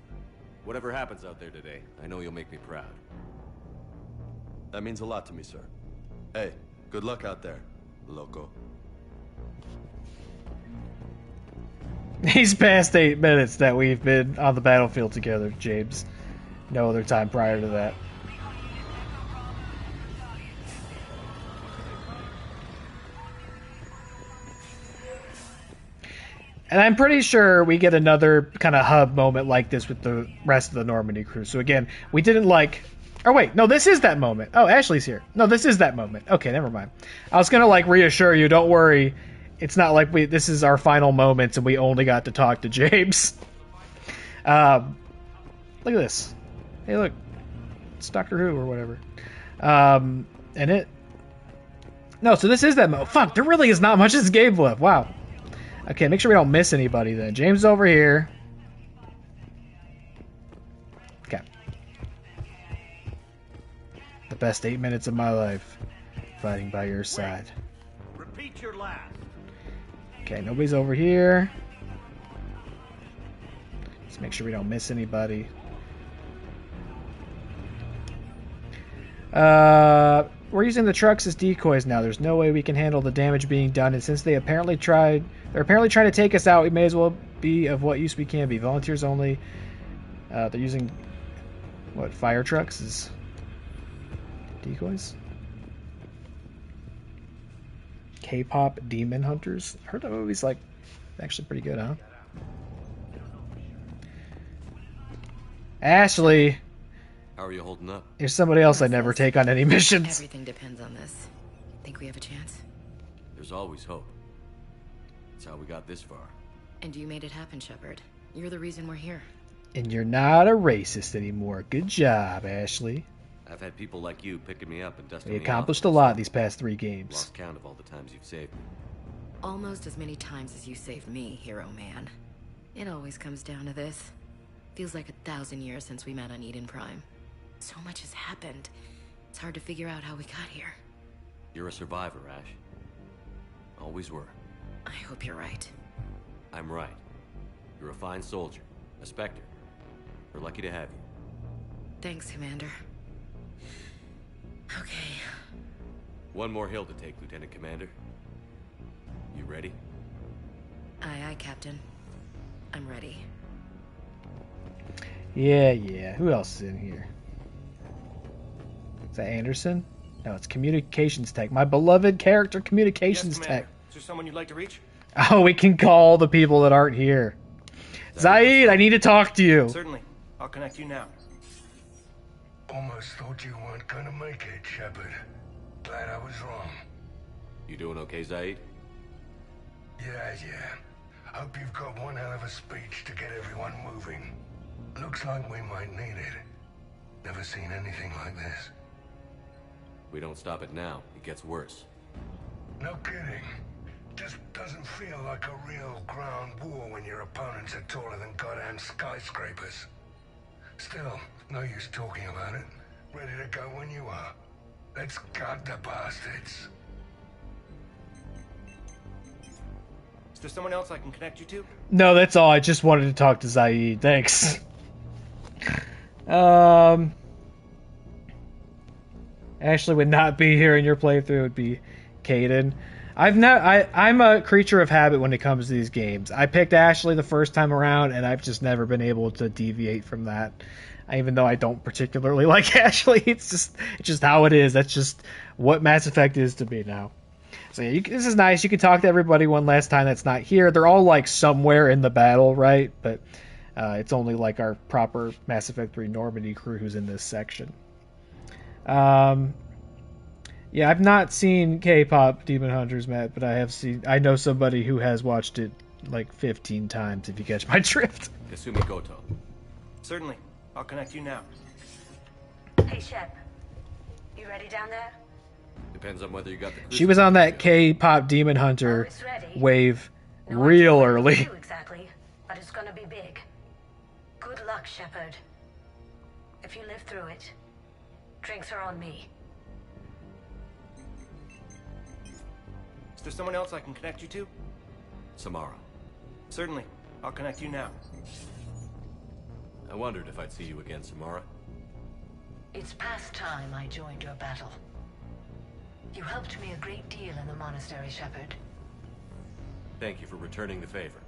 Whatever happens out there today, I know you'll make me proud. That means a lot to me, sir. Hey, good luck out there, loco. These past 8 minutes that we've been on the battlefield together, James. No other time prior to that. And I'm pretty sure we get another kind of hub moment like this with the rest of the Normandy crew. So again, we didn't like... Oh wait, no, this is that moment. Oh, Ashley's here. No, this is that moment. Okay, never mind. I was gonna like reassure you, don't worry. It's not like this is our final moments and we only got to talk to James. Look at this. Hey, look. It's Doctor Who or whatever. And it... No, so this is that moment. Fuck, there really is not much of this game left. Wow. Okay, make sure we don't miss anybody then. James is over here. Okay. The best 8 minutes of my life. Fighting by your side. Repeat your last. Okay, nobody's over here. Let's make sure we don't miss anybody. We're using the trucks as decoys now. There's no way we can handle the damage being done, and since they're apparently trying to take us out, we may as well be of what use we can be. Volunteers only. They're using what, fire trucks as decoys? K-pop demon hunters. I heard that movie's like actually pretty good, huh? Ashley. How are you holding up? There's somebody else I never take on any missions. Everything depends on this. Think we have a chance? There's always hope. That's how we got this far. And you made it happen, Shepard. You're the reason we're here. And you're not a racist anymore. Good job, Ashley. I've had people like you picking me up and dusting We me accomplished off. a lot these past 3 games. Lost count of all the times you've saved me. almost as many times as you saved me, hero man. It always comes down to this. Feels like 1,000 years since we met on Eden Prime. So much has happened. It's hard to figure out how we got here. You're a survivor, Ash. Always were. I hope you're right. I'm right. You're a fine soldier. A Spectre. We're lucky to have you. Thanks, Commander. Okay. One more hill to take, Lieutenant Commander. You ready? Aye, aye, Captain. I'm ready. Yeah. Who else is in here? Is that Anderson? No, it's communications tech. My beloved character, communications tech. Is there someone you'd like to reach? Oh, we can call the people that aren't here. Zaid, I need to talk to you. Certainly. I'll connect you now. Almost thought you weren't gonna make it, Shepard. Glad I was wrong. You doing okay, Zaid? Yeah. Hope you've got one hell of a speech to get everyone moving. Looks like we might need it. Never seen anything like this. We don't stop it now, it gets worse. No kidding. Just doesn't feel like a real ground war when your opponents are taller than goddamn skyscrapers. Still, no use talking about it. Ready to go when you are. Let's gut the bastards. Is there someone else I can connect you to? No, that's all. I just wanted to talk to Zaid. Thanks. Ashley would not be here in your playthrough. It would be Caden. I'm a creature of habit when it comes to these games. I picked Ashley the first time around, and I've just never been able to deviate from that. Even though I don't particularly like Ashley, it's just how it is. That's just what Mass Effect is to me now. So yeah, this is nice. You can talk to everybody one last time that's not here. They're all like somewhere in the battle, right? But it's only like our proper Mass Effect 3 Normandy crew who's in this section. Yeah, I've not seen K-pop Demon Hunters, Matt, but I know somebody who has watched it like 15 times, if you catch my drift. Kasumi Goto. Certainly. I'll connect you now. Hey, Shep. You ready down there? Depends on whether you got the... She was on that K-pop Demon Hunter wave real early. Exactly, but it's gonna be big. Good luck, Shepard. If you live through it, drinks are on me. Is there someone else I can connect you to? Samara. Certainly. I'll connect you now. I wondered if I'd see you again, Samara. It's past time I joined your battle. You helped me a great deal in the monastery, Shepard. Thank you for returning the favor.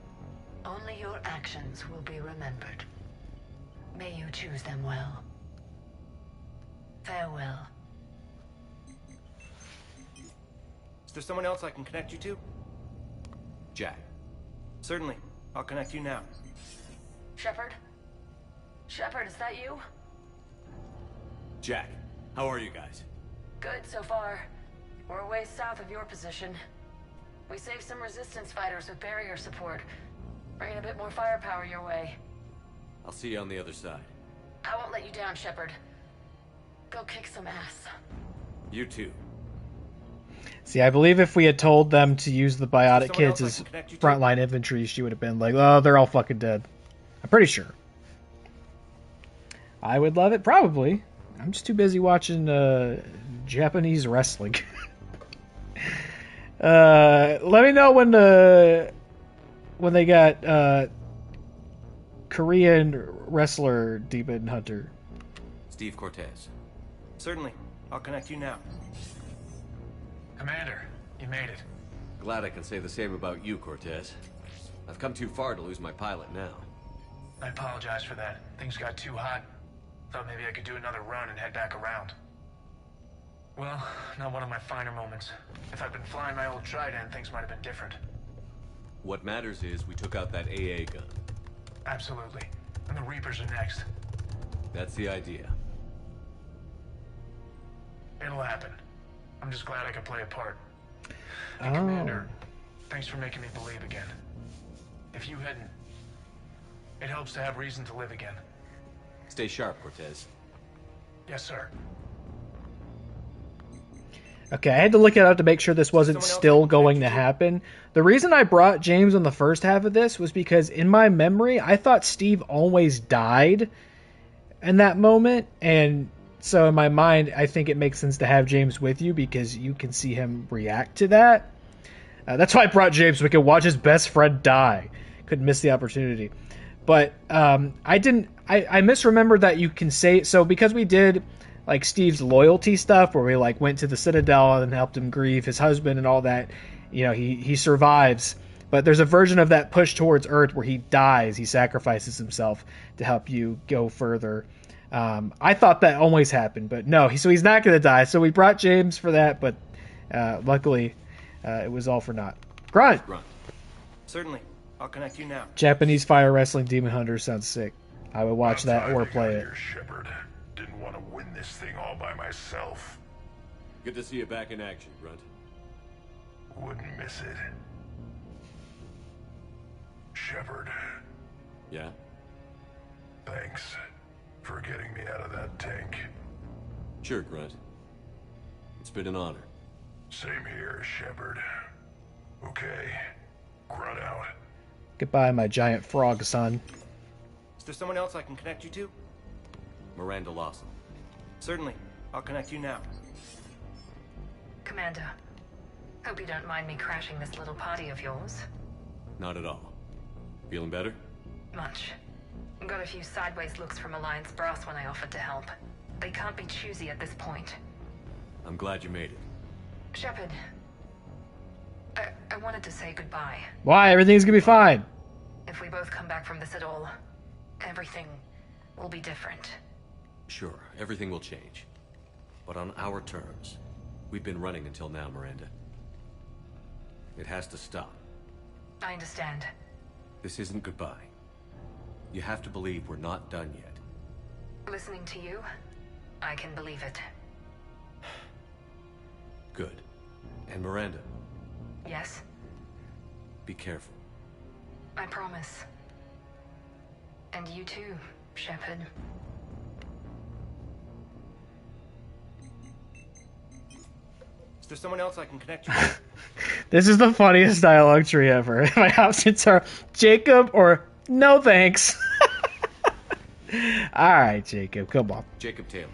Only your actions will be remembered. May you choose them well. Farewell. Is there someone else I can connect you to? Jack. Certainly. I'll connect you now. Shepard? Shepard, is that you? Jack, how are you guys? Good so far. We're a ways south of your position. We saved some resistance fighters with barrier support. Bringing a bit more firepower your way. I'll see you on the other side. I won't let you down, Shepard. Go kick some ass. You too. See, I believe if we had told them to use the biotic kids as frontline infantry, she would have been like, oh, they're all fucking dead. I'm pretty sure. I would love it, probably. I'm just too busy watching Japanese wrestling. Let me know when they got Korean wrestler Demon Hunter. Steve Cortez. Certainly. I'll connect you now. Commander, you made it. Glad I can say the same about you, Cortez. I've come too far to lose my pilot now. I apologize for that. Things got too hot. Thought maybe I could do another run and head back around. Well, not one of my finer moments. If I'd been flying my old Trident, things might have been different. What matters is we took out that AA gun. Absolutely. And the Reapers are next. That's the idea. It'll happen. I'm just glad I could play a part. And Commander, thanks for making me believe again. If you hadn't, it helps to have reason to live again. Stay sharp, Cortez. Yes, sir. Okay, I had to look it up to make sure this wasn't still going to happen. The reason I brought James on the first half of this was because in my memory, I thought Steve always died in that moment, and so in my mind, I think it makes sense to have James with you because you can see him react to that. That's why I brought James, so we could watch his best friend die. Couldn't miss the opportunity. But I misremembered that you can say, so because we did like Steve's loyalty stuff where we like went to the Citadel and helped him grieve his husband and all that, you know, he survives. But there's a version of that push towards Earth where he dies, he sacrifices himself to help you go further. I thought that always happened, but no, so he's not going to die. So we brought James for that, but luckily it was all for naught. Grunt! Certainly. I'll connect you now. Japanese fire wrestling demon hunter sounds sick. I would watch that or play it. Shepard. Didn't want to win this thing all by myself. Good to see you back in action, Grunt. Wouldn't miss it. Shepard. Yeah? Thanks for getting me out of that tank. Sure, Grunt. It's been an honor. Same here, Shepard. Okay. Grunt out. Goodbye, my giant frog son. Is there someone else I can connect you to? Miranda Lawson. Certainly. I'll connect you now. Commander, hope you don't mind me crashing this little party of yours. Not at all. Feeling better? Much. Got a few sideways looks from Alliance brass when I offered to help. They can't be choosy at this point. I'm glad you made it. Shepard, I wanted to say goodbye. Why? Everything's gonna be fine. If we both come back from this at all, everything will be different. Sure, everything will change. But on our terms. We've been running until now, Miranda. It has to stop. I understand. This isn't goodbye. You have to believe we're not done yet. Listening to you, I can believe it. Good. And Miranda, Yes, be careful. I promise. And you too, Shepard. Is there someone else I can connect you to? This is the funniest dialogue tree ever. My options are Jacob or no thanks. Alright, Jacob, come on. Jacob Taylor.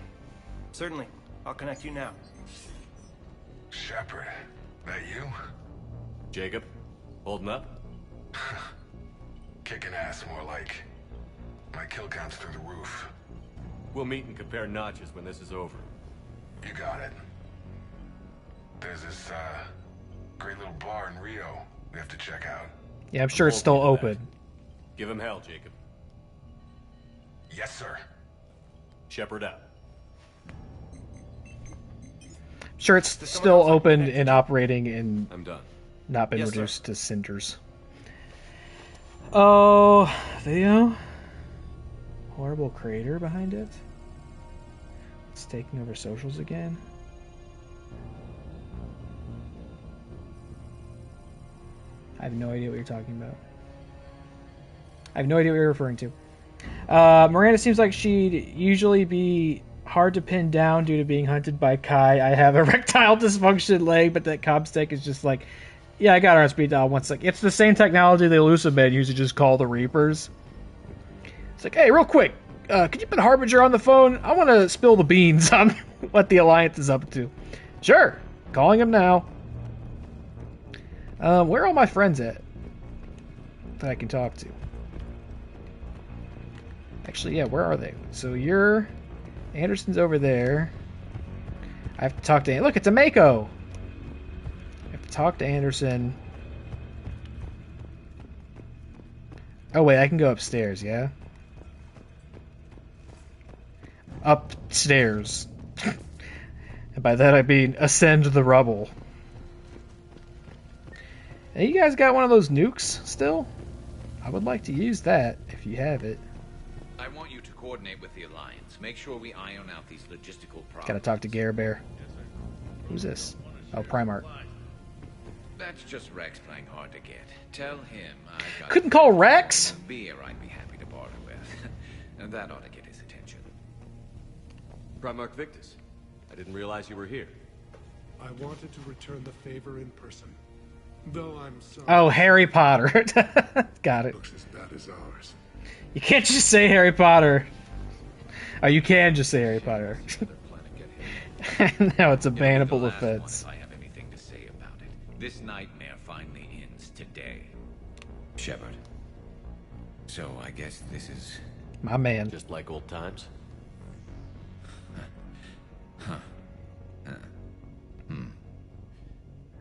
Certainly. I'll connect you now. Shepard, that you? Jacob, holding up? Kicking ass, more like. My kill count's through the roof. We'll meet and compare notches when this is over. You got it. There's this, great little bar in Rio we have to check out. Yeah, I'm sure it's still open. Give him hell, Jacob. Yes, sir. Shepard out. Sure, it's still open and operating and I'm done. Not been Yes, reduced to cinders. Oh, video? Horrible creator behind it? It's taking over socials again? I have no idea what you're talking about. I have no idea what you're referring to. Miranda seems like she'd usually be hard to pin down due to being hunted by Kai. I have erectile dysfunction leg, but that Comsec is just like, yeah, I got her on speed dial one sec. It's the same technology the Elusive Men used to just call the Reapers. It's like, hey, real quick, could you put Harbinger on the phone? I want to spill the beans on what the Alliance is up to. Sure, calling him now. Where are all my friends at that I can talk to? Actually, yeah, where are they? So Anderson's over there. I have to talk to... Look, it's a Mako! I have to talk to Anderson. Oh, wait, I can go upstairs, yeah? Upstairs. And by that I mean ascend the rubble. Hey, you guys got one of those nukes still? I would like to use that, if you have it. I want you to coordinate with the Alliance. Make sure we iron out these logistical problems. Gotta talk to Gare Bear. Who's this? Oh, Primarch. That's just Rex playing hard to get. Tell him I got Couldn't call Rex? beer I'd be happy to barter with. And that ought to get his attention. Primarch Victus. I didn't realize you were here. I wanted to return the favor in person. Though I'm sorry. Oh, Harry Potter. Got it. Looks as bad as ours. You can't just say Harry Potter. Oh, you can just say Harry Potter. No, it's a bannable offense. I have anything to say about it. This nightmare finally ends today. Shepard. So I guess this is... My man. Just like old times? Huh.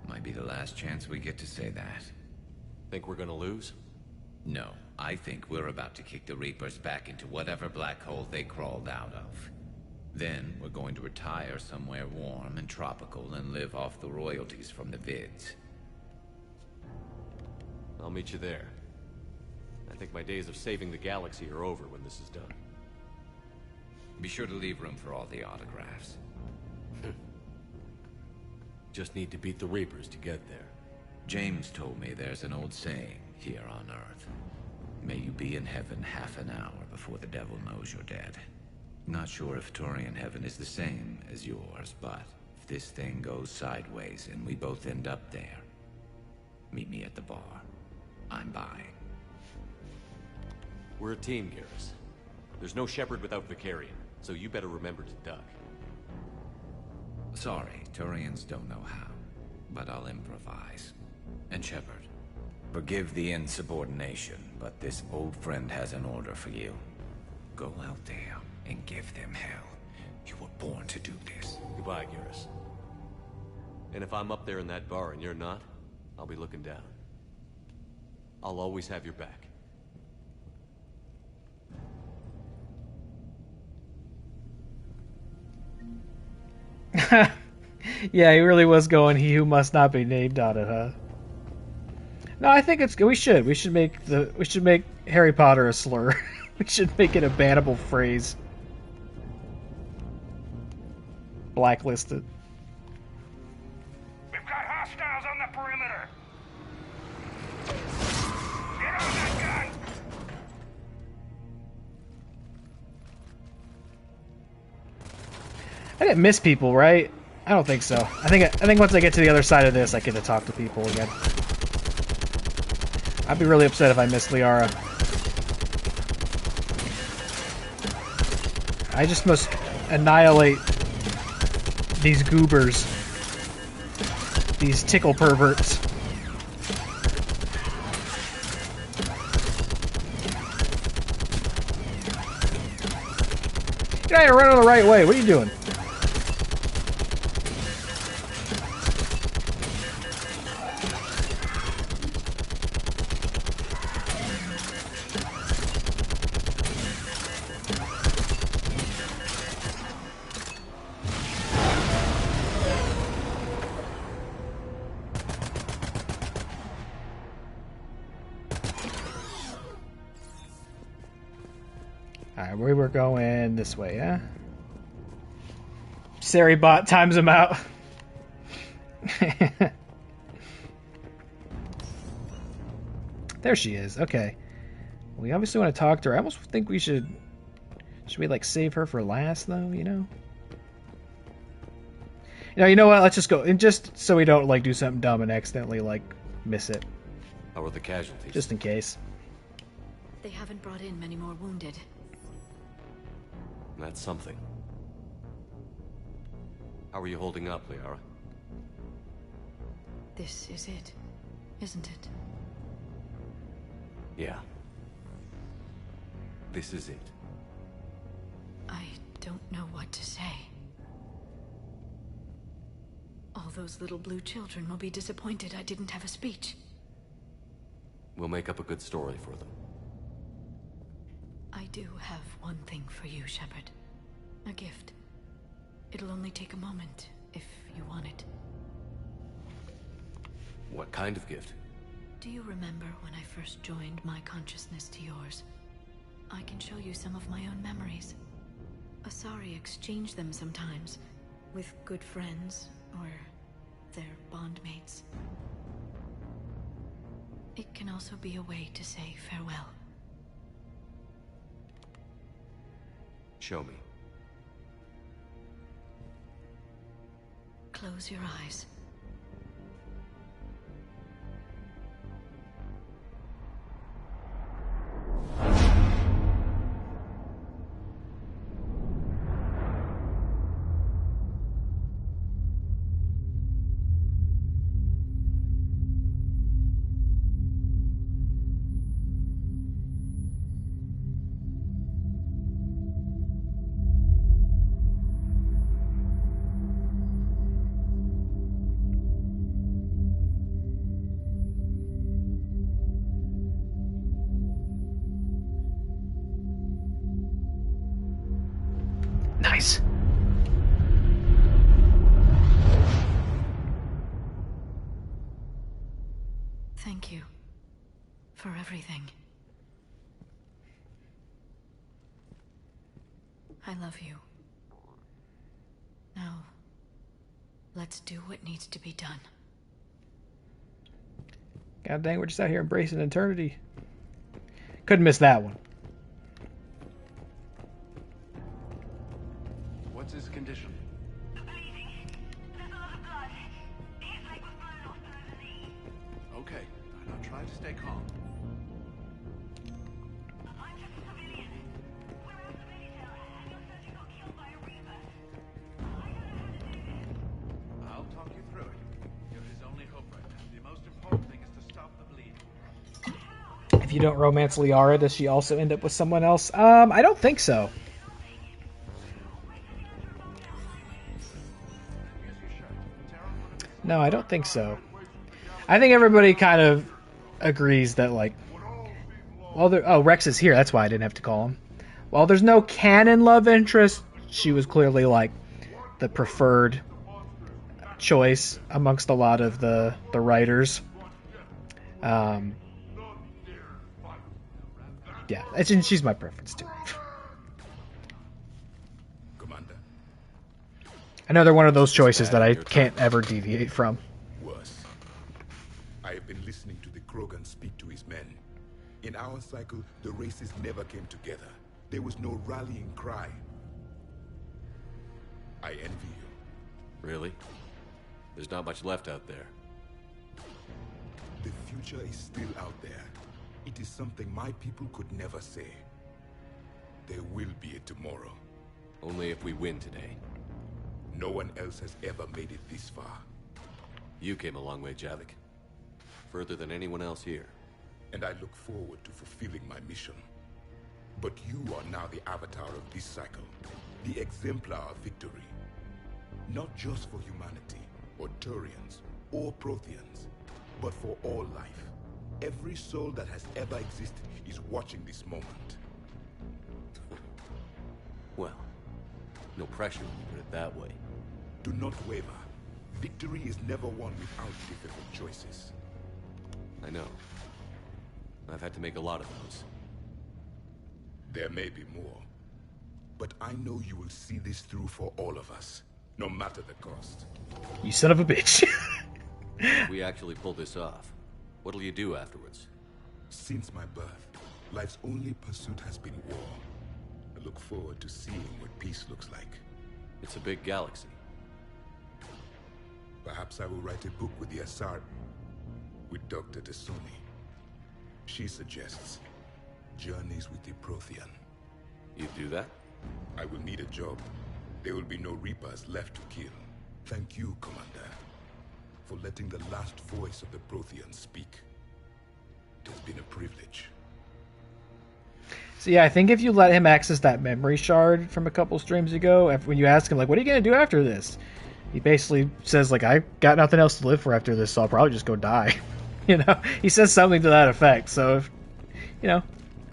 Might be the last chance we get to say that. Think we're gonna lose? No, I think we're about to kick the Reapers back into whatever black hole they crawled out of. Then we're going to retire somewhere warm and tropical and live off the royalties from the vids. I'll meet you there. I think my days of saving the galaxy are over when this is done. Be sure to leave room for all the autographs. Just need to beat the Reapers to get there. James told me there's an old saying here on Earth. May you be in heaven half an hour before the devil knows you're dead. Not sure if Turian heaven is the same as yours, but if this thing goes sideways and we both end up there, meet me at the bar. I'm buying. We're a team, Garrus. There's no Shepard without Vicarian, so you better remember to duck. Sorry, Turians don't know how, but I'll improvise. And Shepard, forgive the insubordination, but this old friend has an order for you. Go out there and give them hell. You were born to do this. Goodbye, Garrus. And if I'm up there in that bar and you're not, I'll be looking down. I'll always have your back. Yeah, he really was going he who must not be named on it, huh? No, I think it's good. We should make Harry Potter a slur. We should make it a bannable phrase. Blacklisted. We've got hostiles on the perimeter. Get on that gun. I didn't miss people, right? I don't think so. I think once I get to the other side of this, I get to talk to people again. I'd be really upset if I missed Liara. I just must annihilate these goobers. These tickle perverts. Get out of here, run on the right way. What are you doing? Alright, we were going this way, yeah? Saribot times him out. There she is, okay. We obviously want to talk to her. I almost think we should... Should we, like, save her for last, though, you know? You know what? Let's just go. And just so we don't, like, do something dumb and accidentally, like, miss it. How are the casualties? Just in case. They haven't brought in many more wounded. That's something. How are you holding up, Liara? This is it, isn't it? Yeah. This is it. I don't know what to say. All those little blue children will be disappointed I didn't have a speech. We'll make up a good story for them. I do have one thing for you, Shepard. A gift. It'll only take a moment, if you want it. What kind of gift? Do you remember when I first joined my consciousness to yours? I can show you some of my own memories. Asari exchange them sometimes, with good friends, or their bondmates. It can also be a way to say farewell. Show me. Close your eyes. Nice. Thank you for everything. I love you. Now, let's do what needs to be done. God dang, we're just out here embracing eternity. Couldn't miss that one. What's his condition? Okay, now try to stay calm. I'll talk you through it. You're his only hope right now. The most important thing is to stop the bleeding. If you don't romance Liara, does she also end up with someone else? I don't think so. No, I don't think so. I think everybody kind of agrees that, like, well, Rex is here. That's why I didn't have to call him. While there's no canon love interest, she was clearly, like, the preferred choice amongst a lot of the writers. Yeah, she's my preference, too. Another one of those choices that I can't ever deviate from. Worse. I have been listening to the Krogan speak to his men. In our cycle, the races never came together. There was no rallying cry. I envy you. Really? There's not much left out there. The future is still out there. It is something my people could never say. There will be a tomorrow. Only if we win today. No one else has ever made it this far. You came a long way, Javik. Further than anyone else here. And I look forward to fulfilling my mission. But you are now the avatar of this cycle. The exemplar of victory. Not just for humanity, or Turians, or Protheans, but for all life. Every soul that has ever existed is watching this moment. Well, no pressure when you put it that way. Do not waver. Victory is never won without difficult choices. I know. I've had to make a lot of those. There may be more. But I know you will see this through for all of us, no matter the cost. You son of a bitch. If we actually pull this off, what'll you do afterwards? Since my birth, life's only pursuit has been war. I look forward to seeing what peace looks like. It's a big galaxy. Perhaps I will write a book with the Asar, with Dr. Desoni. She suggests journeys with the Prothean. You'd do that? I will need a job. There will be no Reapers left to kill. Thank you, Commander, for letting the last voice of the Prothean speak. It has been a privilege. So yeah, I think if you let him access that memory shard from a couple streams ago, when you ask him, like, what are you going to do after this? He basically says, like, I got nothing else to live for after this, so I'll probably just go die. You know? He says something to that effect, so, if, you know,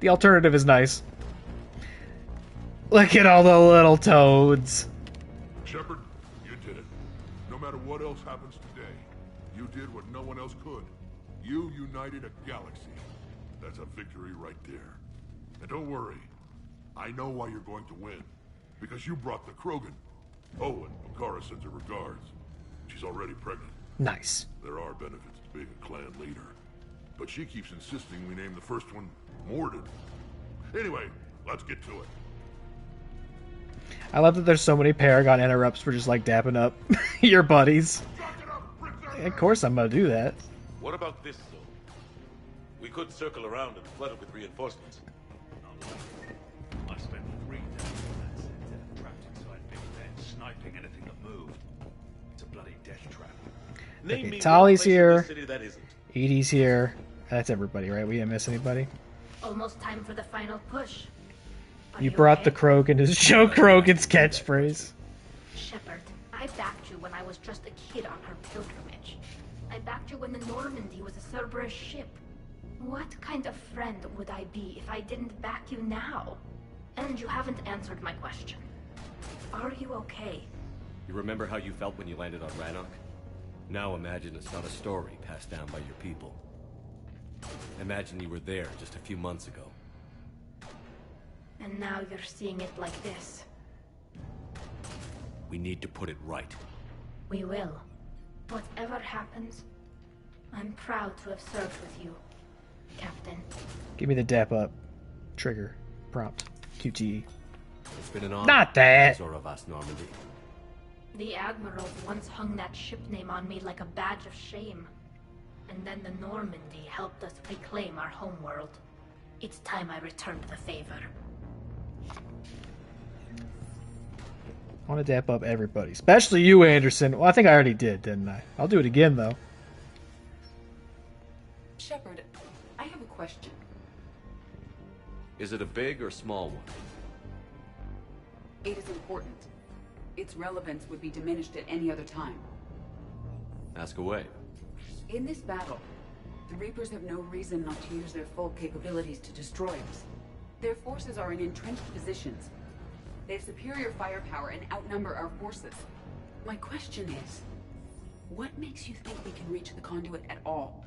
the alternative is nice. Look at all the little toads. Shepard, you did it. No matter what else happens today, you did what no one else could. You united a galaxy. That's a victory right there. And don't worry, I know why you're going to win. Because you brought the Krogan. Oh, and Makara sends her regards. She's already pregnant. Nice. There are benefits to being a clan leader. But she keeps insisting we name the first one Mordin. Anyway, let's get to it. I love that there's so many Paragon interrupts for just like dapping up your buddies. Of course I'm gonna do that. What about this zone? We could circle around and flood it with reinforcements. I spent 3 days on that set, trapped inside Big Ben, sniping anything that moved. It's a bloody death trap. Okay, Tali's here. Edie's here. That's everybody, right? We didn't miss anybody. Almost time for the final push. You brought the Krogan as Joe Krogan's catchphrase. Shepard, I backed you when I was just a kid on her pilgrimage. I backed you when the Normandy was a Cerberus ship. What kind of friend would I be if I didn't back you now? And you haven't answered my question. Are you okay? You remember how you felt when you landed on Rannoch? Now imagine it's not a story passed down by your people. Imagine you were there just a few months ago. And now you're seeing it like this. We need to put it right. We will. Whatever happens, I'm proud to have served with you, Captain. Give me the dap up. Trigger. Prompt. QTE. It's been an honor. Not that! Zoravas Normandy. The Admirals once hung that ship name on me like a badge of shame. And then the Normandy helped us reclaim our homeworld. It's time I returned the favor. I want to dap up everybody. Especially you, Anderson. Well, I think I already did, didn't I? I'll do it again, though. Shepard, I have a question. Is it a big or small one? It is important. Its relevance would be diminished at any other time. Ask away. In this battle, the Reapers have no reason not to use their full capabilities to destroy us. Their forces are in entrenched positions. They have superior firepower and outnumber our forces. My question is, what makes you think we can reach the conduit at all?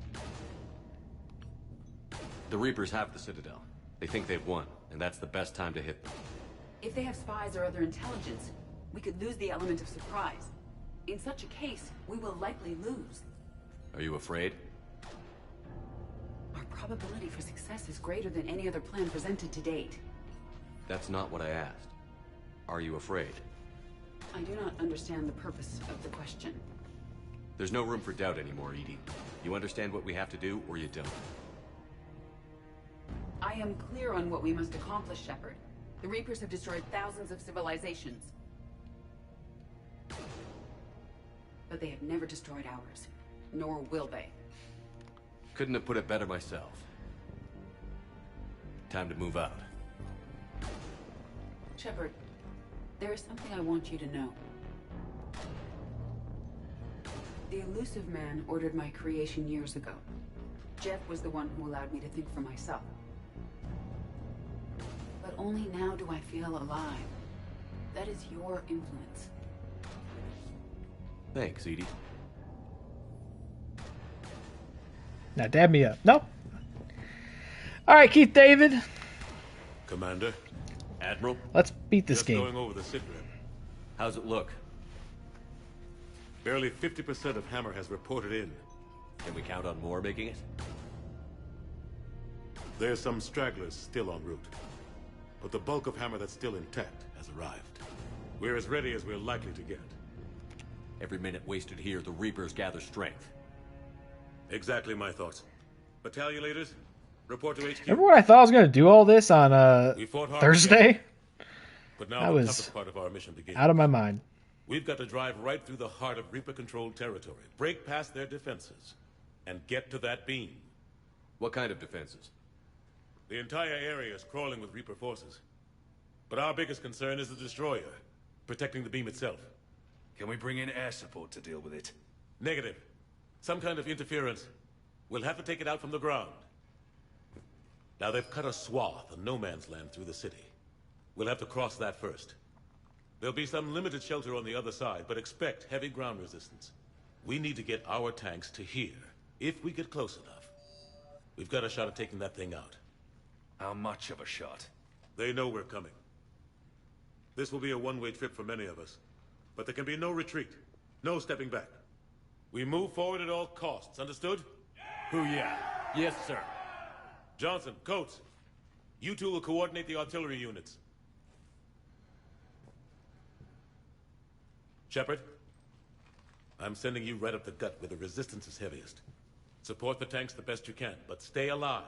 The Reapers have the Citadel. They think they've won, and that's the best time to hit them. If they have spies or other intelligence, we could lose the element of surprise. In such a case, we will likely lose. Are you afraid? Our probability for success is greater than any other plan presented to date. That's not what I asked. Are you afraid? I do not understand the purpose of the question. There's no room for doubt anymore, Edie. You understand what we have to do, or you don't. I am clear on what we must accomplish, Shepard. The Reapers have destroyed thousands of civilizations. But they have never destroyed ours. Nor will they. Couldn't have put it better myself. Time to move out. Shepard, there is something I want you to know. The Elusive Man ordered my creation years ago. Jeff was the one who allowed me to think for myself. But only now do I feel alive. That is your influence. Thanks, Edie. Now dab me up. No. Alright, Keith David. Commander. Admiral. Let's beat this Just game. Going over the sit rep. How's it look? Barely 50% of Hammer has reported in. Can we count on more making it? There's some stragglers still en route. But the bulk of Hammer that's still intact has arrived. We're as ready as we're likely to get. Every minute wasted here, the Reapers gather strength. Exactly my thoughts. Battalion leaders, report to HQ. Remember when I thought I was going to do all this on Thursday? But now I the was toughest part of our mission begins. out of my mind. We've got to drive right through the heart of Reaper-controlled territory, break past their defenses, and get to that beam. What kind of defenses? The entire area is crawling with Reaper forces. But our biggest concern is the destroyer, protecting the beam itself. Can we bring in air support to deal with it? Negative. Some kind of interference. We'll have to take it out from the ground. Now they've cut a swath of no man's land through the city. We'll have to cross that first. There'll be some limited shelter on the other side, but expect heavy ground resistance. We need to get our tanks to here, if we get close enough. We've got a shot at taking that thing out. How much of a shot? They know we're coming. This will be a one-way trip for many of us. But there can be no retreat. No stepping back. We move forward at all costs, understood? Booyah. Yes, sir. Johnson, Coates, you two will coordinate the artillery units. Shepard, I'm sending you right up the gut where the resistance is heaviest. Support the tanks the best you can, but stay alive.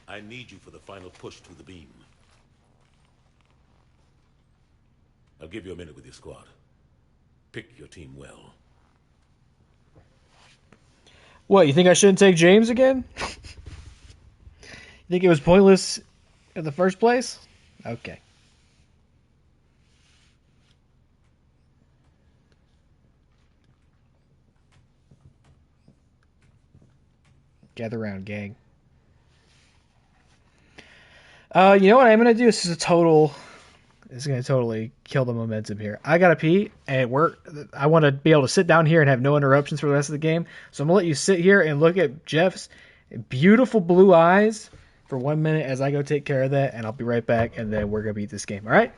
I need you for the final push through the beam. I'll give you a minute with your squad. Pick your team well. What, you think I shouldn't take James again? You think it was pointless in the first place? Okay. Gather around, gang. You know what I'm gonna do? This is gonna totally kill the momentum here. I gotta pee, and I want to be able to sit down here and have no interruptions for the rest of the game. So I'm gonna let you sit here and look at Jeff's beautiful blue eyes for 1 minute as I go take care of that, and I'll be right back, and then we're gonna beat this game. All right?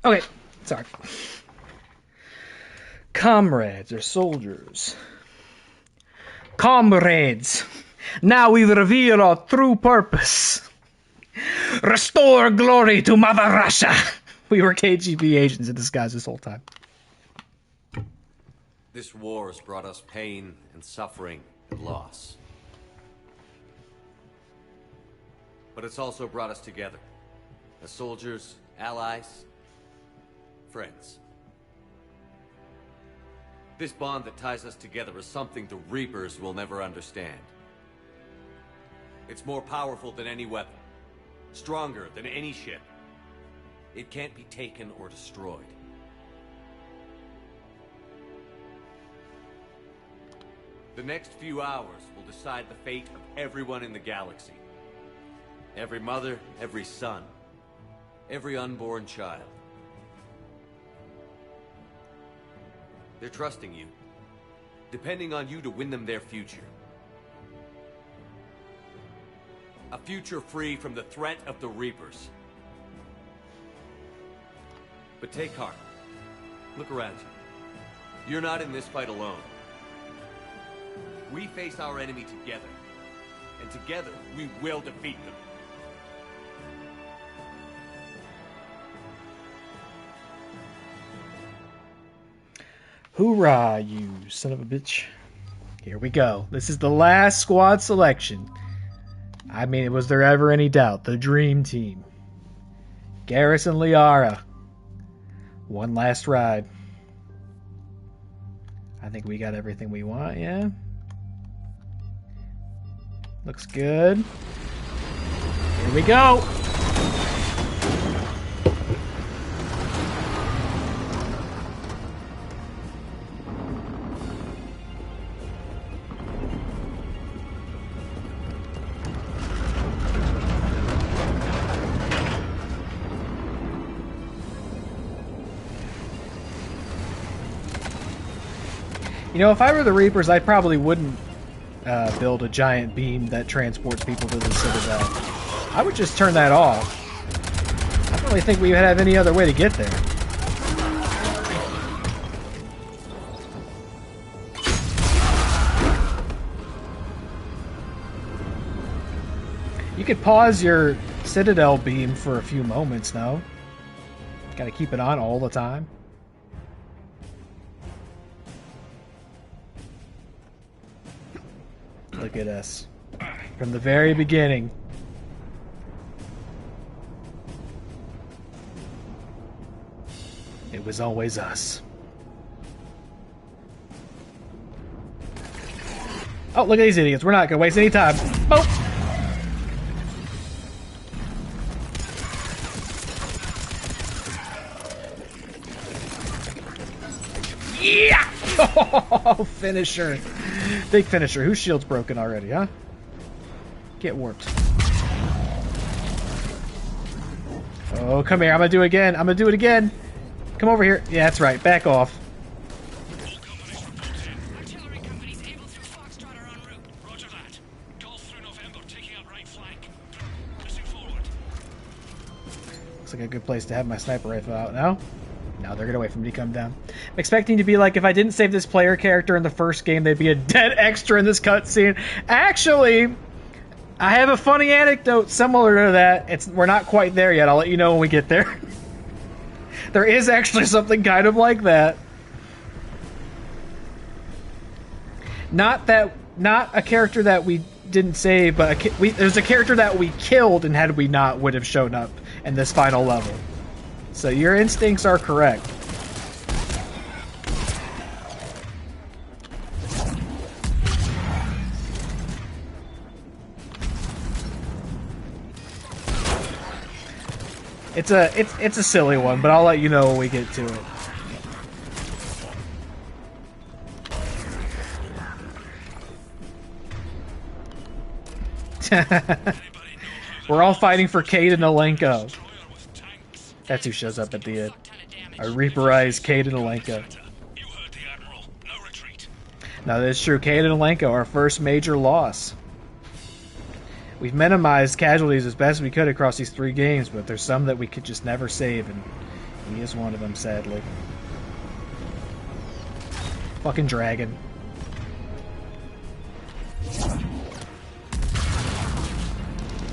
Okay, sorry. Comrades or soldiers. Comrades, now we reveal our true purpose. Restore glory to Mother Russia. We were KGB agents in disguise this whole time. This war has brought us pain and suffering and loss. But it's also brought us together. As soldiers, allies, friends. This bond that ties us together is something the Reapers will never understand. It's more powerful than any weapon. Stronger than any ship. It can't be taken or destroyed. The next few hours will decide the fate of everyone in the galaxy. Every mother, every son, every unborn child. They're trusting you, depending on you to win them their future. A future free from the threat of the Reapers. But take heart. Look around you. You're not in this fight alone. We face our enemy together, and together we will defeat them. Hoorah, you son of a bitch. Here we go. This is the last squad selection. I mean, was there ever any doubt? The dream team. Garrison Liara. One last ride. I think we got everything we want, yeah? Looks good. Here we go! You know, if I were the Reapers, I probably wouldn't build a giant beam that transports people to the Citadel. I would just turn that off. I don't really think we would have any other way to get there. You could pause your Citadel beam for a few moments, though. Gotta keep it on all the time. look at us. From the very beginning. It was always us. Oh, look at these idiots. We're not going to waste any time. Oh! Yeah! Oh, finisher. Big finisher. Whose shield's broken already, huh? Get warped. Oh, come here. I'm going to do it again. I'm going to do it again. Come over here. Yeah, that's right. Back off. Looks like a good place to have my sniper rifle out now. Now they're gonna wait for me to come down. I'm expecting to be like, if I didn't save this player character in the first game, they'd be a dead extra in this cutscene. Actually, I have a funny anecdote similar to that. We're not quite there yet. I'll let you know when we get there. There is actually something kind of like that. Not a character that we didn't save, but there's a character that we killed, and had we not, would have shown up in this final level. So your instincts are correct. It's a silly one, but I'll let you know when we get to it. We're all fighting for Cade and Alenko. That's who shows up at the end. I Reaperize Cade and Alenko. Now that's true. Cade and Alenko, our first major loss. We've minimized casualties as best we could across these 3 games, but there's some that we could just never save, and he is one of them, sadly. Fucking dragon.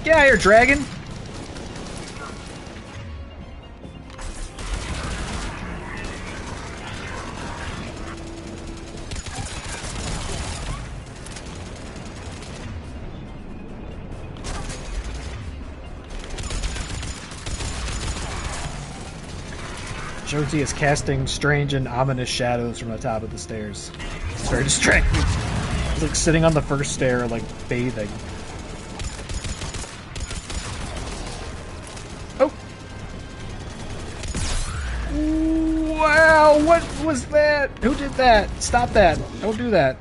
Get out of here, dragon! Jonesy is casting strange and ominous shadows from the top of the stairs. It's very distracting. He's like sitting on the first stair, like bathing. Oh! Wow, what was that? Who did that? Stop that. Don't do that.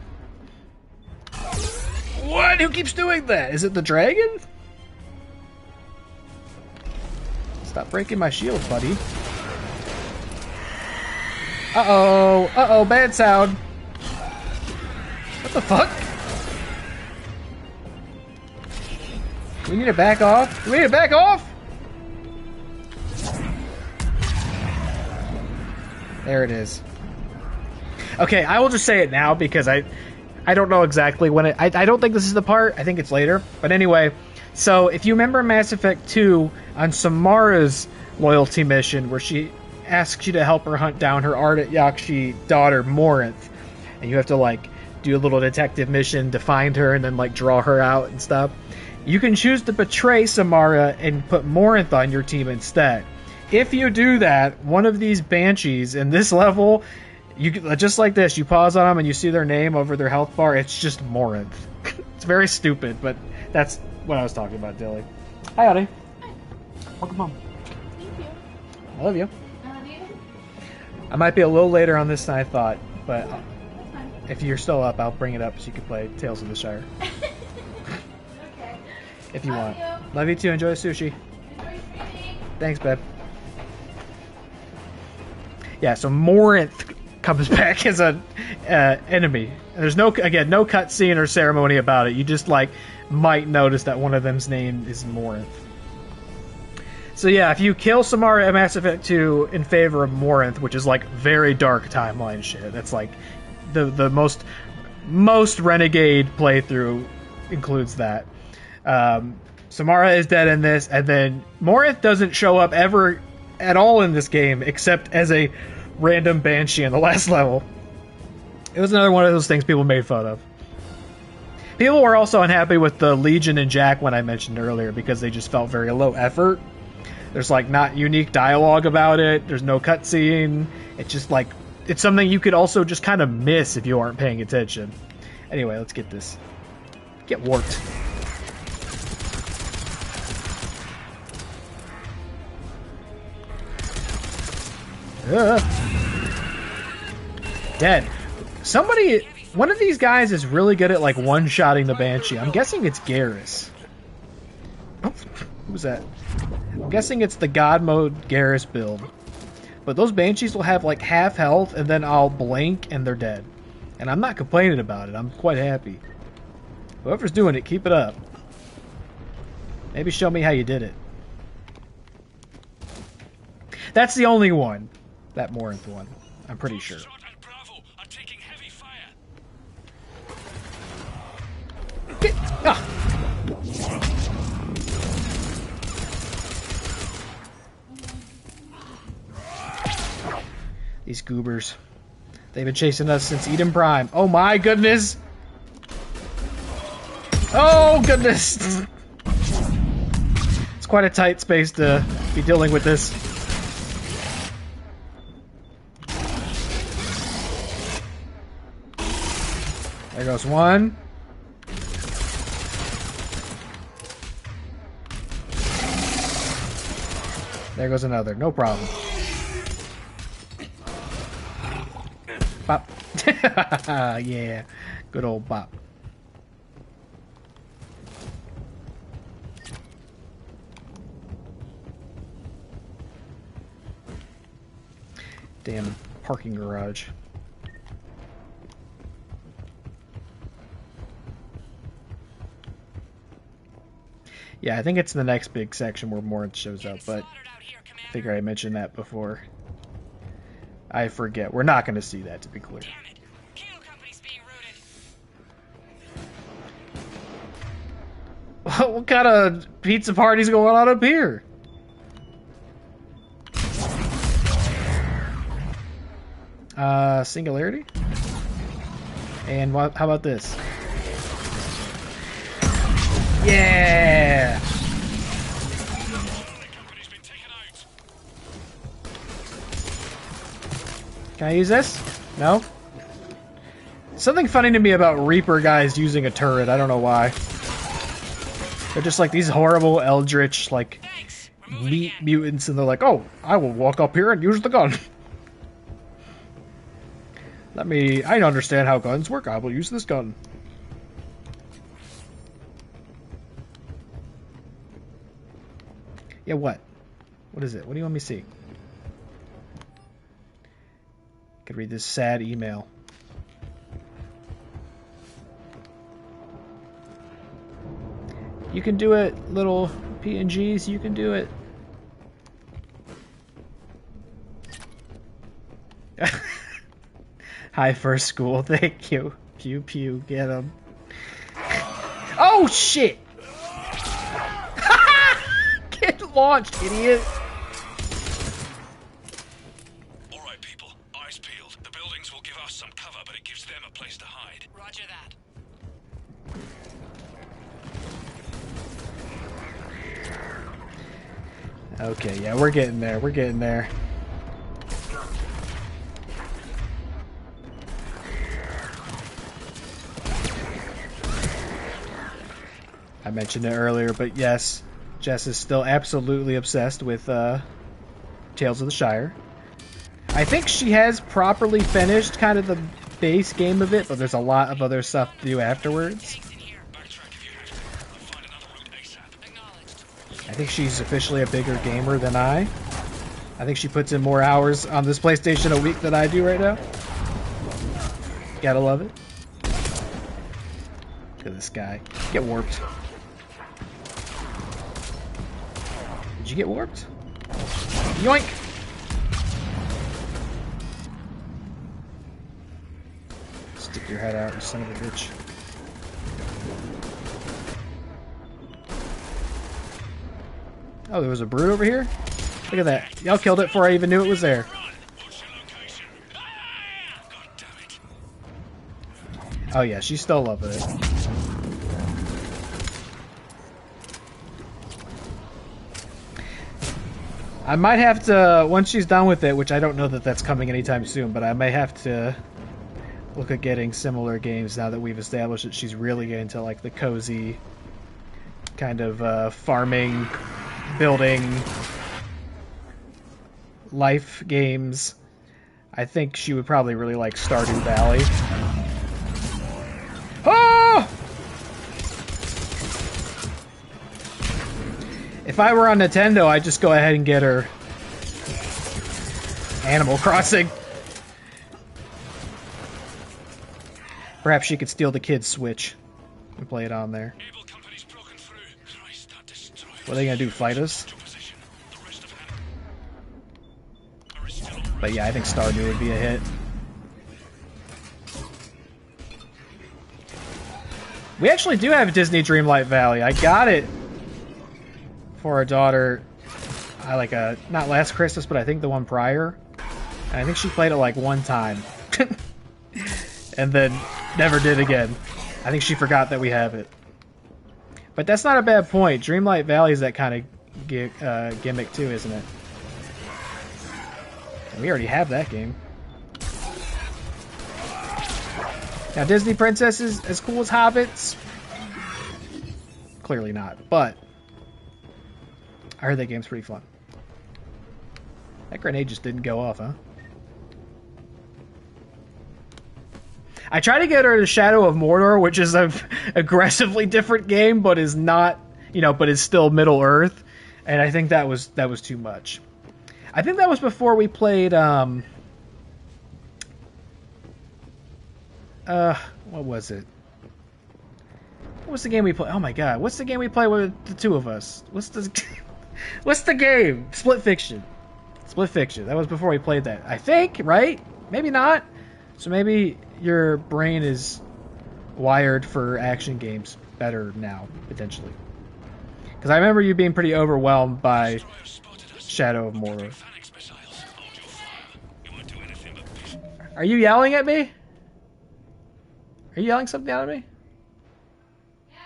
What? Who keeps doing that? Is it the dragon? Stop breaking my shield, buddy. Uh-oh. Uh-oh, bad sound. What the fuck? We need to back off? Do we need to back off? There it is. Okay, I will just say it now because I don't know exactly when it... I don't think this is the part. I think it's later. But anyway, so if you remember Mass Effect 2 on Samara's loyalty mission where she asks you to help her hunt down her Ardent Yakshi daughter, Morinth. And you have to, like, do a little detective mission to find her and then, like, draw her out and stuff. You can choose to betray Samara and put Morinth on your team instead. If you do that, one of these Banshees in this level, you just like this, you pause on them and you see their name over their health bar, it's just Morinth. It's very stupid, but that's what I was talking about, Dilly. Hi, Audie. Welcome home. Thank you. I love you. I might be a little later on this than I thought, but if you're still up, I'll bring it up so you can play Tales of the Shire. Okay. If you want. Love you too. Enjoy the sushi. Enjoy streaming. Thanks, babe. Yeah, so Morinth comes back as an enemy. There's no cutscene or ceremony about it. You just, like, might notice that one of them's name is Morinth. So yeah, if you kill Samara in Mass Effect 2 in favor of Morinth, which is like very dark timeline shit, that's like the most renegade playthrough includes that. Samara is dead in this, and then Morinth doesn't show up ever at all in this game except as a random Banshee in the last level. It was another one of those things people made fun of. People were also unhappy with the Legion and Jack when I mentioned earlier because they just felt very low effort. There's like not unique dialogue about it. There's no cutscene. It's just like it's something you could also just kind of miss if you aren't paying attention. Anyway, let's get this. Get warped. Dead. Somebody, one of these guys is really good at like one-shotting the Banshee. I'm guessing it's Garrus. Oh, who's that? I'm guessing it's the God mode Garrus build. But those Banshees will have like half health and then I'll blink and they're dead. And I'm not complaining about it. I'm quite happy. Whoever's doing it, keep it up. Maybe show me how you did it. That's the only one. That Morinth one. I'm pretty sure. Get, ah. These goobers. They've been chasing us since Eden Prime. Oh my goodness! Oh goodness! It's quite a tight space to be dealing with this. There goes one. There goes another. No problem. Bop. Yeah. Good old bop. Damn parking garage. Yeah, I think it's the next big section where Morinth shows up, but I figure I mentioned that before. I forget. We're not going to see that, to be clear. What kind of pizza party's going on up here? Singularity? And what, how about this? Yeah! Can I use this? No? Something funny to me about Reaper guys using a turret. I don't know why. They're just like these horrible eldritch, like, meat mutants, and they're like, oh, I will walk up here and use the gun. I don't understand how guns work. I will use this gun. Yeah, what? What is it? What do you want me to see? I could read this sad email. You can do it, little PNGs. You can do it. Hi, first school. Thank you. Pew pew. Get him. Oh shit! Get launched, idiot. All right, people. Eyes peeled. The buildings will give us some cover, but it gives them a place to hide. Roger that. Okay, yeah, we're getting there. We're getting there. I mentioned it earlier, but yes, Jess is still absolutely obsessed with Tales of the Shire. I think she has properly finished kind of the base game of it, but there's a lot of other stuff to do afterwards. I think she's officially a bigger gamer than I. I think she puts in more hours on this PlayStation a week than I do right now. Gotta love it. Look at this guy. Get warped. Did you get warped? Yoink! Stick your head out, you son of a bitch. Oh, there was a brood over here? Look at that. Y'all killed it before I even knew it was there. Oh yeah, she's still loving it. I might have to, once she's done with it, which I don't know that that's coming anytime soon, but I may have to look at getting similar games now that we've established that she's really into like the cozy kind of farming, building, life games. I think she would probably really like Stardew Valley. Oh! If I were on Nintendo, I'd just go ahead and get her Animal Crossing. Perhaps she could steal the kid's Switch and play it on there. What are they gonna do, fight us? But yeah, I think Stardew would be a hit. We actually do have Disney Dreamlight Valley. I got it for our daughter, not last Christmas, but I think the one prior. And I think she played it like one time. And then never did again. I think she forgot that we have it. But that's not a bad point. Dreamlight Valley is that kind of gimmick too, isn't it? And we already have that game. Now, Disney princesses as cool as hobbits? Clearly not, but I heard that game's pretty fun. That grenade just didn't go off, huh? I tried to get her to Shadow of Mordor, which is a aggressively different game, but is not, but is still Middle Earth, and I think that was too much. I think that was before we played, what was it? What was the game we played? Oh my god, what's the game we played with the two of us? What's the game? Split Fiction. Split Fiction. That was before we played that. I think, right? Maybe not. So maybe your brain is wired for action games better now, potentially. Because I remember you being pretty overwhelmed by Shadow of Mordor. Are you yelling at me? Are you yelling something at me? Yes.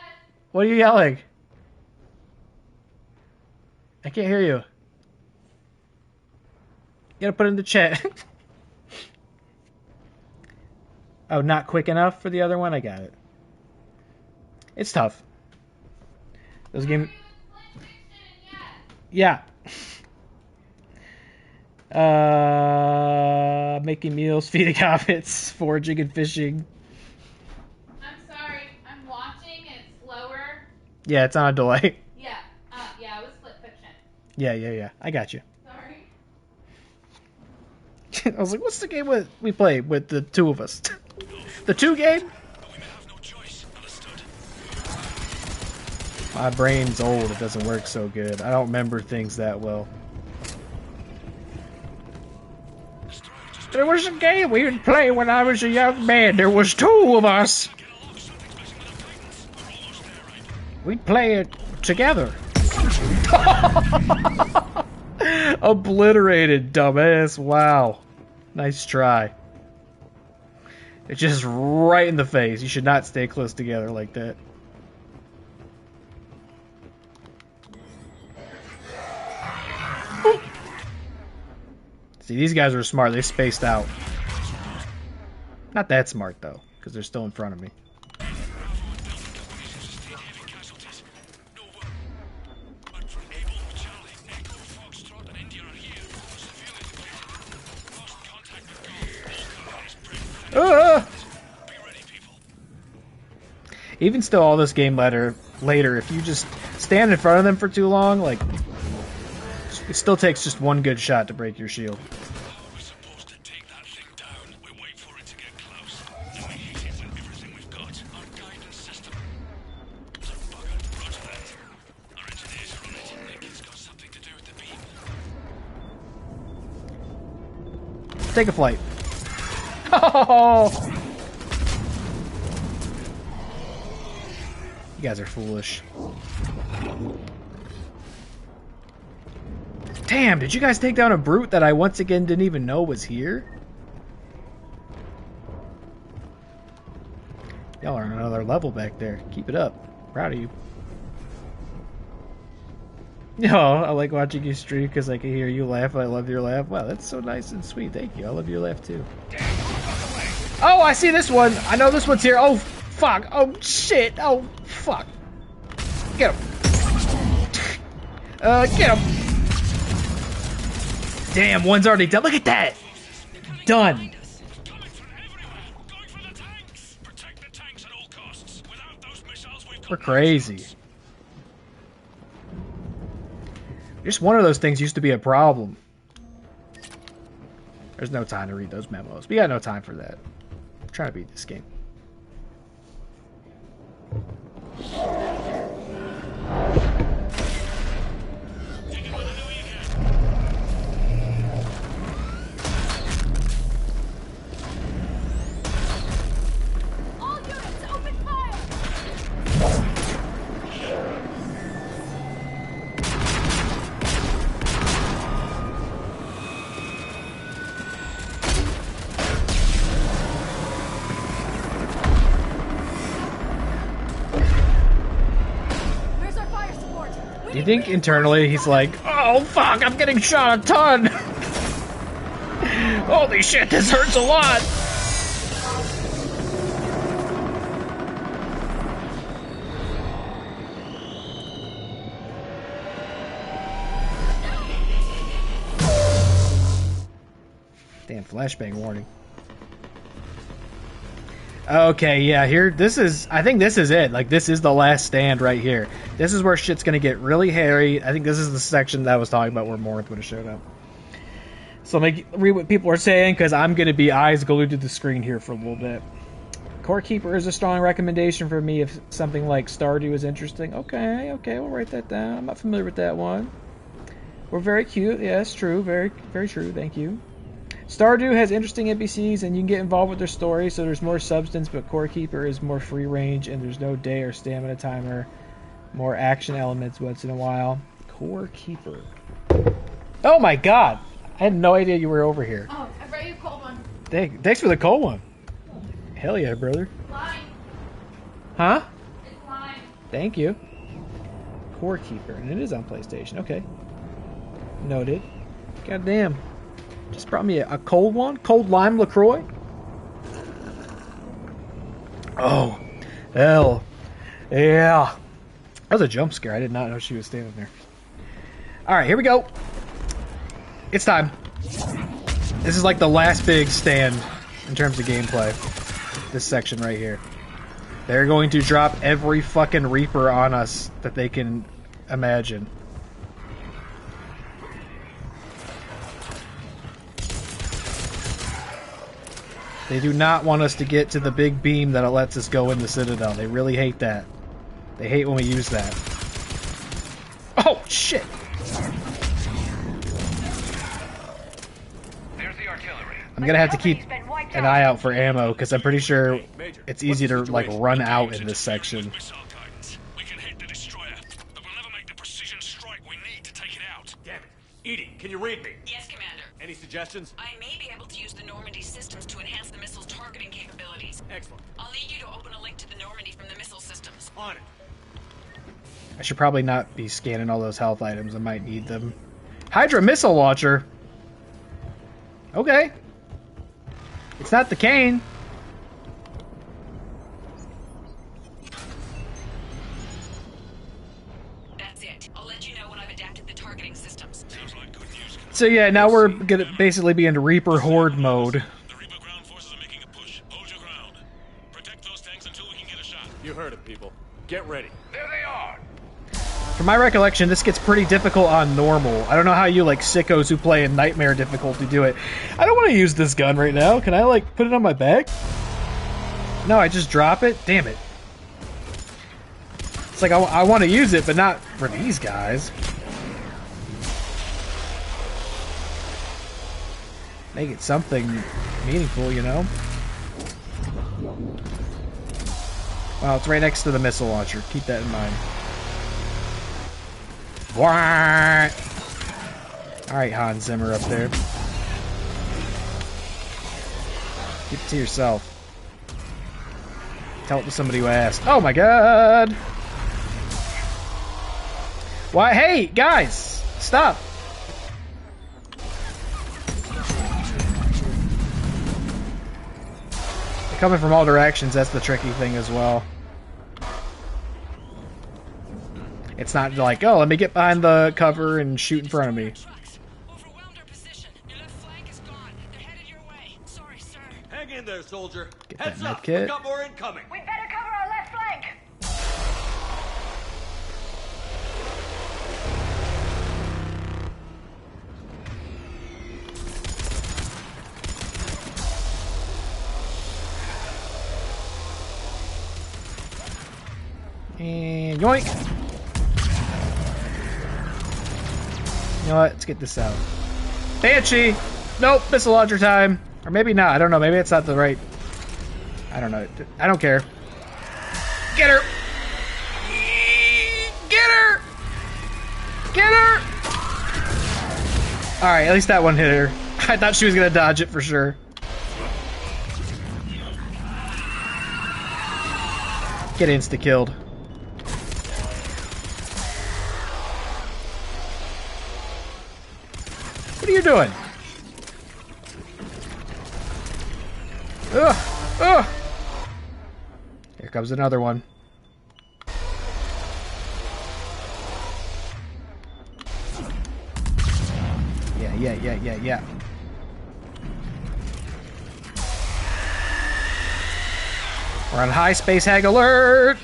What are you yelling? I can't hear you. You gotta put it in the chat. Oh, not quick enough for the other one? I got it. It's tough. Those games... Yeah. Making meals, feeding hobbits, foraging and fishing. I'm sorry, I'm watching, it's slower. Yeah, it's on a delay. Yeah, it was Split Fiction. Yeah. I got you. Sorry. I was like, what's the game we played with the two of us? The two game? My brain's old, it doesn't work so good. I don't remember things that well. There was a game we would play when I was a young man. There was two of us. We'd play it together. Obliterated, dumbass. Wow. Nice try. It's just right in the face. You should not stay close together like that. See, these guys are smart. They spaced out. Not that smart, though, because they're still in front of me. Even still, all this game later, if you just stand in front of them for too long, like, it still takes just one good shot to break your shield. Take a flight. Oh! You guys are foolish. Damn, did you guys take down a brute that I once again didn't even know was here? Y'all are on another level back there. Keep it up. Proud of you. No, I like watching you stream because I can hear you laugh. I love your laugh. Wow, that's so nice and sweet. Thank you. I love your laugh too. Oh, I see this one. I know this one's here. Oh, fuck. Oh, shit. Oh, fuck. Get him. Get him. Damn, one's already done. Look at that. Done. We're crazy. Just one of those things used to be a problem. There's no time to read those memos. We got no time for that. I'm trying to beat this game. All units, open fire! Where's our fire support? Do you think internally he's like, oh fuck, I'm getting shot a ton! Holy shit, this hurts a lot! Damn, flashbang warning. Okay, yeah, here, I think this is it. Like, this is the last stand right here. This is where shit's gonna get really hairy. I think this is the section that I was talking about where Morinth would have showed up. So read what people are saying, because I'm gonna be eyes glued to the screen here for a little bit. Core Keeper is a strong recommendation for me if something like Stardew is interesting. Okay, we'll write that down. I'm not familiar with that one. We're very cute. Yes, true. Very, very true. Thank you. Stardew has interesting NPCs and you can get involved with their story, so there's more substance, but Core Keeper is more free range and there's no day or stamina timer. More action elements once in a while. Core Keeper. Oh my god! I had no idea you were over here. Oh, I brought you a cold one. Thanks for the cold one. Hell yeah, brother. Lime. Huh? It's lime. Thank you. Core Keeper, and it is on PlayStation. Okay. Noted. Goddamn. Just brought me a cold one? Cold lime LaCroix? Oh. Hell. Yeah. That was a jump scare. I did not know she was standing there. Alright, here we go. It's time. This is like the last big stand in terms of gameplay. This section right here. They're going to drop every fucking Reaper on us that they can imagine. They do not want us to get to the big beam that lets us go in the Citadel. They really hate that. They hate when we use that. Oh, shit! I'm gonna have to keep an eye out for ammo, because I'm pretty sure it's easy to, like, run out in this section. Edie, can you read me? Yes, Commander. Any suggestions? I may be able to use the Normandy systems to enhance the missile's targeting capabilities. Excellent. I'll need you to open a link to the Normandy from the missile systems. On it. I should probably not be scanning all those health items. I might need them. Hydra missile launcher. Okay. It's not the cane. That's it. I'll let you know when I've adapted the targeting systems. Sounds like good news. So yeah, now we're gonna basically be in Reaper Horde mode. The Reaper ground forces are making a push. Hold your ground. Protect those tanks until we can get a shot. You heard it, people. Get ready. There they are. From my recollection, this gets pretty difficult on normal. I don't know how you, like, sickos who play in Nightmare difficulty do it. I don't want to use this gun right now. Can I, like, put it on my back? No, I just drop it? Damn it. It's like, I want to use it, but not for these guys. Make it something meaningful, you know? Well, it's right next to the missile launcher. Keep that in mind. Alright, Hans Zimmer up there. Keep it to yourself. Tell it to somebody who asked. Oh my god! Why? Hey, guys! Stop! They're coming from all directions, that's the tricky thing as well. It's not like, oh, let me get behind the cover and shoot in front of me. Hang in there, soldier. Get Heads that up, medkit. we got more incoming. We better cover our left flank. And yoink! You know what? Let's get this out. Banshee! Nope, missile launcher time. Or maybe not. I don't know. Maybe it's not the right... I don't know. I don't care. Get her! Get her! Get her! Alright, at least that one hit her. I thought she was going to dodge it for sure. Get insta-killed. What are you doing? Ugh! Ugh! Here comes another one. Yeah. We're on high space hag alert!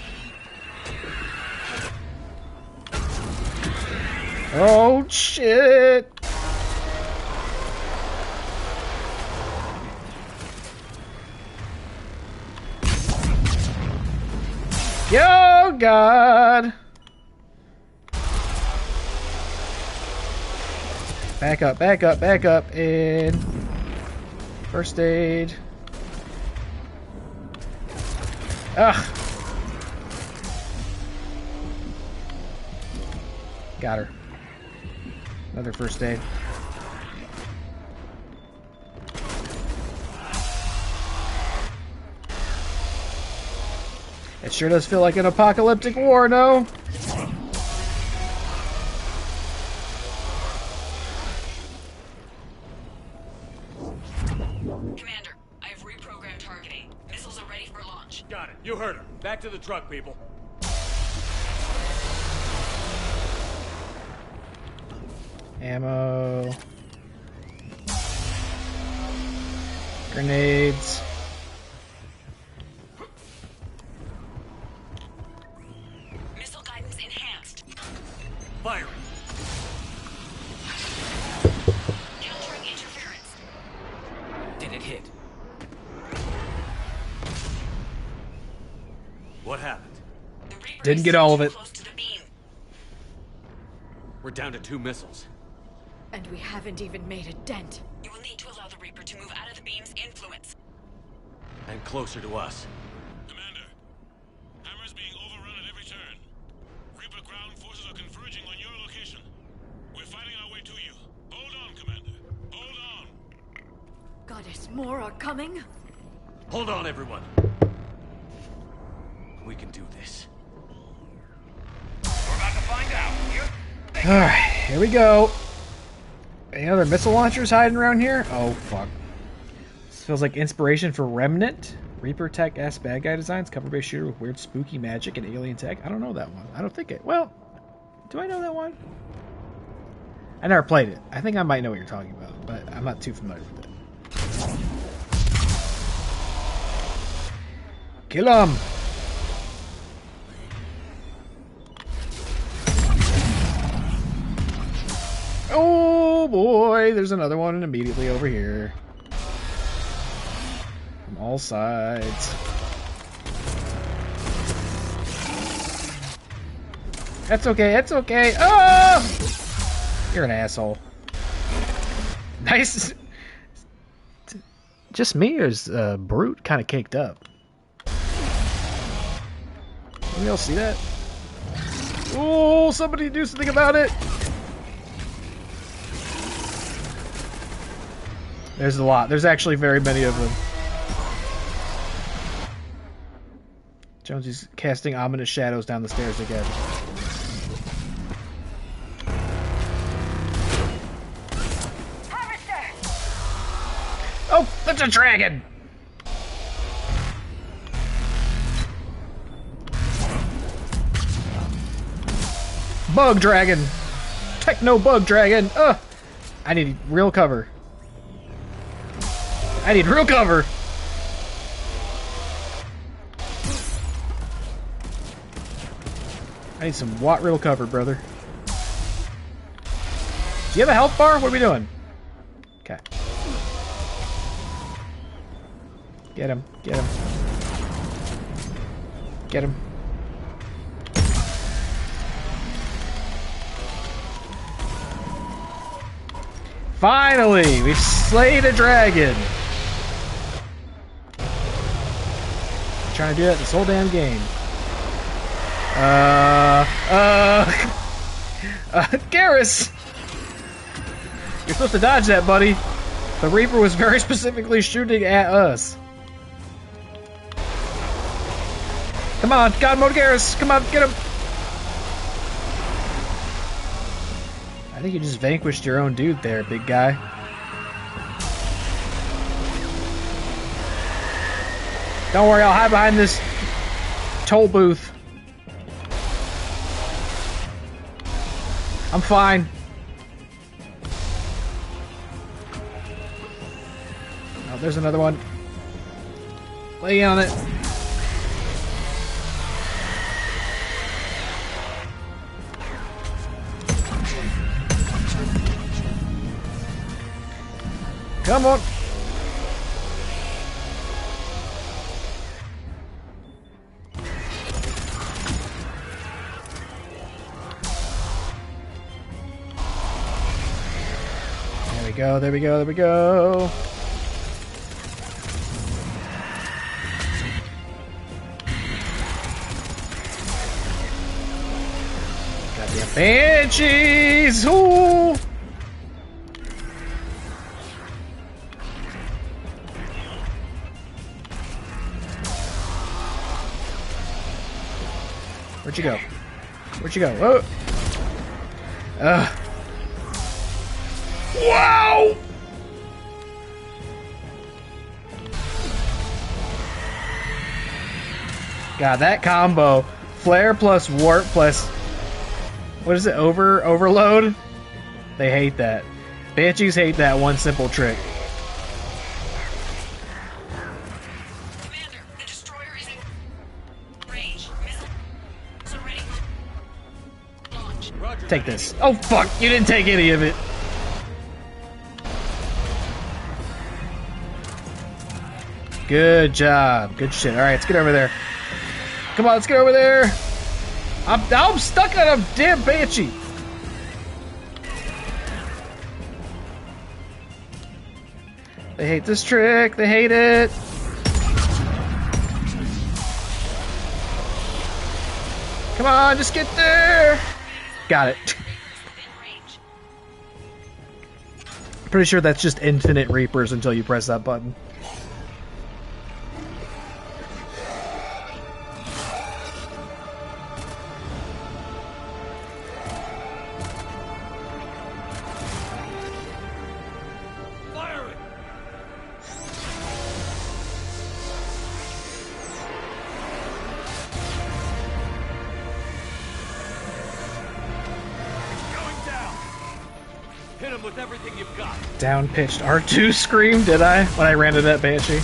Oh, shit! Oh, God! Back up, and... First aid. Ugh! Got her. Another first aid. It sure does feel like an apocalyptic war, no? Commander, I have reprogrammed targeting. Missiles are ready for launch. Got it. You heard her. Back to the truck, people. Ammo. Grenades. Missile guidance enhanced. Firing. Countering interference. Did it hit? What happened? Didn't get all of it. We're down to 2 missiles. And we haven't even made a dent. You will need to allow the Reaper to move out of the beam's influence. And closer to us. Commander, Hammer's being overrun at every turn. Reaper ground forces are converging on your location. We're fighting our way to you. Hold on, Commander. Hold on. Goddess, more are coming? Hold on, everyone. We can do this. We're about to find out. Alright, here we go. Any other missile launchers hiding around here? Oh, fuck. This feels like inspiration for Remnant. Reaper Tech-S bad guy designs, cover-based shooter with weird spooky magic and alien tech. I don't know that one. I don't think it... Well, do I know that one? I never played it. I think I might know what you're talking about, but I'm not too familiar with it. Kill him! Oh boy, there's another one immediately over here. From all sides. That's okay, it's okay. Oh! You're an asshole. Nice. Just me, or is Brute kind of caked up? Can y'all see that? Oh, somebody do something about it! There's a lot. There's actually very many of them. Jonesy's casting ominous shadows down the stairs again. It's a dragon! Bug dragon! Techno bug dragon! Ugh! I need real cover. I need real cover! I need some watt real cover, brother. Do you have a health bar? What are we doing? Okay. Get him. Get him. Get him. Finally! We've slayed a dragon! I'm trying to do that this whole damn game. Garrus! You're supposed to dodge that, buddy. The Reaper was very specifically shooting at us. Come on, God mode Garrus! Come on, get him! I think you just vanquished your own dude there, big guy. Don't worry, I'll hide behind this toll booth. I'm fine. Oh, there's another one. Lay on it. Come on. There we go, there we go, there we go. Goddamn banshees! Ooh! Where'd you go? Where'd you go? Whoa! Wow! God, that combo. Flare plus warp plus... What is it? Overload? They hate that. Banshees hate that one simple trick. Take this. Oh fuck, you didn't take any of it. Good job. Good shit. Alright, let's get over there. Come on, let's get over there. I'm stuck on a damn banshee. They hate this trick. They hate it. Come on, just get there. Got it. Pretty sure that's just infinite Reapers until you press that button. Down-pitched R2 scream, did I? When I ran to that Banshee.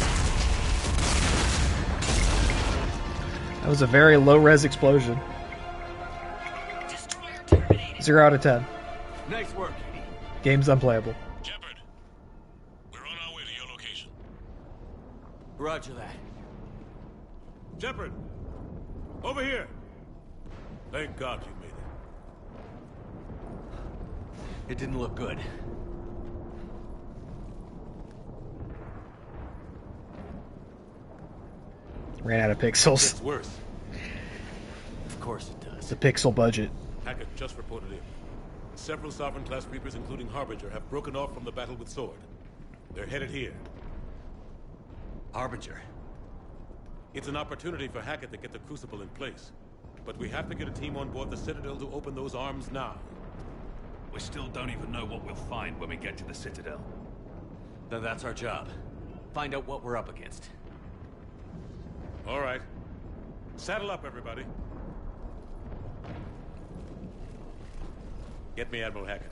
That was a very low-res explosion. 0 out of 10. Nice work. Game's unplayable. Shepard, we're on our way to your location. Roger that. Shepard, over here. Thank God you made it. It didn't look good. Ran out of pixels. It's worse. Of course it does. The pixel budget. Hackett just reported in. Several Sovereign-class Reapers, including Harbinger, have broken off from the battle with Sword. They're headed here. Harbinger? It's an opportunity for Hackett to get the Crucible in place. But we have to get a team on board the Citadel to open those arms now. We still don't even know what we'll find when we get to the Citadel. Then that's our job. find out what we're up against. All right. Saddle up, everybody. Get me Admiral Hackett.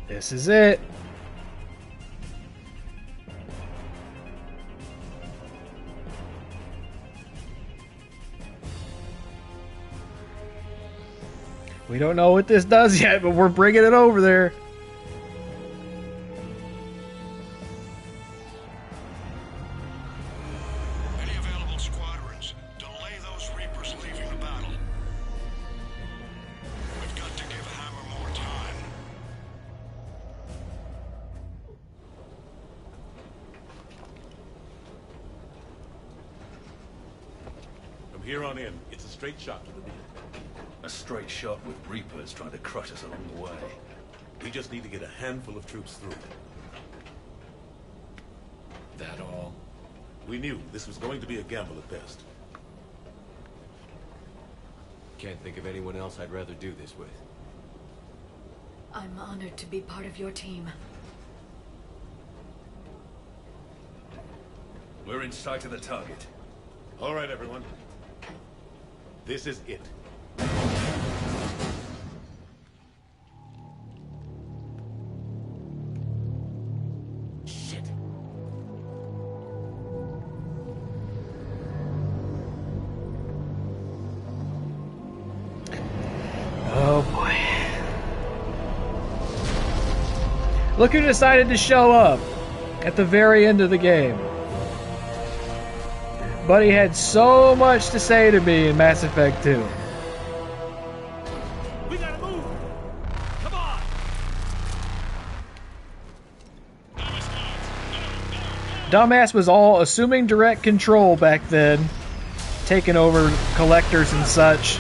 This is it. We don't know what this does yet, but we're bringing it over there. Any available squadrons, delay those Reapers leaving the battle. We've got to give Hammer more time. From here on in, it's a straight shot to the beam. A straight shot with Reapers trying to crush us along the way. We just need to get a handful of troops through. That all? We knew this was going to be a gamble at best. Can't think of anyone else I'd rather do this with. I'm honored to be part of your team. We're in sight of the target. All right, everyone. This is it. Oh boy. Look who decided to show up at the very end of the game. Buddy had so much to say to me in Mass Effect 2. We gotta move! Come on! Dumbass was all assuming direct control back then, taking over collectors and such,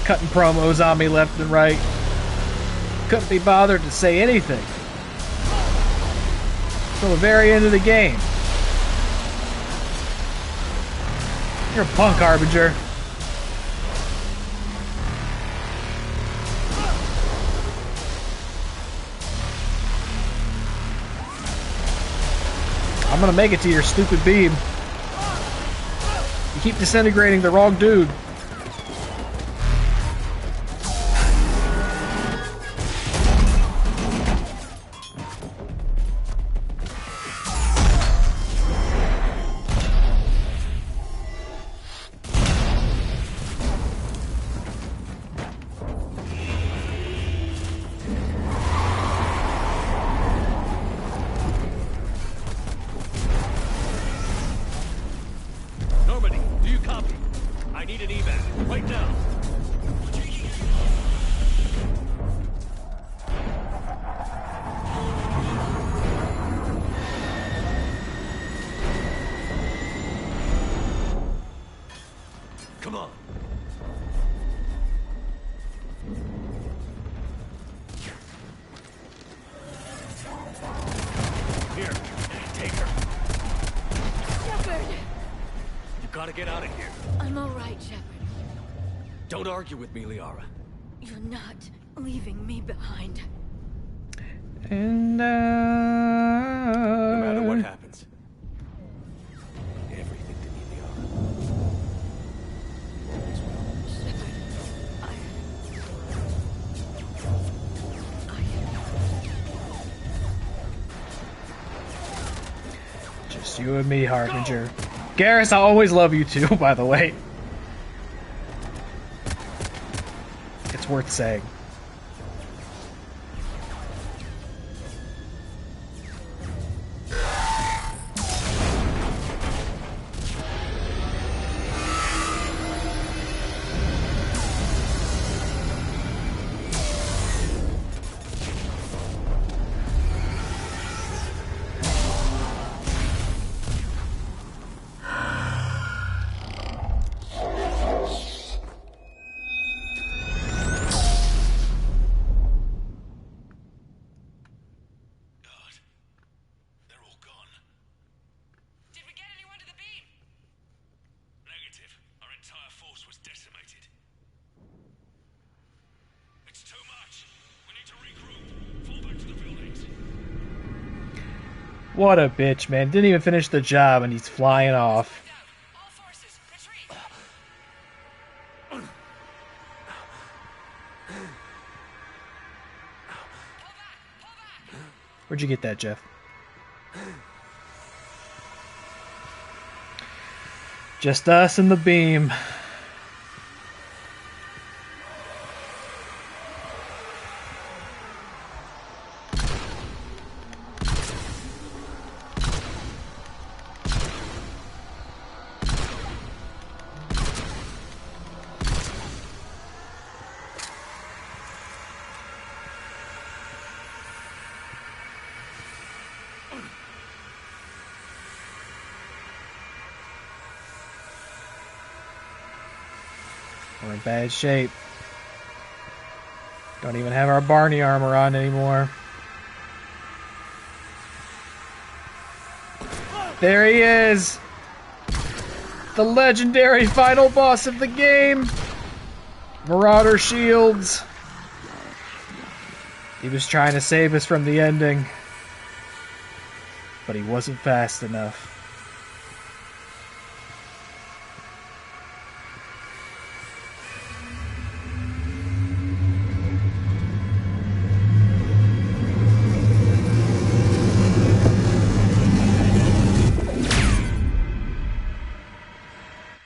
cutting promos on me left and right. Couldn't be bothered to say anything till the very end of the game. You're a punk, Harbinger. I'm gonna make it to your stupid beam. You keep disintegrating the wrong dude. Don't argue with me, Liara. You're not leaving me behind. And no matter what happens, everything to me, Liara. Just you and me, Harbinger. Garrus, I always love you too, by the way. It's worth saying. What a bitch, man. Didn't even finish the job and he's flying off. Where'd you get that, Jeff? Just us and the beam. We're in bad shape. Don't even have our Barney armor on anymore. There he is! The legendary final boss of the game! Marauder Shields. He was trying to save us from the ending, but he wasn't fast enough.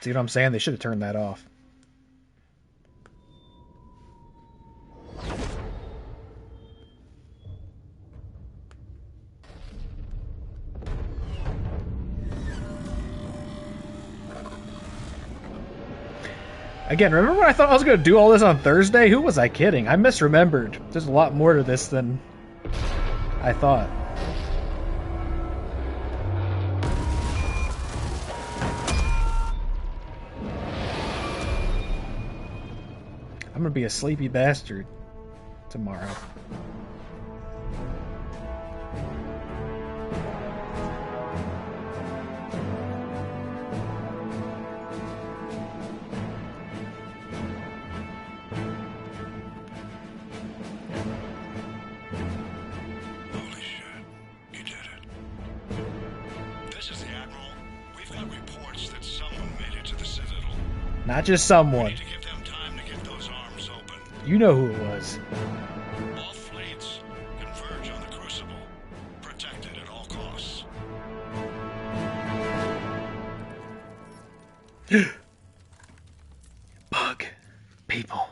See what I'm saying? They should have turned that off. Again, remember when I thought I was going to do all this on Thursday? Who was I kidding? I misremembered. There's a lot more to this than I thought. I'm gonna be a sleepy bastard tomorrow. Holy shit. You did it. This is the Admiral. We've got reports that someone made it to the Citadel. Not just someone. You know who it was. All fleets converge on the Crucible, protected at all costs. Bug people.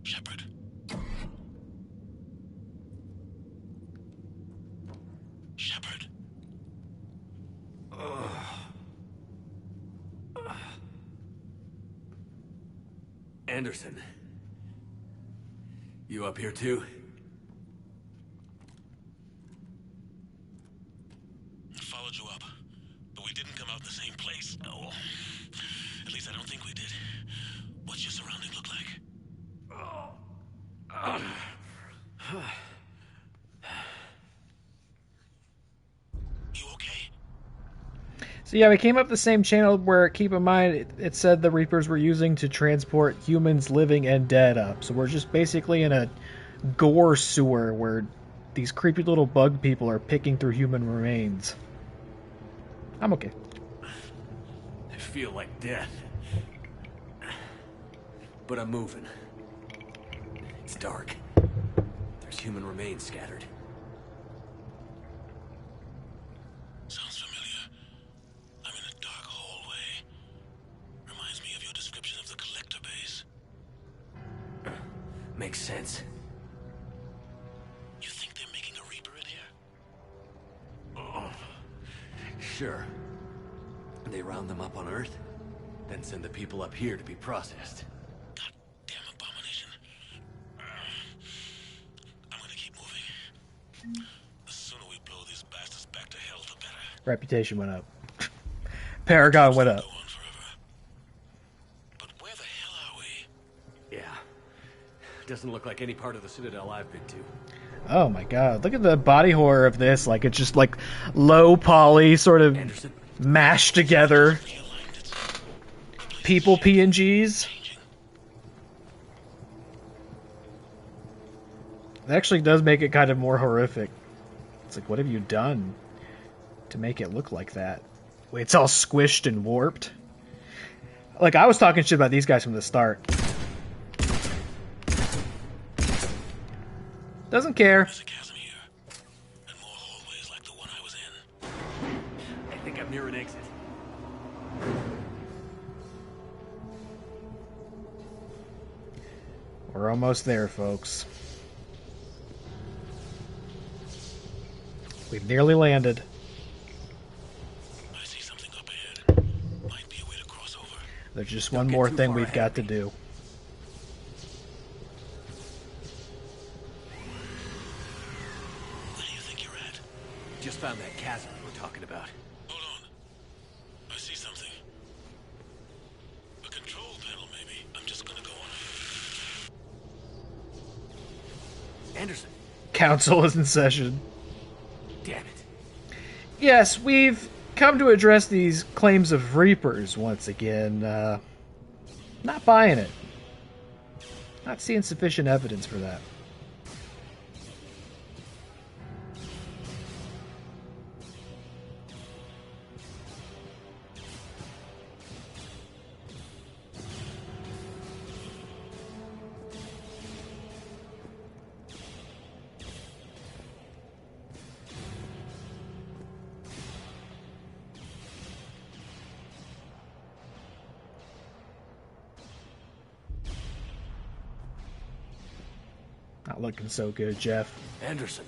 Shepard. Shepard. Anderson. You up here too? Followed you up, but we didn't come out the same place. Oh, at least I don't think we did. What's your surrounding look like? So yeah, we came up the same channel where, keep in mind, it said the Reapers were using to transport humans living and dead up. So we're just basically in a gore sewer where these creepy little bug people are picking through human remains. I'm okay. I feel like death. But I'm moving. It's dark. There's human remains scattered. Sounds familiar. I'm in a dark hallway. Reminds me of your description of the collector base. Makes sense. You think they're making a Reaper in here? Oh, sure. They round them up on Earth, then send the people up here to be processed. Damn abomination. I'm gonna keep moving. The sooner we blow these bastards back to hell, the better. Reputation went up. Paragon went up. Yeah. Doesn't look like any part of the Citadel I've been to. Oh my god, look at the body horror of this. Like, it's just like low poly, sort of mashed together. People PNGs. It actually does make it kind of more horrific. It's like, what have you done to make it look like that? Wait, it's all squished and warped. Like, I was talking shit about these guys from the start. Doesn't care. I think I'm near an exit. We're almost there, folks. We've nearly landed. I see something up ahead. Might be a way to cross over. There's just one more thing we've got to do. Where do you think you're at? Just found that chasm we were talking about. Hold on. I see something. A control panel, maybe. I'm just gonna go on. Anderson. Council is in session. Damn it. Yes, we've come to address these claims of Reapers once again. Not buying it. Not seeing sufficient evidence for that. Not looking so good, Jeff. Anderson.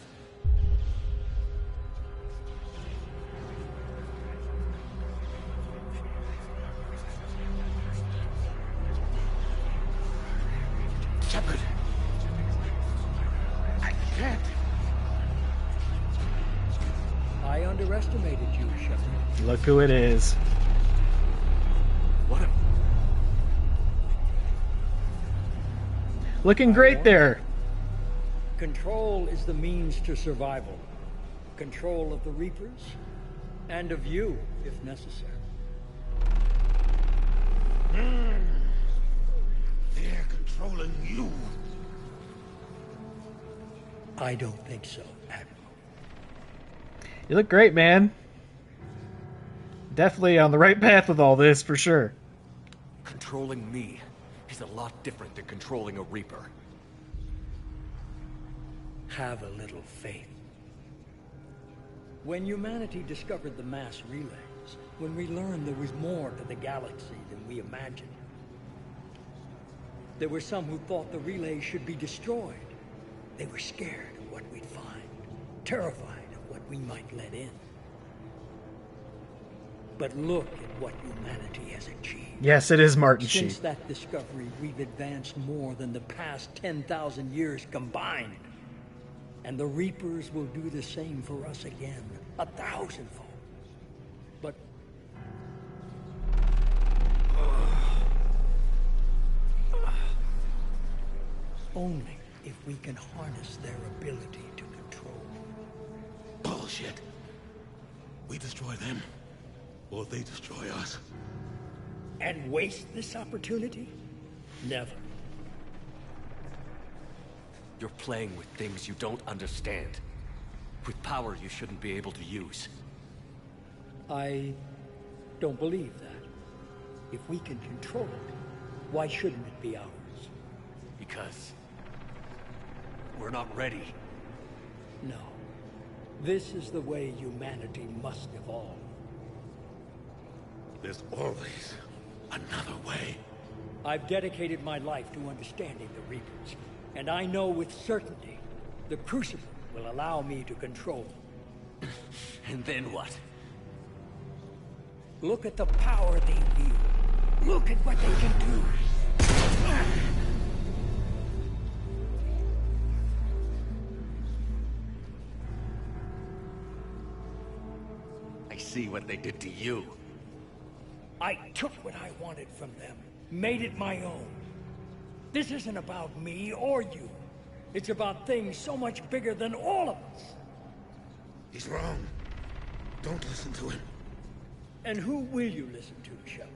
Shepard. I can't. I underestimated you, Shepard. Look who it is. What a... Looking great there. Control is the means to survival. Control of the Reapers, and of you, if necessary. They're controlling you. I don't think so, Admiral. You look great, man. Definitely on the right path with all this, for sure. Controlling me is a lot different than controlling a Reaper. Have a little faith. When humanity discovered the mass relays, when we learned there was more to the galaxy than we imagined, there were some who thought the relays should be destroyed. They were scared of what we'd find, terrified of what we might let in. But look at what humanity has achieved. Yes, it is Martin Sheen. Since that discovery, we've advanced more than the past 10,000 years combined. And the Reapers will do the same for us again, 1,000-fold. But only if we can harness their ability to control. Bullshit. We destroy them, or they destroy us. And waste this opportunity? Never. You're playing with things you don't understand. With power you shouldn't be able to use. I don't believe that. If we can control it, why shouldn't it be ours? Because We're not ready. No. This is the way humanity must evolve. There's always another way. I've dedicated my life to understanding the Reapers, and I know with certainty the Crucible will allow me to control them. And then what? Look at the power they wield. Look at what they can do. I see what they did to you. I took what I wanted from them, made it my own. This isn't about me or you. It's about things so much bigger than all of us. He's wrong. Don't listen to him. And who will you listen to, Shepard?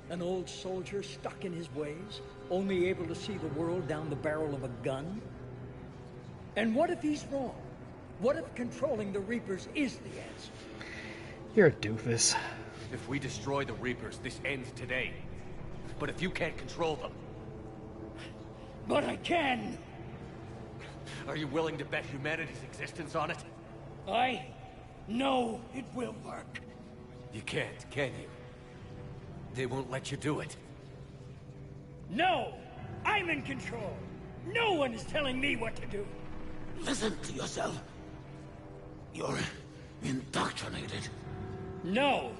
An old soldier stuck in his ways, only able to see the world down the barrel of a gun? And what if he's wrong? What if controlling the Reapers is the answer? You're a doofus. If we destroy the Reapers, this ends today. But if you can't control them... But I can! Are you willing to bet humanity's existence on it? I know it will work. You can't, can you? They won't let you do it. No! I'm in control! No one is telling me what to do! Listen to yourself. You're indoctrinated. No!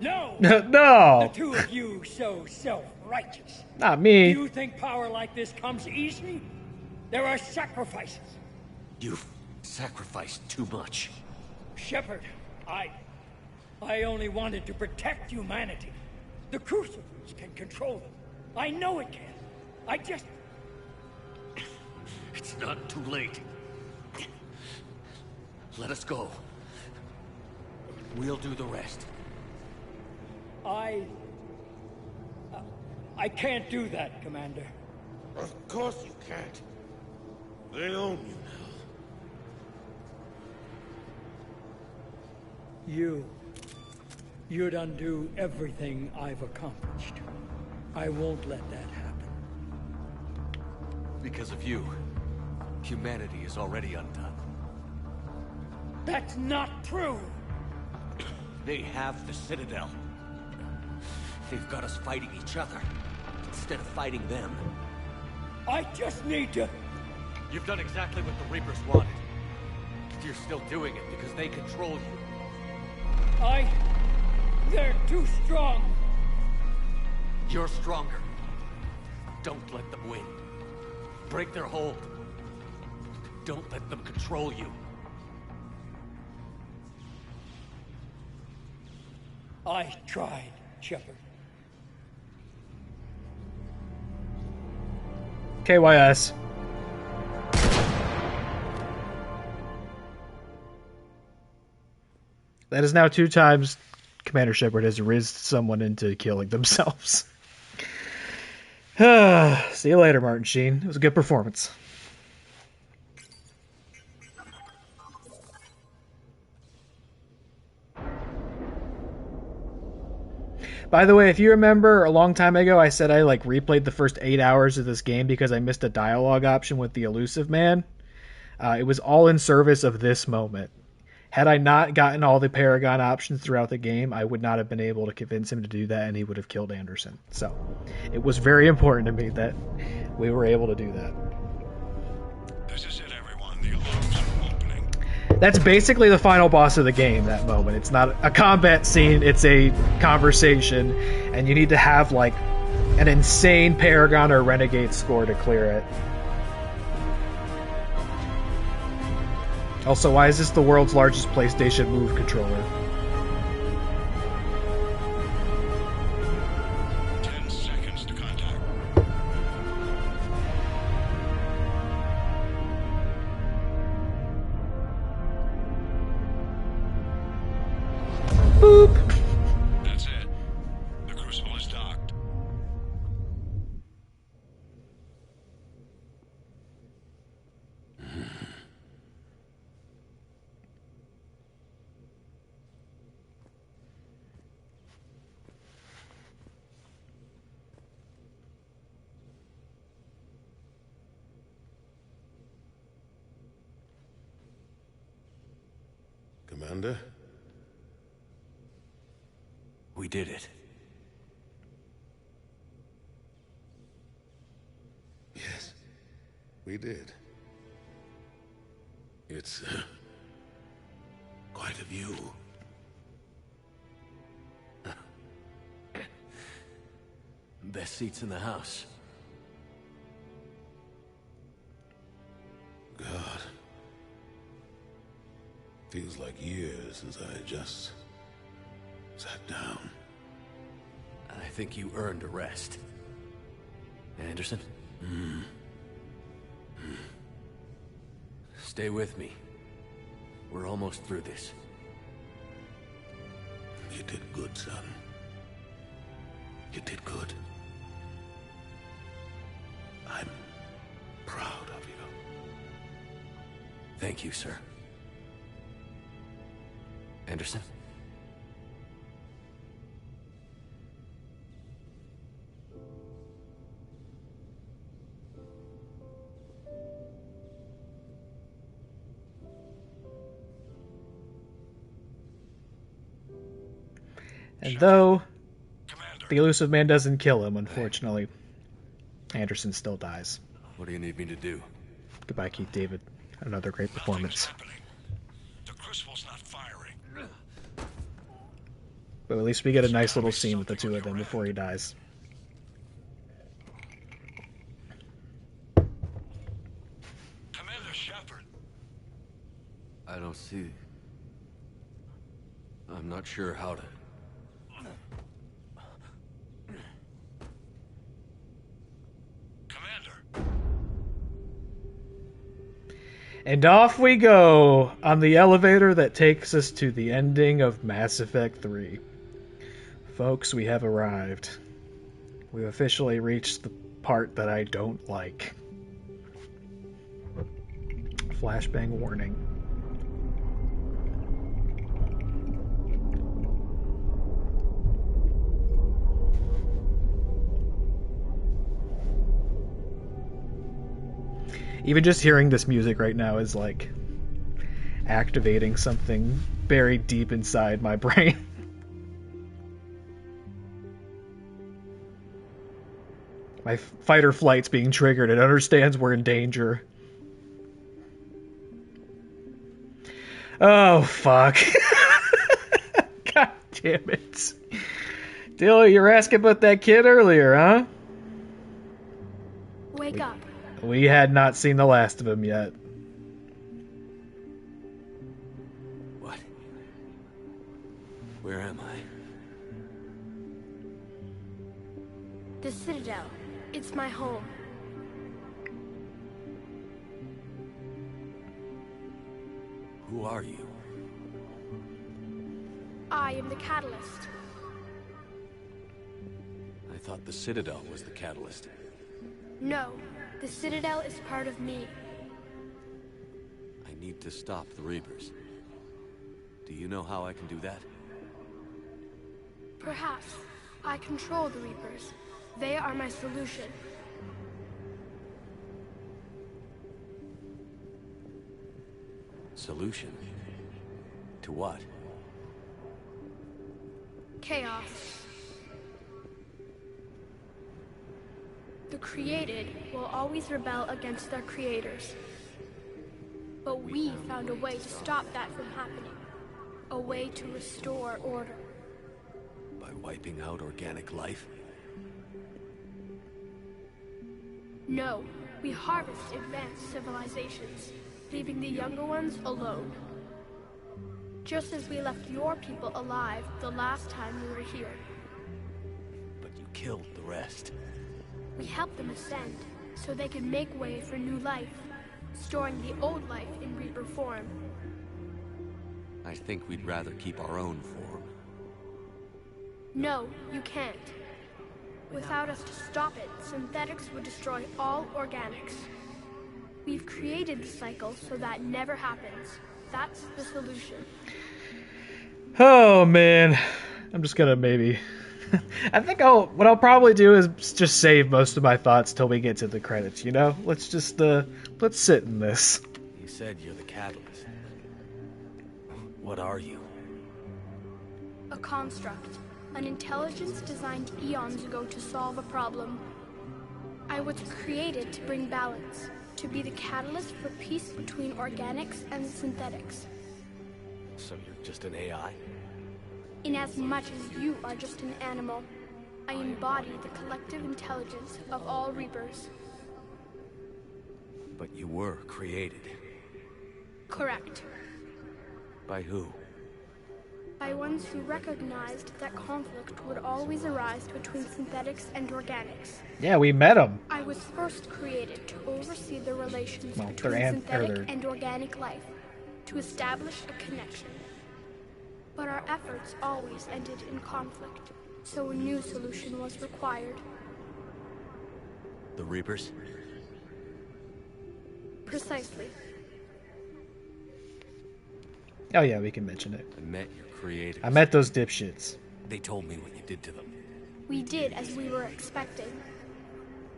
No! No! The two of you so self-righteous. Not me. Do you think power like this comes easy? There are sacrifices. You've sacrificed too much. Shepard, I only wanted to protect humanity. The Crucibles can control them. I know it can. I just... It's not too late. Let us go. We'll do the rest. I can't do that, Commander. Of course you can't. They own you now. You'd undo everything I've accomplished. I won't let that happen. Because of you, humanity is already undone. That's not true! They have the Citadel. They've got us fighting each other, instead of fighting them. I just need to... You've done exactly what the Reapers wanted. You're still doing it because they control you. They're too strong. You're stronger. Don't let them win. Break their hold. Don't let them control you. I tried, Shepard. KYS. That is now 2 times Commander Shepard has rizzed someone into killing themselves. See you later, Martin Sheen. It was a good performance. By the way, if you remember a long time ago, I said I replayed the first 8 hours of this game because I missed a dialogue option with the elusive man. It was all in service of this moment. Had I not gotten all the Paragon options throughout the game, I would not have been able to convince him to do that, and he would have killed Anderson. So, it was very important to me that we were able to do that. This is it, everyone. The alarms are opening. That's basically the final boss of the game, that moment. It's not a combat scene, it's a conversation, and you need to have, an insane Paragon or Renegade score to clear it. Also, why is this the world's largest PlayStation Move controller? 10 seconds to contact. Boop! That's it. The Crucible is docked. Commander? We did it. Yes, we did. It's quite a view. Best seats in the house. God. Feels like years since I just sat down. I think you earned a rest. Anderson? Stay with me. We're almost through this. You did good, son. You did good. I'm proud of you. Thank you, sir. Anderson? And though the elusive man doesn't kill him, unfortunately, Anderson still dies. What do you need me to do? Goodbye, Keith David. Another great performance. The crucible's not firing. But at least we get a nice little scene with the two of them before he dies. Commander Shepard. I don't see... I'm not sure how to... And off we go on the elevator that takes us to the ending of Mass Effect 3. Folks, we have arrived. We've officially reached the part that I don't like. Flashbang warning. Even just hearing this music right now is like activating something buried deep inside my brain. My fight or flight's being triggered. It understands we're in danger. Oh, fuck. God damn it. Dilly, you were asking about that kid earlier, huh? Wake up. We had not seen the last of him yet. What? Where am I? The Citadel. It's my home. Who are you? I am the Catalyst. I thought the Citadel was the catalyst. No, the Citadel is part of me. I need to stop the Reapers. Do you know how I can do that? Perhaps. I control the Reapers. They are my solution. Solution? To what? Chaos. The created will always rebel against their creators. But we found a way to stop that from happening. A way to restore order. By wiping out organic life? No, we harvest advanced civilizations, leaving the younger ones alone. Just as we left your people alive the last time we were here. But you killed the rest. We helped them ascend, so they could make way for new life, storing the old life in Reaper form. I think we'd rather keep our own form. No, you can't. Without us to stop it, synthetics would destroy all organics. We've created the cycle so that never happens. That's the solution. Oh, man. I'm just gonna maybe... I think what I'll probably do is just save most of my thoughts till we get to the credits, you know? Let's just, let's sit in this. You said you're the catalyst. What are you? A construct. An intelligence designed eons ago to solve a problem. I was created to bring balance, to be the catalyst for peace between organics and synthetics. So you're just an AI? In as much as you are just an animal, I embody the collective intelligence of all Reapers. But you were created. Correct. By who? By ones who recognized that conflict would always arise between synthetics and organics. Yeah, we met them. I was first created to oversee the relations Well, between they're synthetic and organic life, to establish a connection. But our efforts always ended in conflict, so a new solution was required. The Reapers? Precisely. Oh yeah, we can mention it. I met your creators. I met those dipshits. They told me what you did to them. We did as we were expecting.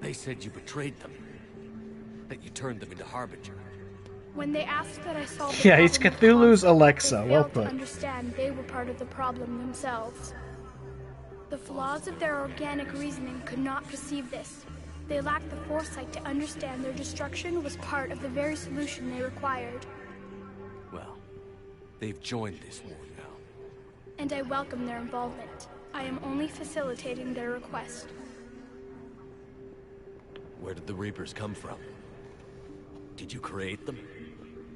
They said you betrayed them. That you turned them into Harbinger. When they asked that I solve the Yeah, he's problem, Cthulhu's Alexa. they Well failed to put. understand they were part of the problem themselves. The flaws of their organic reasoning could not perceive this. They lacked the foresight to understand their destruction was part of the very solution they required. Well, they've joined this war now. And I welcome their involvement. I am only facilitating their request. Where did the Reapers come from? Did you create them?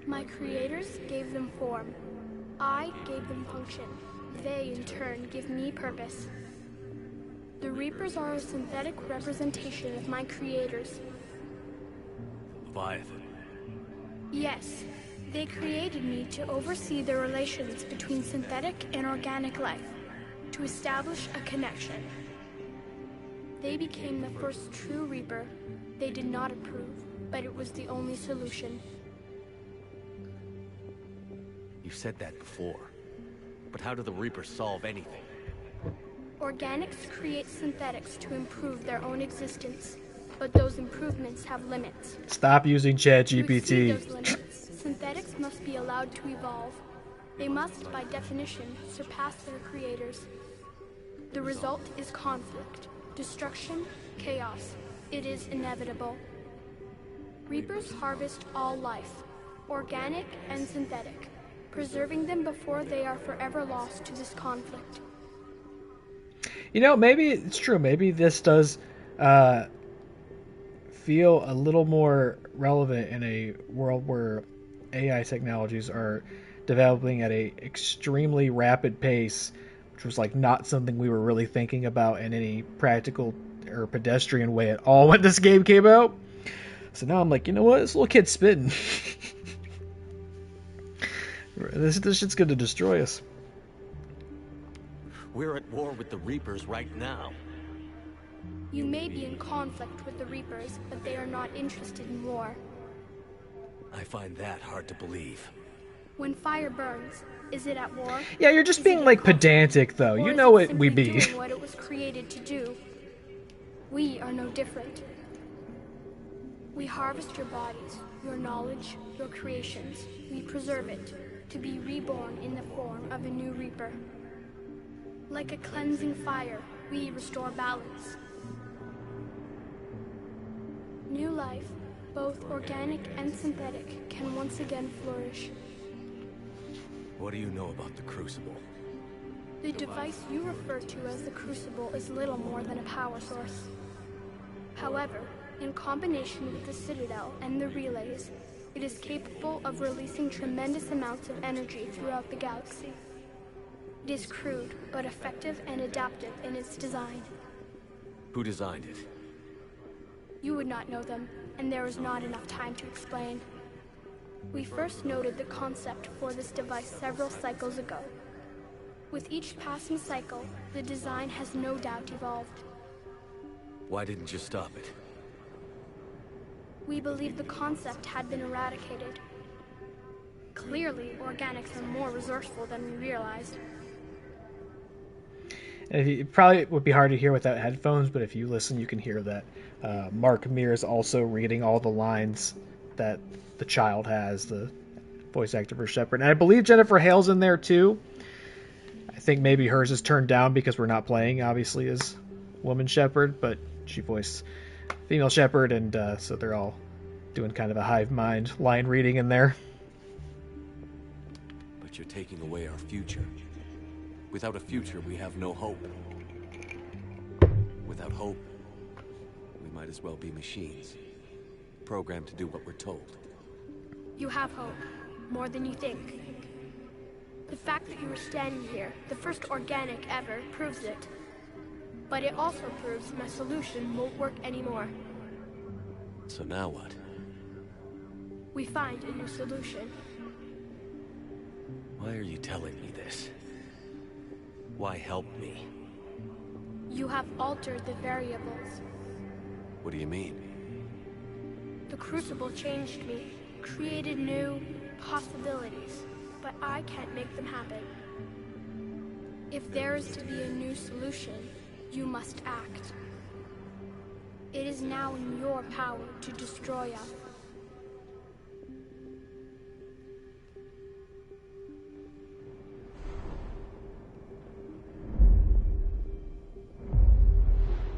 My creators gave them form. I gave them function. They, in turn, give me purpose. The Reapers are a synthetic representation of my creators. Leviathan. Yes, they created me to oversee the relations between synthetic and organic life, to establish a connection. They became the first true Reaper. They did not approve, but it was the only solution. You've said that before. But how do the Reapers solve anything? Organics create synthetics to improve their own existence, but those improvements have limits. Stop using To exceed ChatGPT. those limits, synthetics must be allowed to evolve. They must, by definition, surpass their creators. The result is conflict, destruction, chaos. It is inevitable. Reapers harvest all life, organic and synthetic, preserving them before they are forever lost to this conflict. You know, maybe it's true. Maybe this does feel a little more relevant in a world where AI technologies are developing at a extremely rapid pace, which was like not something we were really thinking about in any practical or pedestrian way at all when this game came out. So now I'm like, you know what? This little kid's spitting. This shit's going to destroy us. We're at war with the Reapers right now. You may be in conflict with the Reapers, but they are not interested in war. I find that hard to believe. When fire burns, is it at war? Yeah, you're just being like pedantic though. You know what we be. Doing what it was created to do. We are no different. We harvest your bodies, your knowledge, your creations. We preserve it, to be reborn in the form of a new Reaper. Like a cleansing fire, we restore balance. New life, both organic and synthetic, can once again flourish. What do you know about the Crucible? The device you refer to as the Crucible is little more than a power source. However, in combination with the Citadel and the relays, it is capable of releasing tremendous amounts of energy throughout the galaxy. It is crude, but effective and adaptive in its design. Who designed it? You would not know them, and there is not enough time to explain. We first noted the concept for this device several cycles ago. With each passing cycle, the design has no doubt evolved. Why didn't you stop it? We believed the concept had been eradicated. Clearly, organics are more resourceful than we realized. It probably would be hard to hear without headphones, but if you listen, you can hear that Mark Mir is also reading all the lines that the child has, the voice actor for Shepard. And I believe Jennifer Hale's in there too. I think maybe hers is turned down because we're not playing, obviously, as woman Shepard, but she voiced female Shepard, and so they're all doing kind of a hive mind line reading in there. But you're taking away our future. Without a future, we have no hope. Without hope, we might as well be machines, programmed to do what we're told. You have hope, more than you think. The fact that you are standing here, the first organic ever, proves it. But it also proves my solution won't work anymore. So now what? We find a new solution. Why are you telling me this? Why help me? You have altered the variables. What do you mean? The Crucible changed me, created new possibilities, but I can't make them happen. If there is to be a new solution, you must act. It is now in your power to destroy us.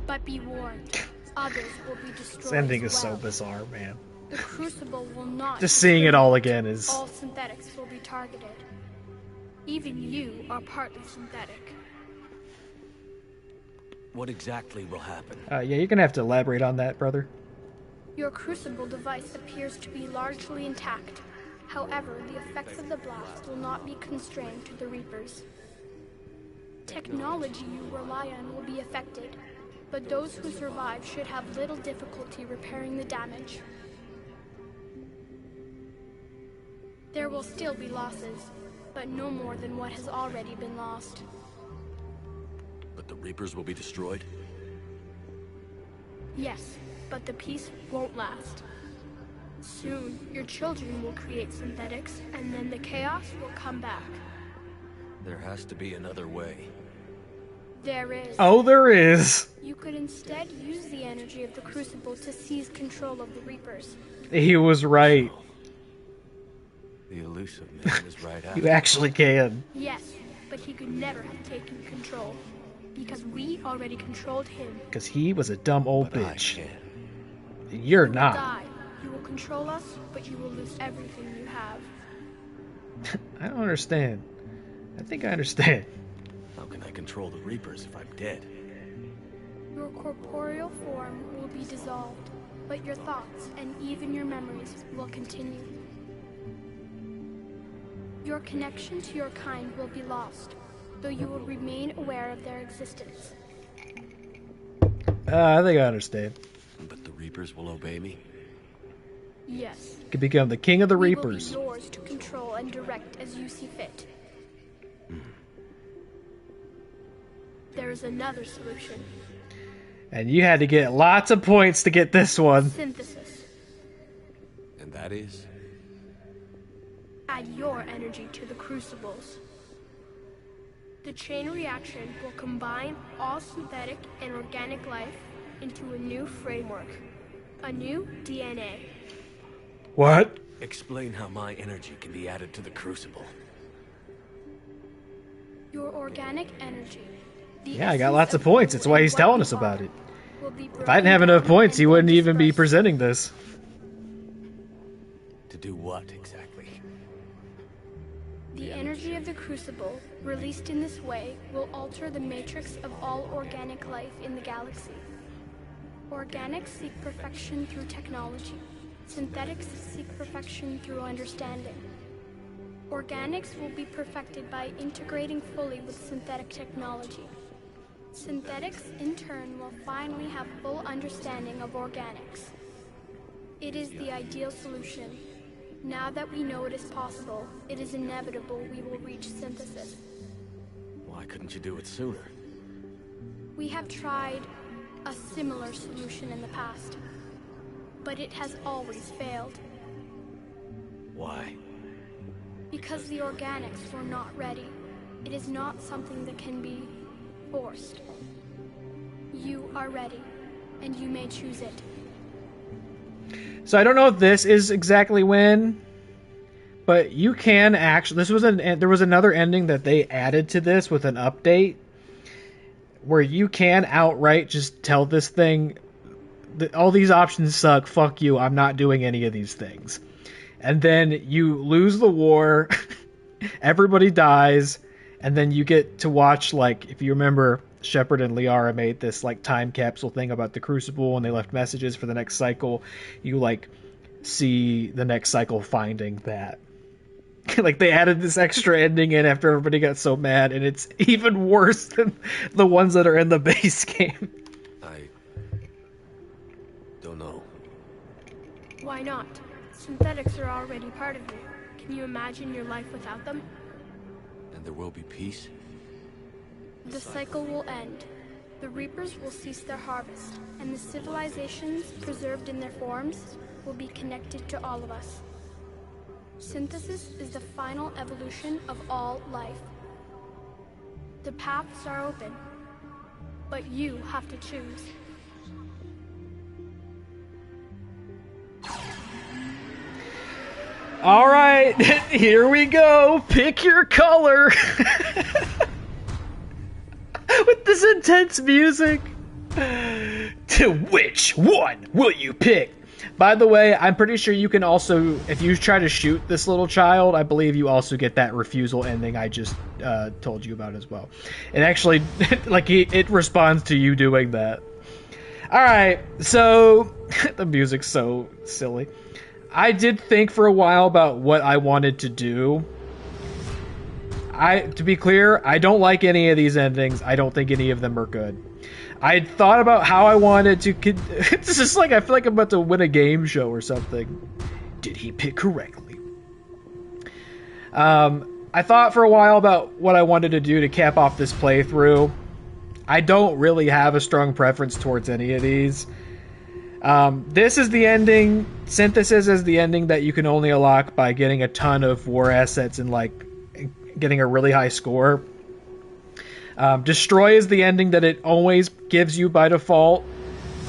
But be warned, others will be destroyed. This ending as is well. so bizarre, man. The Crucible will not. Just seeing it all again is... All synthetics will be targeted. Even you are partly synthetic. What exactly will happen? Yeah, you're gonna have to elaborate on that, brother. Your Crucible device appears to be largely intact. However, the effects of the blast will not be constrained to the Reapers. Technology you rely on will be affected, but those who survive should have little difficulty repairing the damage. There will still be losses, but no more than what has already been lost. But the Reapers will be destroyed? Yes, but the peace won't last. Soon, your children will create synthetics, and then the chaos will come back. There has to be another way. There is. Oh, there is. You could instead use the energy of the Crucible to seize control of the Reapers. He was right. The elusive man is right out. You actually can. Yes, but he could never have taken control. Because we already controlled him. Because he was a dumb old But bitch. I can. You're You will not. die. You will control us, but you will lose everything you have. I don't understand. I think I understand. How can I control the Reapers if I'm dead? Your corporeal form will be dissolved, but your thoughts and even your memories will continue. Your connection to your kind will be lost, though you will remain aware of their existence. I think I understand. But the Reapers will obey me? Yes. You could become the king of the We Reapers. will be yours to control and direct as you see fit. There is another solution. And you had to get lots of points to get this one. Synthesis. And that is? Add your energy to the crucibles. The chain reaction will combine all synthetic and organic life into a new framework. A new DNA. What? Explain how my energy can be added to the Crucible. Your organic energy. Yeah, I got lots of points. That's why he's telling us about it. If I didn't have enough points, he wouldn't even be presenting this. To do what exactly? The energy of the Crucible, released in this way, will alter the matrix of all organic life in the galaxy. Organics seek perfection through technology. Synthetics seek perfection through understanding. Organics will be perfected by integrating fully with synthetic technology. Synthetics, in turn, will finally have full understanding of organics. It is the ideal solution. Now that we know it is possible, it is inevitable we will reach synthesis. Why couldn't you do it sooner? We have tried a similar solution in the past, but it has always failed. Why? Because the organics were not ready. It is not something that can be forced. You are ready, and you may choose it. So I don't know if this is exactly when, but you can actually. There was another ending that they added to this with an update, where you can outright just tell this thing, all these options suck. Fuck you. I'm not doing any of these things. And then you lose the war. Everybody dies, and then you get to watch, like, if you remember, Shepard and Liara made this like time capsule thing about the Crucible, and they left messages for the next cycle. You like see the next cycle finding that. Like, they added this extra ending in after everybody got so mad, and it's even worse than the ones that are in the base game. I don't know. Why not? Synthetics are already part of you. Can you imagine your life without them? And there will be peace? The cycle will end. The Reapers will cease their harvest, and the civilizations preserved in their forms will be connected to all of us. Synthesis is the final evolution of all life. The paths are open, but you have to choose. All right, here we go. Pick your color. With this intense music. To which one will you pick? By the way, I'm pretty sure you can also, if you try to shoot this little child, I believe you also get that refusal ending I just told you about as well. It actually, like, it responds to you doing that. Alright, so, the music's so silly. I did think for a while about what I wanted to do. To be clear, I don't like any of these endings. I don't think any of them are good. I thought about how I wanted to... It's just like, I feel like I'm about to win a game show or something. Did he pick correctly? I thought for a while about what I wanted to do to cap off this playthrough. I don't really have a strong preference towards any of these. This is the ending. Synthesis is the ending that you can only unlock by getting a ton of war assets and, like, getting a really high score. Destroy is the ending that it always gives you by default.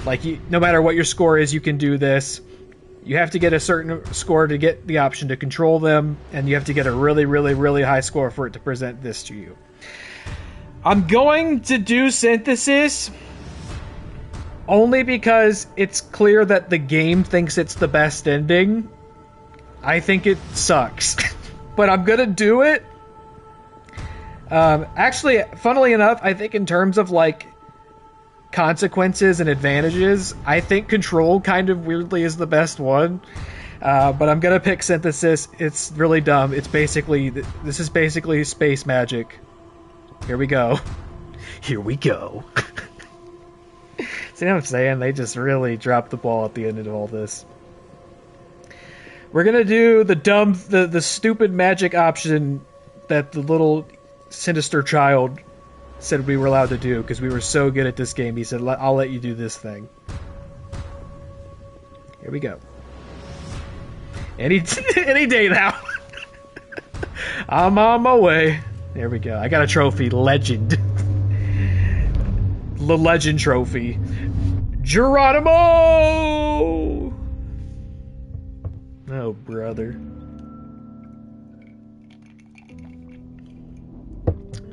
Like, no matter what your score is, you can do this. You have to get a certain score to get the option to control them, and you have to get a really, really, really high score for it to present this to you. I'm going to do Synthesis only because it's clear that the game thinks it's the best ending. I think it sucks. But I'm gonna do it. Actually, funnily enough, I think in terms of, like, consequences and advantages, I think Control kind of weirdly is the best one. But I'm gonna pick Synthesis. It's really dumb. It's basically... This is basically space magic. Here we go. Here we go. See what I'm saying? They just really dropped the ball at the end of all this. We're gonna do the stupid magic option that the little sinister child said we were allowed to do because we were so good at this game. He said, I'll let you do this thing. Here we go. Any day now. I'm on my way. There we go. I got a trophy. Legend. The Legend trophy. Geronimo! Oh, brother.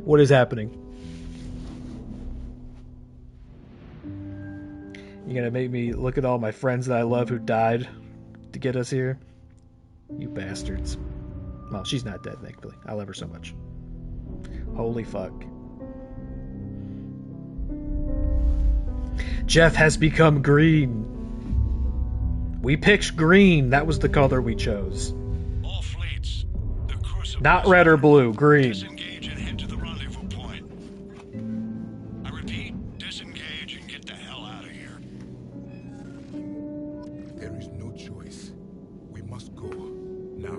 What is happening? You gonna make me look at all my friends that I love who died to get us here? You bastards. Well, she's not dead, thankfully. I love her so much. Holy fuck. Jeff has become green. We picked green. That was the color we chose. All fleets, the Crucible. Not red or blue, green. Disengage and head to the rendezvous point. I repeat, disengage and get the hell out of here. There is no choice. We must go. Now.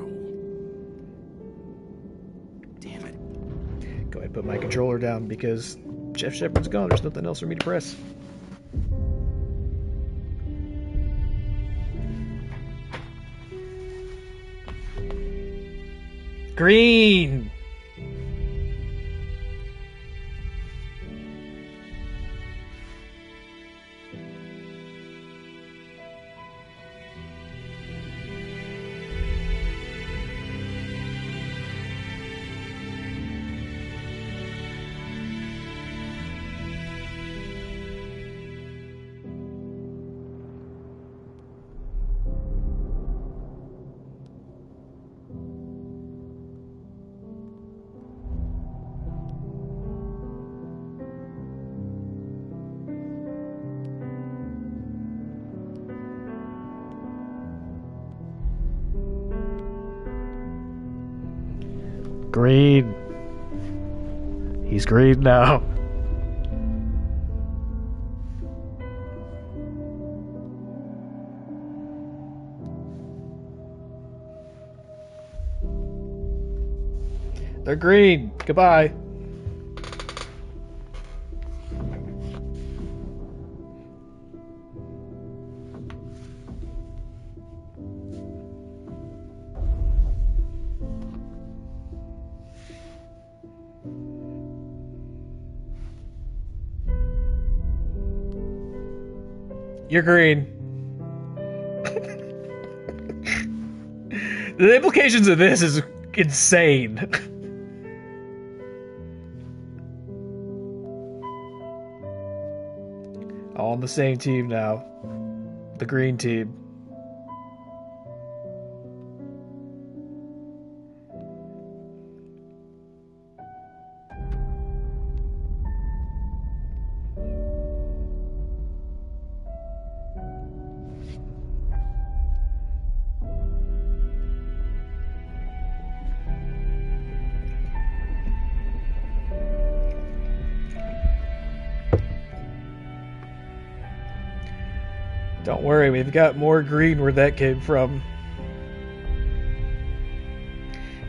Damn it. Go ahead and put my controller down because Jeff Shepard's gone. There's nothing else for me to press. Green! green. He's green now. They're green. Goodbye. You're green. The implications of this is insane. All on the same team now. The green team. Don't worry, we've got more green where that came from.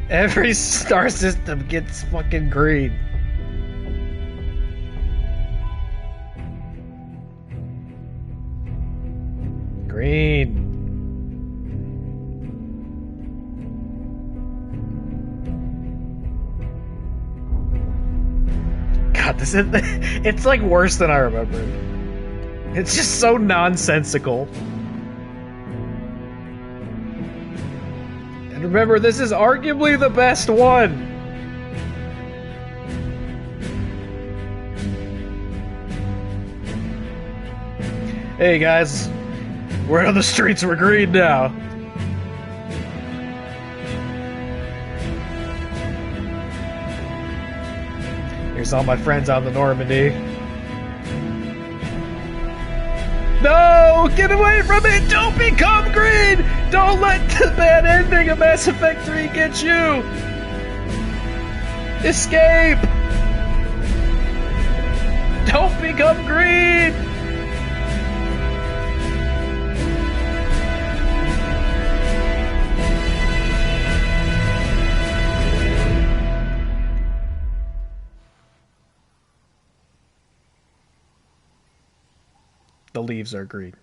Every star system gets fucking green. Green. God, this is... It's like worse than I remember. It's just so nonsensical. And remember, this is arguably the best one. Hey guys, we're on the streets, we're green now. Here's all my friends on the Normandy. No! Get away from it! Don't become green! Don't let the bad ending of Mass Effect 3 get you! Escape! Don't become green! The leaves are green.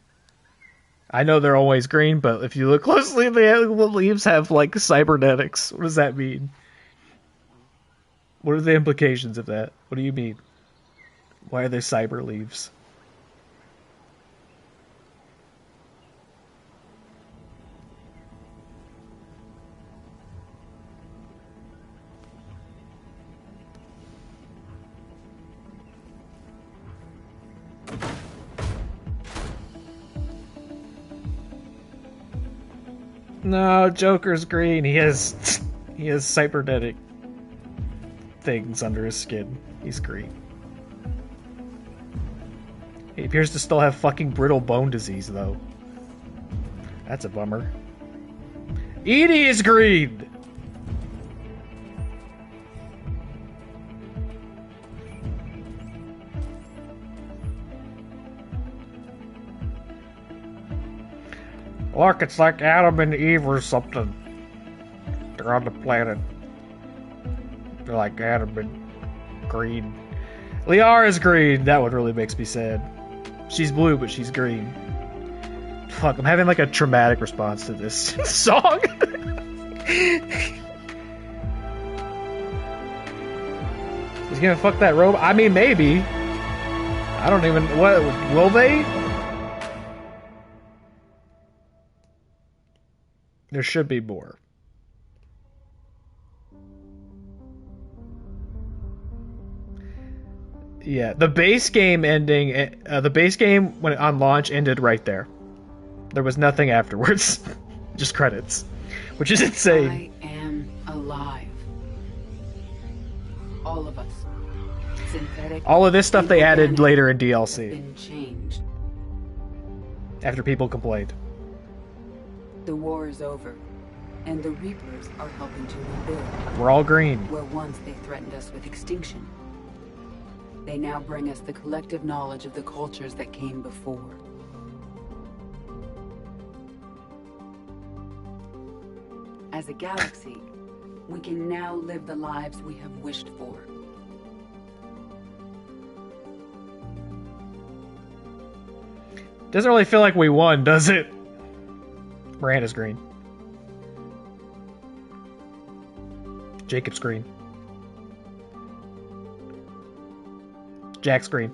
I know they're always green, but if you look closely, the leaves have, like, cybernetics. What does that mean? What are the implications of that? What do you mean? Why are there cyber leaves? No, Joker's green. He has cybernetic things under his skin. He's green. He appears to still have fucking brittle bone disease, though. That's a bummer. Edie is green! Look, it's like Adam and Eve or something. They're on the planet. They're like Adam and green. Liara's green. That one really makes me sad. She's blue, but she's green. Fuck, I'm having like a traumatic response to this song. He's gonna fuck that robot? I mean, maybe. I don't even... What? Will they? There should be more. Yeah, the base game ending, the base game when on launch ended right there. There was nothing afterwards. Just credits. Which is insane. I am alive. All of us. Synthetic. All of this stuff they added later in DLC. Been changed. After people complained. The war is over. And the Reapers are helping to rebuild. We're all green. Where once they threatened us with extinction. They now bring us the collective knowledge of the cultures that came before. As a galaxy, we can now live the lives we have wished for. Doesn't really feel like we won, does it? Miranda's green. Jacob's green. Jack's green.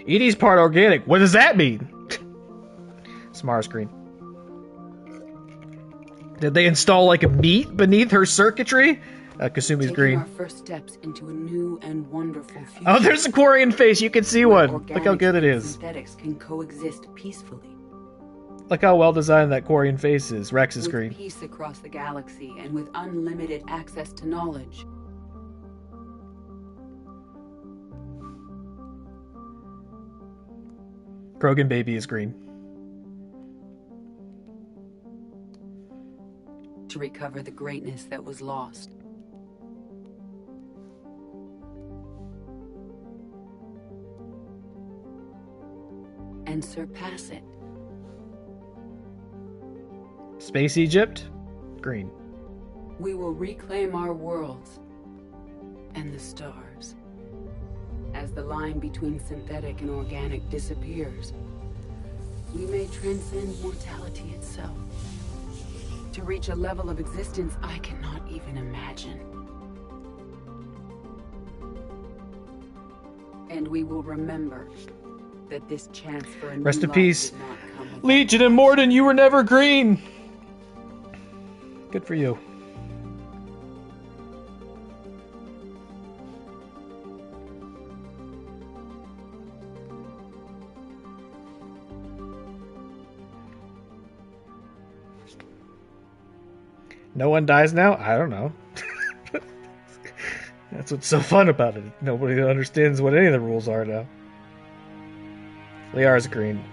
Edie's part organic. What does that mean? Samara's green. Did they install like a meat beneath her circuitry? Kasumi's green. Our first steps into a new and wonderful future. Oh, there's a Quarian face. You can see one. Look how good it is. Synthetics can coexist peacefully. Look how well designed that Quarian face is. Rex is green. With peace across the galaxy and with unlimited access to knowledge. Krogan baby is green. To recover the greatness that was lost. And surpass it. Space Egypt, green. We will reclaim our worlds and the stars. As the line between synthetic and organic disappears, we may transcend mortality itself. To reach a level of existence I cannot even imagine. And we will remember that this chance for a new Rest in life peace. did not come without. Legion and Morden, you were never green. Good for you. No one dies now? I don't know. That's what's so fun about it. Nobody understands what any of the rules are now. Liara's green.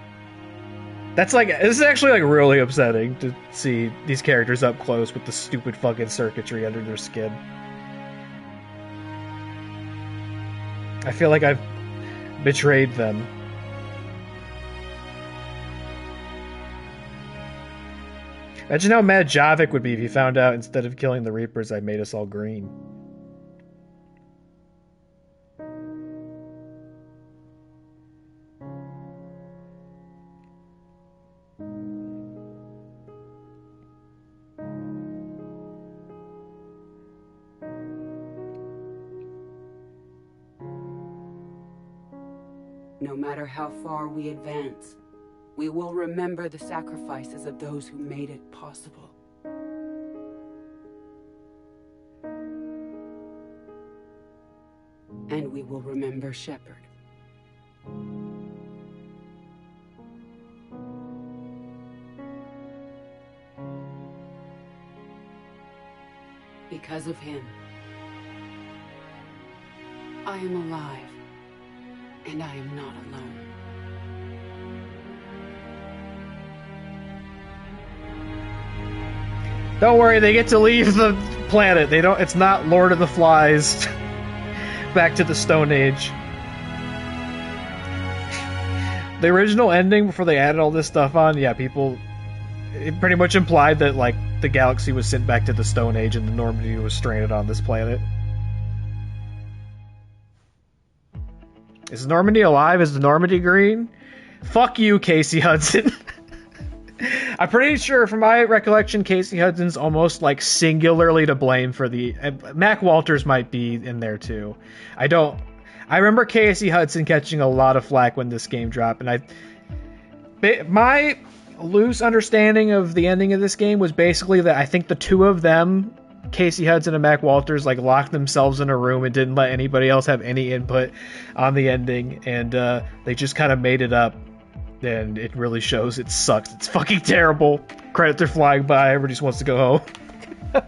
This is actually like really upsetting to see these characters up close with the stupid fucking circuitry under their skin. I feel like I've betrayed them. Imagine how mad Javik would be if he found out instead of killing the Reapers, I made us all green. No matter how far we advance, we will remember the sacrifices of those who made it possible. And we will remember Shepard. Because of him, I am alive, and I am not alone. Don't worry, they get to leave the planet. It's not Lord of the Flies back to the Stone Age. The original ending, before they added all this stuff on, yeah, it pretty much implied that, like, the galaxy was sent back to the Stone Age and the Normandy was stranded on this planet. Is Normandy alive? Is the Normandy green? Fuck you, Casey Hudson. I'm pretty sure, from my recollection, Casey Hudson's almost, like, singularly to blame for the... Mac Walters might be in there, too. I remember Casey Hudson catching a lot of flack when this game dropped, and my loose understanding of the ending of this game was basically that I think the two of them, Casey Hudson and Mac Walters, like, locked themselves in a room and didn't let anybody else have any input on the ending, and they just kind of made it up. And it really shows. It sucks. It's fucking terrible. Credits are flying by. Everybody just wants to go home.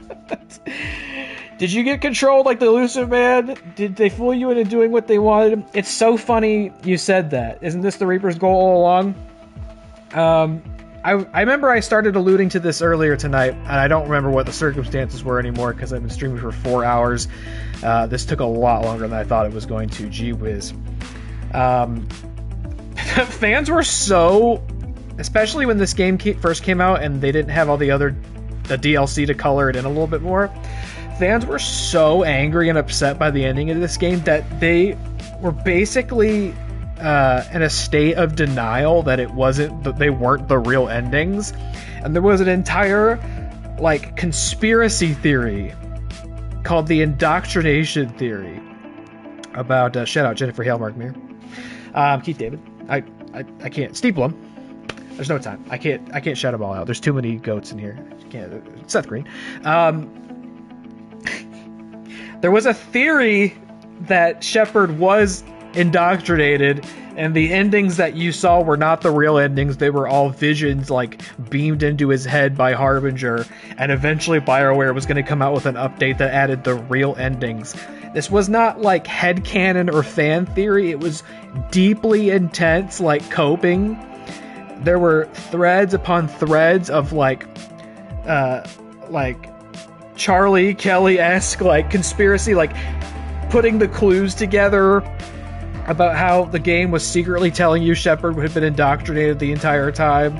Did you get controlled like the Elusive Man? Did they fool you into doing what they wanted? It's so funny you said that. Isn't this the Reaper's goal all along? I remember I started alluding to this earlier tonight, and I don't remember what the circumstances were anymore because I've been streaming for 4 hours. This took a lot longer than I thought it was going to. Gee whiz. Fans were so, especially when this game first came out and they didn't have all the DLC to color it in a little bit more. Fans were so angry and upset by the ending of this game that they were basically in a state of denial that they weren't the real endings, and there was an entire like conspiracy theory called the indoctrination theory about shout out Jennifer Hale, Mark Mir, Keith David. I can't steeple them. There's no time. I can't shout them all out. There's too many goats in here. I can't. Seth Green. There was a theory that Shepard was indoctrinated, and the endings that you saw were not the real endings. They were all visions, like, beamed into his head by Harbinger, and eventually BioWare was going to come out with an update that added the real endings. This was not, like, headcanon or fan theory. It was deeply intense, like, coping. There were threads upon threads of, like Charlie Kelly-esque, like, conspiracy, like, putting the clues together about how the game was secretly telling you Shepard had been indoctrinated the entire time,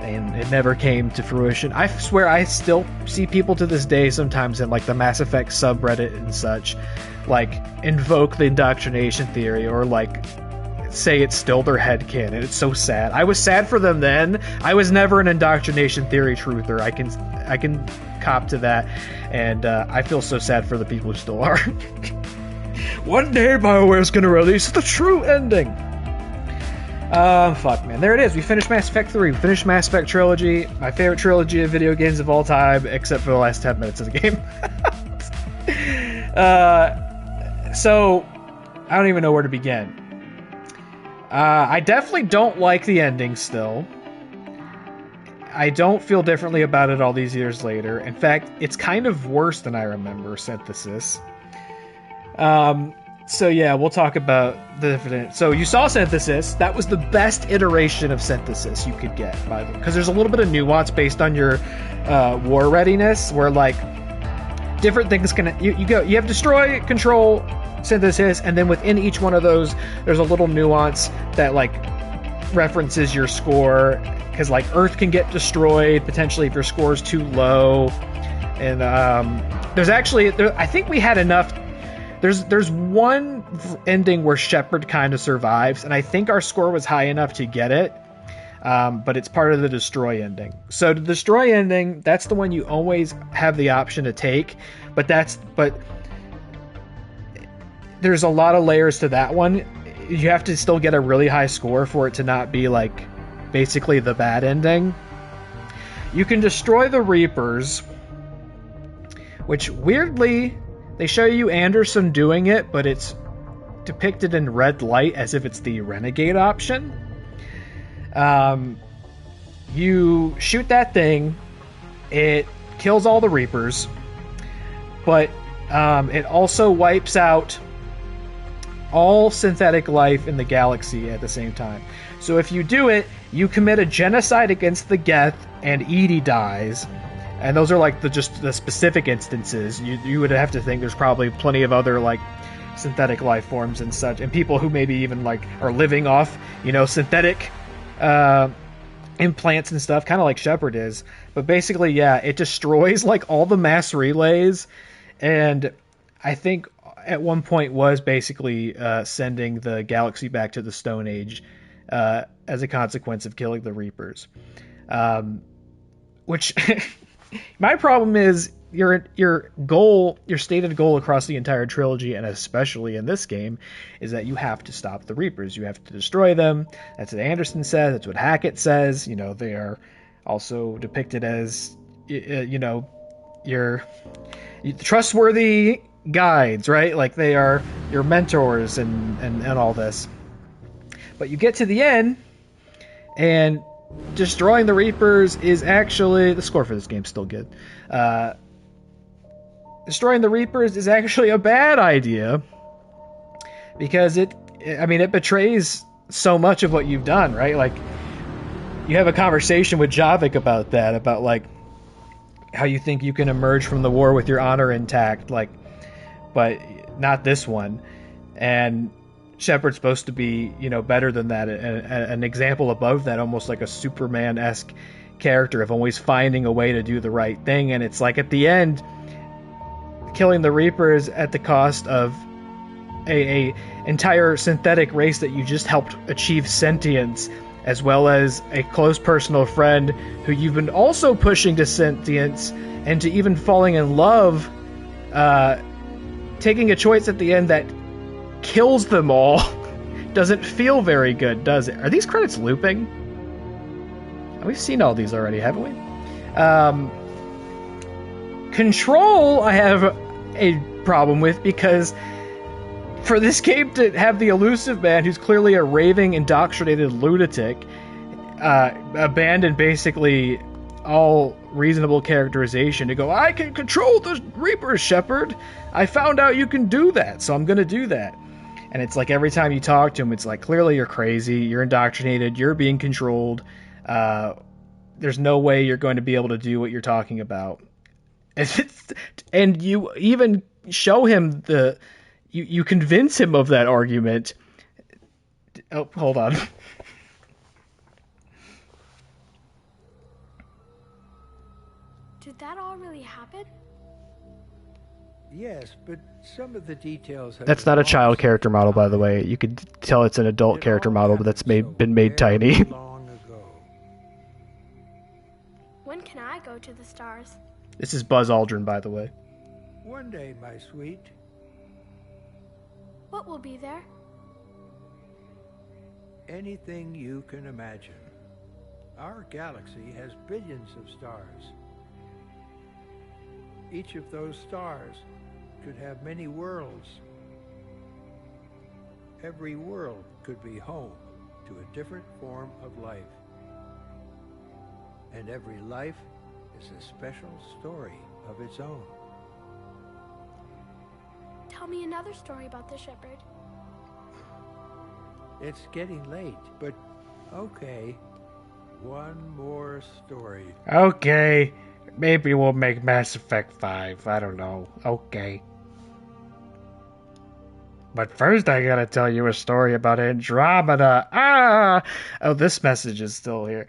and it never came to fruition. I swear I still see people to this day sometimes in, like, the Mass Effect subreddit and such, like, invoke the indoctrination theory, or, like, say it's still their headcanon. It's so sad. I was sad for them then. I was never an indoctrination theory truther. I can cop to that, and I feel so sad for the people who still are. One day BioWare's gonna release the true ending. Fuck, man. There it is. We finished Mass Effect 3. We finished Mass Effect Trilogy. My favorite trilogy of video games of all time, except for the last 10 minutes of the game. So, I don't even know where to begin. I definitely don't like the ending still. I don't feel differently about it all these years later. In fact, it's kind of worse than I remember Synthesis. So yeah, we'll talk about the different... So you saw Synthesis. That was the best iteration of Synthesis you could get, by the way. Because there's a little bit of nuance based on your war readiness, where, like, different things can... You have Destroy, Control, Synthesis, and then within each one of those, there's a little nuance that, like, references your score, because, like, Earth can get destroyed potentially if your score is too low, and there's actually I think we had enough. There's one ending where Shepard kind of survives, and I think our score was high enough to get it, but it's part of the Destroy ending. So the Destroy ending, that's the one you always have the option to take, but there's a lot of layers to that one. You have to still get a really high score for it to not be, like, basically the bad ending. You can destroy the Reapers, which, weirdly, they show you Anderson doing it, but it's depicted in red light as if it's the Renegade option. You shoot that thing, it kills all the Reapers, but it also wipes out all synthetic life in the galaxy at the same time. So if you do it, you commit a genocide against the Geth, and Edie dies. And those are, like, just the specific instances. You would have to think there's probably plenty of other, like, synthetic life forms and such, and people who maybe even, like, are living off, synthetic implants and stuff, kind of like Shepard is. But basically, yeah, it destroys, like, all the mass relays, and I think at one point was basically sending the galaxy back to the Stone Age as a consequence of killing the Reapers. Which my problem is your stated goal across the entire trilogy, and especially in this game, is that you have to stop the Reapers. You have to destroy them. That's what Anderson says. That's what Hackett says. They are also depicted as your trustworthy guides, right? Like, they are your mentors and all this. But you get to the end, and destroying the Reapers is actually... The score for this game is still good. Destroying the Reapers is actually a bad idea, because it betrays so much of what you've done, right? Like, you have a conversation with Javik about that, about like how you think you can emerge from the war with your honor intact, like, but not this one. And Shepard's supposed to be, you know, better than that, an example above that, almost like a Superman-esque character of always finding a way to do the right thing. And it's like at the end, killing the Reapers at the cost of a entire synthetic race that you just helped achieve sentience, as well as a close personal friend who you've been also pushing to sentience and to even falling in love, taking a choice at the end that kills them all doesn't feel very good, does it? Are these credits looping? We've seen all these already, haven't we? Control, I have a problem with, because for this game to have the elusive man, who's clearly a raving, indoctrinated lunatic, abandon basically all reasonable characterization to go, I can control the Reapers, Shepard. I found out you can do that, so I'm going to do that. And it's like every time you talk to him, it's like, clearly you're crazy, you're indoctrinated, you're being controlled. There's no way you're going to be able to do what you're talking about. And you even show him you convince him of that argument. Oh, hold on. Did that all really happen? Yes, but some of the details have That's not a child character model, by the way. You could tell it's an adult character model, but that's been made tiny. long ago. When can I go to the stars? This is Buzz Aldrin, by the way. One day, my sweet. What will be there? Anything you can imagine. Our galaxy has billions of stars. Each of those stars could have many worlds. Every world could be home to a different form of life. And every life is a special story of its own. Tell me another story about the Shepherd. It's getting late, but okay. One more story. Okay. Maybe we'll make Mass Effect 5. I don't know. Okay. But first I gotta tell you a story about Andromeda. Oh, this message is still here.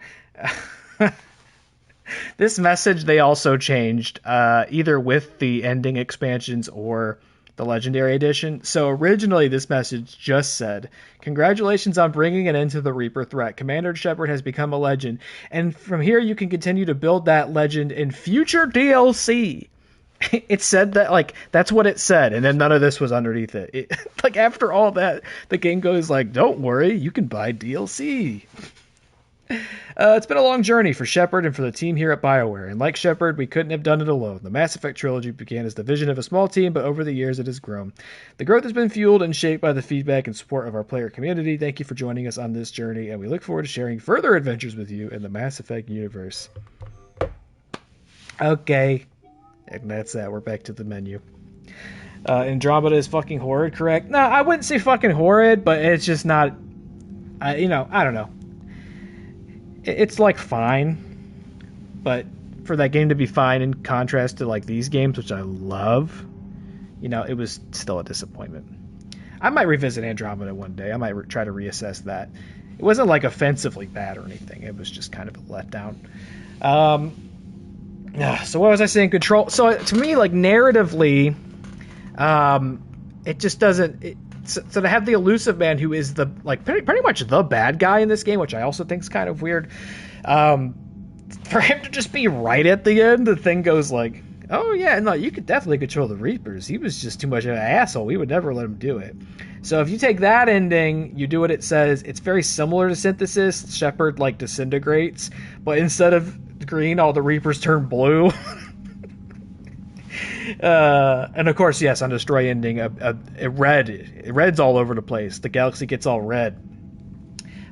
This message they also changed, either with the ending expansions or the Legendary Edition. So originally this message just said, congratulations on bringing an end to the Reaper threat. Commander Shepard has become a legend. And from here you can continue to build that legend in future DLC. It said that, like, that's what it said, and then none of this was underneath it. Like, after all that, the game goes like, don't worry, you can buy DLC. It's been a long journey for Shepard and for the team here at BioWare, and like Shepard, we couldn't have done it alone. The Mass Effect trilogy began as the vision of a small team, but over the years it has grown. The growth has been fueled and shaped by the feedback and support of our player community. Thank you for joining us on this journey, and we look forward to sharing further adventures with you in the Mass Effect universe. Okay. And that's that. We're back to the menu. Andromeda is fucking horrid, correct? No, I wouldn't say fucking horrid, but it's just not... I don't know. It's, like, fine. But for that game to be fine in contrast to, like, these games, which I love, it was still a disappointment. I might revisit Andromeda one day. I might try to reassess that. It wasn't, like, offensively bad or anything. It was just kind of a letdown. So what was I saying? Control. So to me, like, narratively, it just doesn't. So to have the elusive man, who is the pretty much the bad guy in this game, which I also think is kind of weird, for him to just be right at the end, the thing goes like, oh yeah, no, you could definitely control the Reapers. He was just too much of an asshole. We would never let him do it. So if you take that ending, you do what it says. It's very similar to Synthesis. Shepard disintegrates, but instead of green, all the Reapers turn blue. And of course, yes, on Destroy ending, red's all over the place. The galaxy gets all red.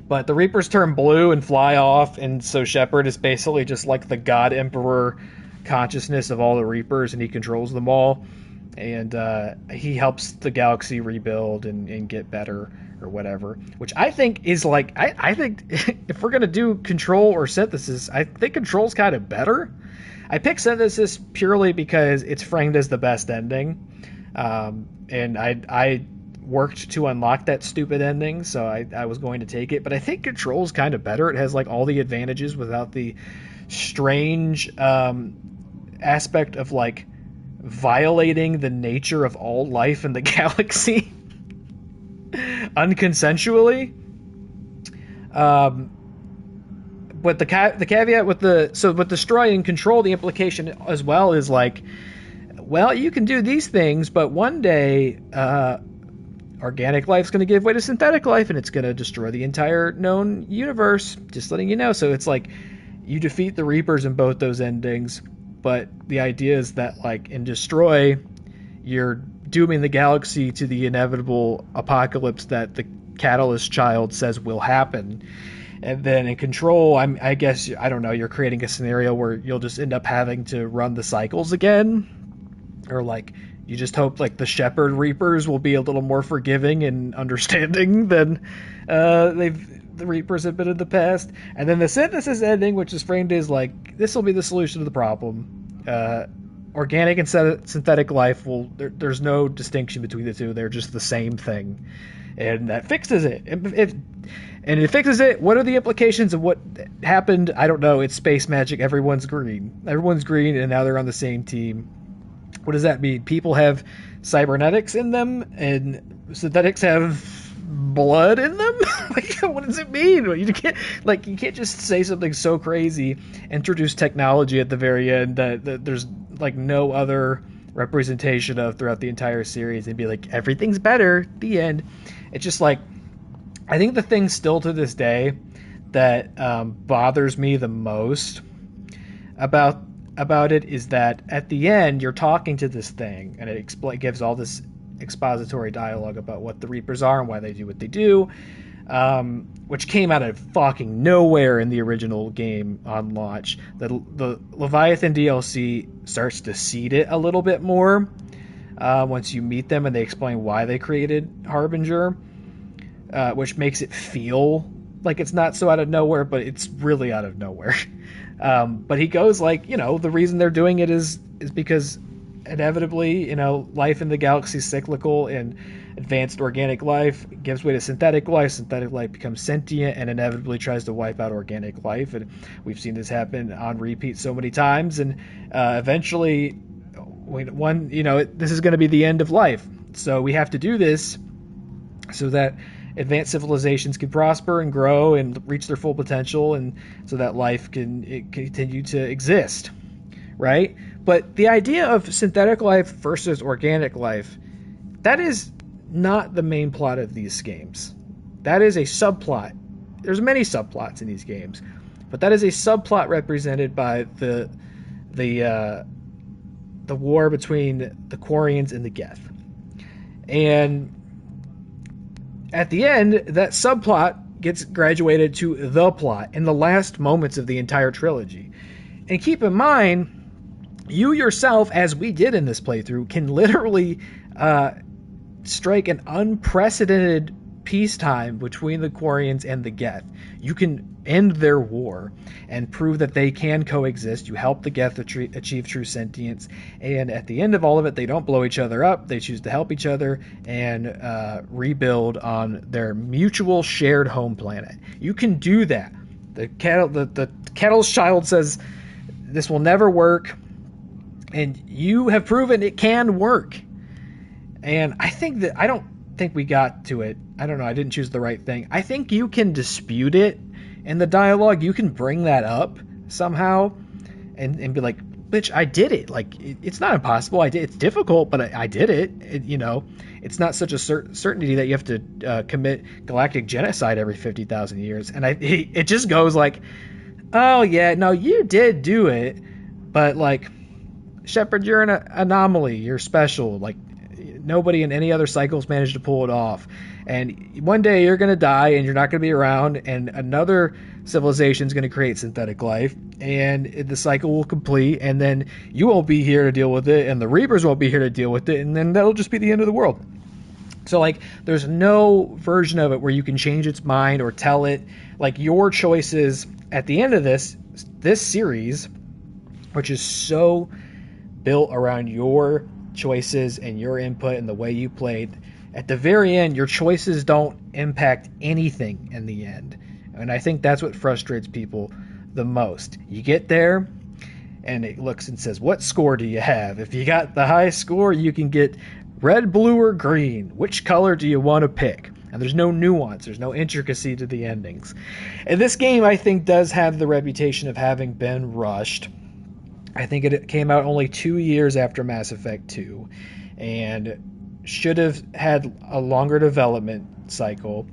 But the Reapers turn blue and fly off, and so Shepard is basically just like the God Emperor consciousness of all the Reapers, and he controls them all. and he helps the galaxy rebuild and get better or whatever. Which I think is like I think if we're gonna do Control or Synthesis, I think Control's kind of better. I picked Synthesis purely because it's framed as the best ending, and I worked to unlock that stupid ending, so I was going to take it. But I think Control's kind of better. It has like all the advantages without the strange aspect of like violating the nature of all life in the galaxy unconsensually. But the caveat with with Destroy and Control, the implication as well is like, well, you can do these things, but one day organic life's going to give way to synthetic life, and it's going to destroy the entire known universe. Just letting you know. So it's like you defeat the Reapers in both those endings, but the idea is that like in Destroy, you're dooming the galaxy to the inevitable apocalypse that the Catalyst Child says will happen. And then in Control, I guess, I don't know, you're creating a scenario where you'll just end up having to run the cycles again. Or like, you just hope like the Shepherd Reapers will be a little more forgiving and understanding than the Reapers have been in the past. And then the Synthesis ending, which is framed as like, this will be the solution to the problem. Organic and synthetic life there's no distinction between the two. They're just the same thing. And that fixes it. And it fixes it. What are the implications of what happened? I don't know. It's space magic. Everyone's green. Everyone's green, and now they're on the same team. What does that mean? People have cybernetics in them, and synthetics have blood in them? Like, what does it mean? You can't just say something so crazy, introduce technology at the very end that there's like no other representation of throughout the entire series, and be like, everything's better. The end. It's just like, I think the thing still to this day that bothers me the most about it is that at the end you're talking to this thing, and it gives all this expository dialogue about what the Reapers are and why they do what they do, which came out of fucking nowhere in the original game on launch. The Leviathan DLC starts to seed it a little bit more once you meet them and they explain why they created Harbinger. Which makes it feel like it's not so out of nowhere, but it's really out of nowhere. But he goes like, the reason they're doing it is because inevitably, life in the galaxy is cyclical, and advanced organic life gives way to synthetic life. Synthetic life becomes sentient and inevitably tries to wipe out organic life. And we've seen this happen on repeat so many times. And eventually, this is going to be the end of life. So we have to do this so that advanced civilizations can prosper and grow and reach their full potential, and so that life can continue to exist, right? But the idea of synthetic life versus organic life, that is not the main plot of these games. That is a subplot. There's many subplots in these games, but that is a subplot represented by the war between the Quarians and the Geth. And at the end, that subplot gets graduated to the plot in the last moments of the entire trilogy. And keep in mind, you yourself, as we did in this playthrough, can literally strike an unprecedented peacetime between the Quarians and the Geth. You can end their war and prove that they can coexist. You help the Geth achieve true sentience, and at the end of all of it, they don't blow each other up. They choose to help each other and rebuild on their mutual shared home planet. You can do that. The Catalyst Child says this will never work, and you have proven it can work. And I don't think we got to it. I don't know. I didn't choose the right thing. I think you can dispute it in the dialogue. You can bring that up somehow and be like, bitch, I did it. Like, it's not impossible. It's difficult, but I did it. It's not such a certainty that you have to commit galactic genocide every 50,000 years. And it just goes like, oh yeah, no, you did do it, but like, Shepard, you're an anomaly. You're special. Like, nobody in any other cycles managed to pull it off. And one day you're going to die and you're not going to be around, and another civilization is going to create synthetic life, and the cycle will complete, and then you won't be here to deal with it, and the Reapers won't be here to deal with it, and then that'll just be the end of the world. So, like, there's no version of it where you can change its mind or tell it, like, your choices at the end of this series, which is so built around your choices and your input and the way you played. At the very end, your choices don't impact anything in the end. And I think that's what frustrates people the most. You get there, and it looks and says, what score do you have? If you got the high score, you can get red, blue, or green. Which color do you want to pick? And there's no nuance. There's no intricacy to the endings. And this game, I think, does have the reputation of having been rushed. I think it came out only 2 years after Mass Effect 2 and should have had a longer development cycle,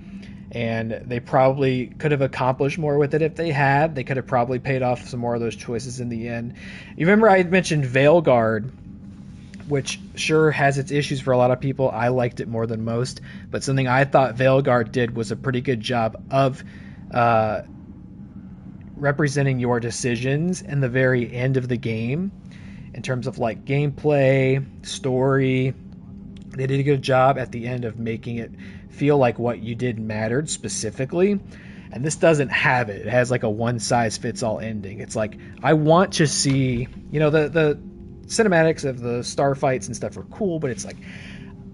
and they probably could have accomplished more with it if they had. They could have probably paid off some more of those choices in the end. You remember I had mentioned Veilguard, which sure has its issues for a lot of people. I liked it more than most, but something I thought Veilguard did was a pretty good job of representing your decisions in the very end of the game in terms of like gameplay, story. They did a good job at the end of making it feel like what you did mattered specifically. And this doesn't have it. It has like a one-size-fits-all ending. It's like, I want to see, the cinematics of the starfights and stuff are cool, but it's like,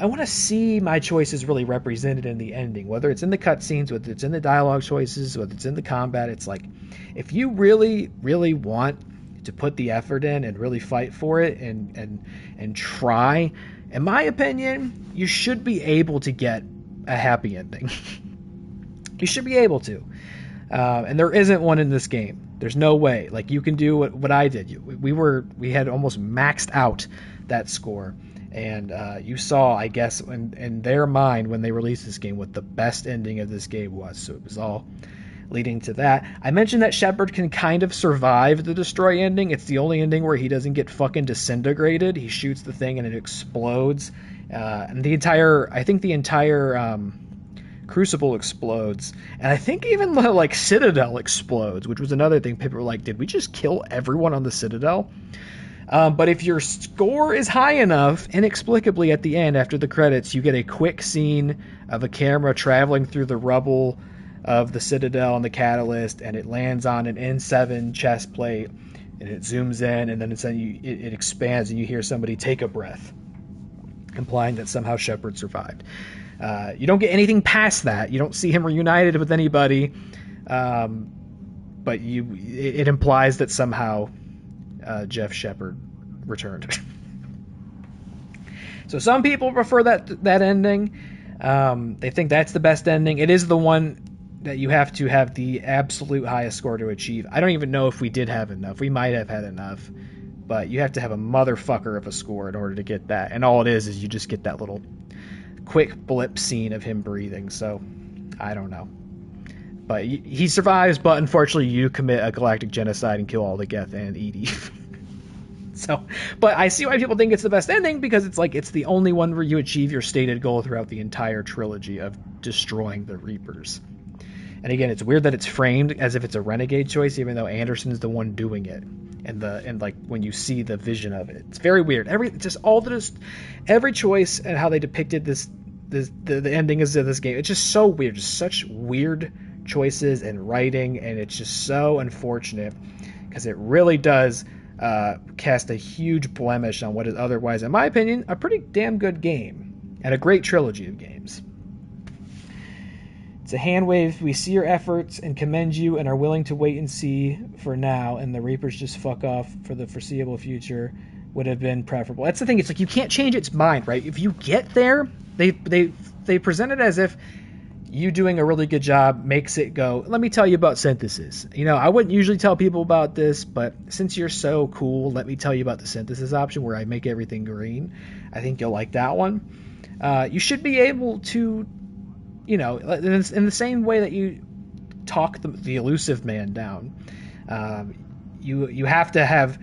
I want to see my choices really represented in the ending, whether it's in the cutscenes, whether it's in the dialogue choices, whether it's in the combat. It's like, if you really, really want to put the effort in and really fight for it and try, in my opinion, you should be able to get a happy ending. You should be able to. And there isn't one in this game. There's no way. Like, you can do what I did. We had almost maxed out that score. And you saw, I guess, in their mind when they released this game, what the best ending of this game was. So it was all leading to that. I mentioned that Shepard can kind of survive the destroy ending. It's the only ending where he doesn't get fucking disintegrated. He shoots the thing and it explodes. And the entire Crucible explodes. And I think even the like Citadel explodes, which was another thing. People were like, did we just kill everyone on the Citadel? But if your score is high enough, inexplicably at the end, after the credits, you get a quick scene of a camera traveling through the rubble of the Citadel and the Catalyst, and it lands on an N7 chest plate, and it zooms in, and then it expands, and you hear somebody take a breath, implying that somehow Shepard survived. You don't get anything past that. You don't see him reunited with anybody, but it implies that somehow Jeff Shepard returned. So some people prefer that ending. They think that's the best ending. It is the one that you have to have the absolute highest score to achieve. I don't even know if we did have enough. We might have had enough, but you have to have a motherfucker of a score in order to get that. And all it is you just get that little quick blip scene of him breathing. So I don't know. But he survives, but unfortunately you commit a galactic genocide and kill all the Geth and Edie. So, but I see why people think it's the best ending, because it's like, it's the only one where you achieve your stated goal throughout the entire trilogy of destroying the Reapers. And again, it's weird that it's framed as if it's a renegade choice, even though Anderson's the one doing it. And like when you see the vision of it, it's very weird. Every choice and how they depicted the ending of this game, it's just so weird. Just such weird choices and writing, and it's just so unfortunate, because it really does cast a huge blemish on what is otherwise, in my opinion, a pretty damn good game and a great trilogy of games. It's a hand wave. We see your efforts and commend you and are willing to wait and see for now, and the Reapers just fuck off for the foreseeable future would have been preferable. That's the thing. It's like, you can't change its mind, right? If you get there, they present it as if you doing a really good job makes it go, let me tell you about synthesis. I wouldn't usually tell people about this, but since you're so cool, let me tell you about the synthesis option where I make everything green. I think you'll like that one. You should be able to, in the same way that you talk the elusive man down, you have to have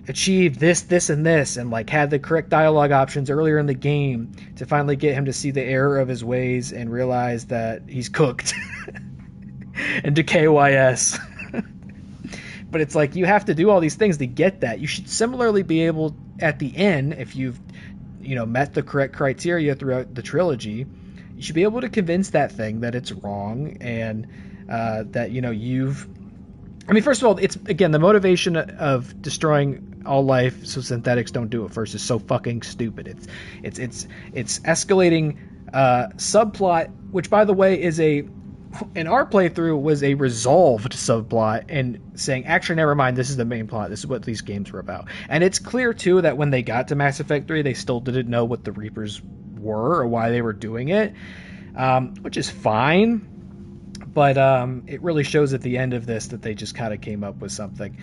achieved this, and this, and like had the correct dialogue options earlier in the game to finally get him to see the error of his ways and realize that he's cooked and to KYS. But it's like you have to do all these things to get that. You should similarly be able at the end, if you've met the correct criteria throughout the trilogy, you should be able to convince that thing that it's wrong and that you've. I mean, first of all, it's again the motivation of destroying all life so synthetics don't do it first is so fucking stupid. It's escalating subplot, which by the way is in our playthrough was a resolved subplot, and saying actually never mind, this is the main plot. This is what these games were about. And it's clear too that when they got to Mass Effect 3, they still didn't know what the Reapers were or why they were doing it, which is fine. But it really shows at the end of this that they just kind of came up with something.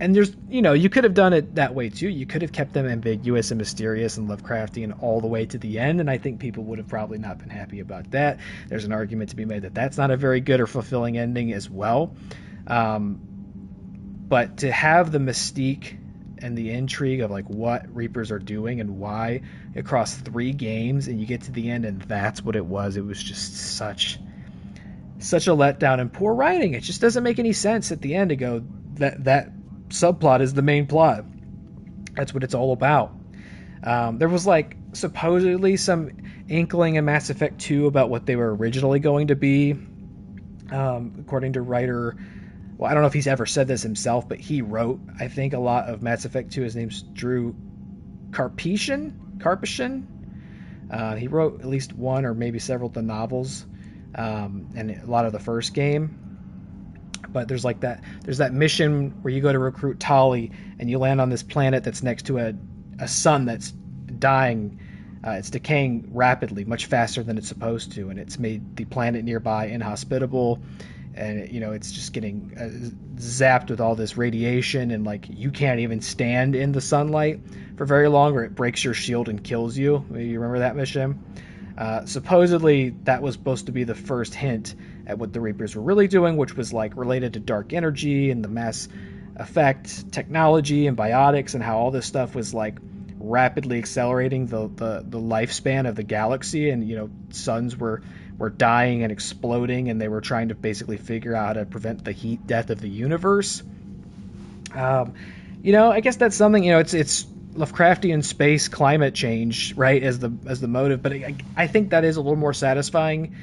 And there's, you could have done it that way too. You could have kept them ambiguous and mysterious and Lovecraftian all the way to the end, and I think people would have probably not been happy about that. There's an argument to be made that that's not a very good or fulfilling ending as well. But to have the mystique and the intrigue of like what Reapers are doing and why across 3 games, and you get to the end and that's what it was just such a letdown and poor writing. It just doesn't make any sense at the end to go that subplot is the main plot. That's what it's all about. There was like supposedly some inkling in Mass Effect 2 about what they were originally going to be, according to writer. Well, I don't know if he's ever said this himself, but he wrote, I think, a lot of Mass Effect 2. His name's Drew Karpyshyn. He wrote at least one or maybe several of the novels, and a lot of the first game. But there's that mission where you go to recruit Tali, and you land on this planet that's next to a sun that's dying. It's decaying rapidly, much faster than it's supposed to, and it's made the planet nearby inhospitable. And it's just getting zapped with all this radiation, and like you can't even stand in the sunlight for very long, or it breaks your shield and kills you. You remember that mission? Supposedly that was supposed to be the first hint at what the Reapers were really doing, which was like related to dark energy and the mass effect technology and biotics, and how all this stuff was like rapidly accelerating the lifespan of the galaxy, and suns were dying and exploding, and they were trying to basically figure out how to prevent the heat death of the universe. I guess that's something. It's Lovecraftian space climate change, right, as the motive. But I think that is a little more satisfying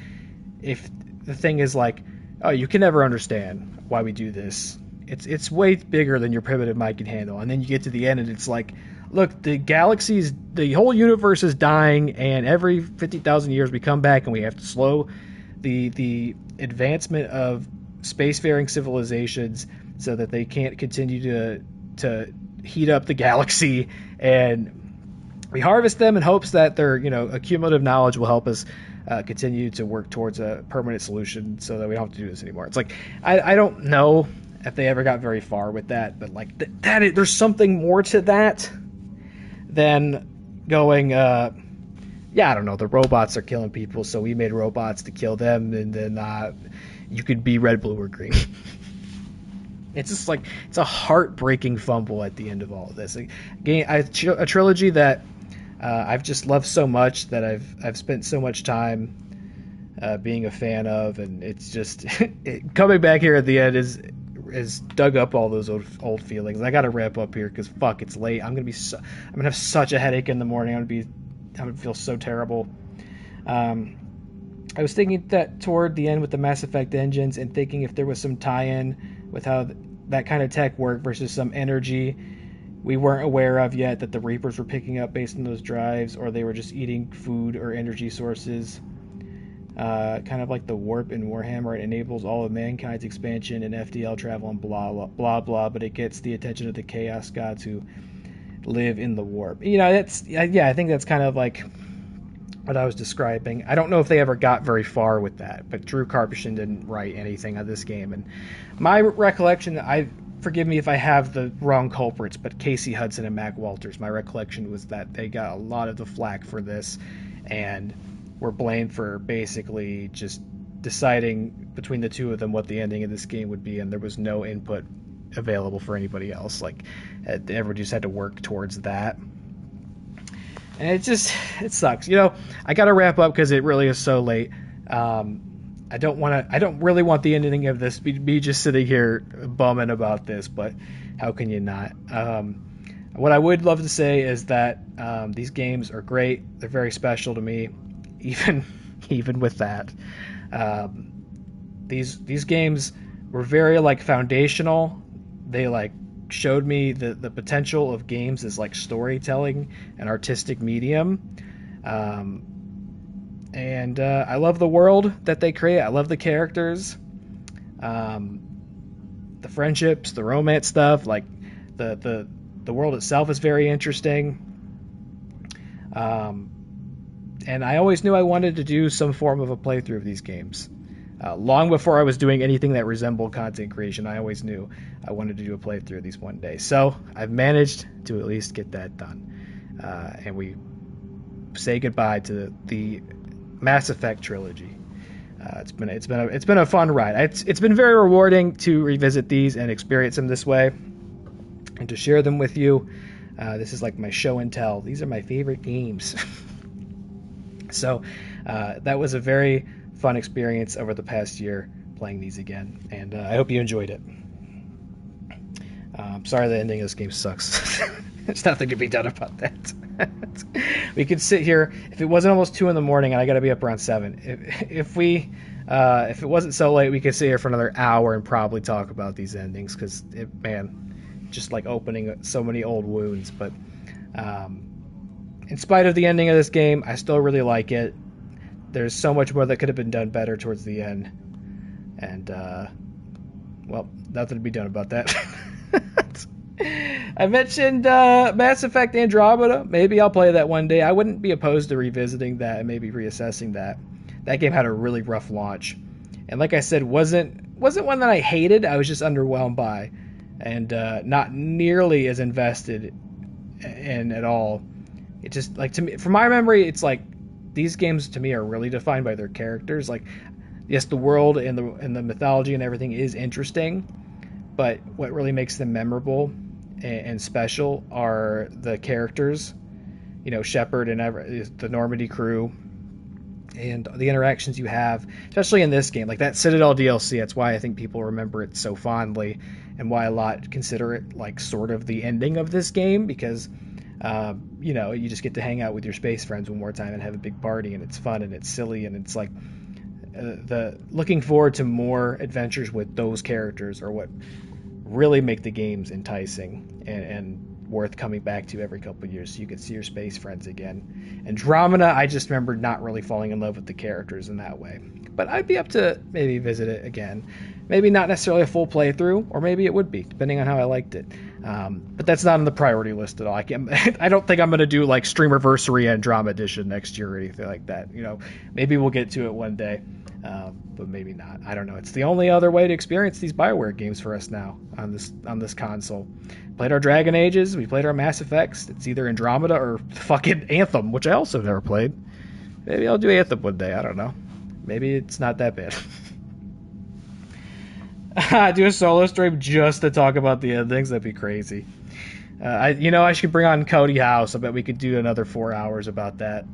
if the thing is like, oh, you can never understand why we do this. It's way bigger than your primitive mind can handle. And then you get to the end and it's like, look, the whole universe is dying, and every 50,000 years we come back and we have to slow the advancement of spacefaring civilizations so that they can't continue to heat up the galaxy, and we harvest them in hopes that their accumulative knowledge will help us continue to work towards a permanent solution so that we don't have to do this anymore. It's like I don't know if they ever got very far with that, but like there's something more to that than going I don't know, the robots are killing people, so we made robots to kill them, and then you could be red, blue, or green. It's just like, it's a heartbreaking fumble at the end of all of this. Again, a trilogy that I've just loved so much, that I've spent so much time being a fan of, and it's just coming back here at the end is dug up all those old feelings. I got to wrap up here because fuck, it's late. I'm gonna have such a headache in the morning. I'm gonna feel so terrible. I was thinking that toward the end with the Mass Effect engines, and thinking if there was some tie-in with how that kind of tech worked versus some energy we weren't aware of yet that the Reapers were picking up based on those drives, or they were just eating food or energy sources. Kind of like the warp in Warhammer, it enables all of mankind's expansion and FDL travel and blah, blah, blah, blah, but it gets the attention of the Chaos Gods who live in the warp. I think that's kind of like what I was describing. I don't know if they ever got very far with that, but Drew Karpyshyn didn't write anything of this game, and my recollection, forgive me if I have the wrong culprits, but Casey Hudson and Mac Walters, my recollection was that they got a lot of the flack for this, and were blamed for basically just deciding between the two of them what the ending of this game would be, and there was no input available for anybody else. Like, everybody just had to work towards that. And it sucks. I got to wrap up because it really is so late. I don't really want the ending of this be just sitting here bumming about this, but how can you not? What I would love to say is that these games are great. They're very special to me, even with that. These games were very foundational. They showed me the potential of games as storytelling and artistic medium. And I love the world that they create. I love the characters, the friendships, the romance stuff. The world itself is very interesting. And I always knew I wanted to do some form of a playthrough of these games. Long before I was doing anything that resembled content creation, I always knew I wanted to do a playthrough of these one day. So I've managed to at least get that done. And we say goodbye to the Mass Effect trilogy. It's been a fun ride. It's been very rewarding to revisit these and experience them this way, and to share them with you. This is like my show and tell. These are my favorite games. So that was a very fun experience over the past year playing these again, and I hope you enjoyed it. I'm sorry the ending of this game sucks. There's nothing to be done about that. We could sit here, if it wasn't almost 2 in the morning and I got to be up around 7. If it wasn't so late, we could sit here for another hour and probably talk about these endings, because just opening so many old wounds. But in spite of the ending of this game, I still really like it. There's so much more that could have been done better towards the end, and well, nothing to be done about that. I mentioned Mass Effect Andromeda. Maybe I'll play that one day. I wouldn't be opposed to revisiting that and maybe reassessing that. That game had a really rough launch, and like I said, wasn't one that I hated. I was just underwhelmed by, and not nearly as invested in at all. It just, to me, from my memory, it's these games to me are really defined by their characters. Yes, the world and the mythology and everything is interesting, but what really makes them memorable and special are the characters. Shepard and the Normandy crew, and the interactions you have, especially in this game, that Citadel DLC. That's why I think people remember it so fondly, and why a lot consider it sort of the ending of this game, because you just get to hang out with your space friends one more time and have a big party, and it's fun and it's silly, and it's the looking forward to more adventures with those characters are what really make the games enticing and worth coming back to every couple of years, so you can see your space friends again. Andromeda, I just remember not really falling in love with the characters in that way, but I'd be up to maybe visit it again. Maybe not necessarily a full playthrough, or maybe it would be, depending on how I liked it. But that's not on the priority list at all. I don't think I'm going to do Streamversery Andromeda Edition next year or anything like that. Maybe we'll get to it one day, but maybe not. I don't know. It's the only other way to experience these BioWare games for us now on this console. Played our Dragon Ages, we played our Mass Effects. It's either Andromeda or fucking Anthem, which I also never played. Maybe I'll do Anthem one day. I don't know. Maybe it's not that bad. Do a solo stream just to talk about the endings. That'd be crazy. I should bring on Cody House. I bet we could do another 4 hours about that.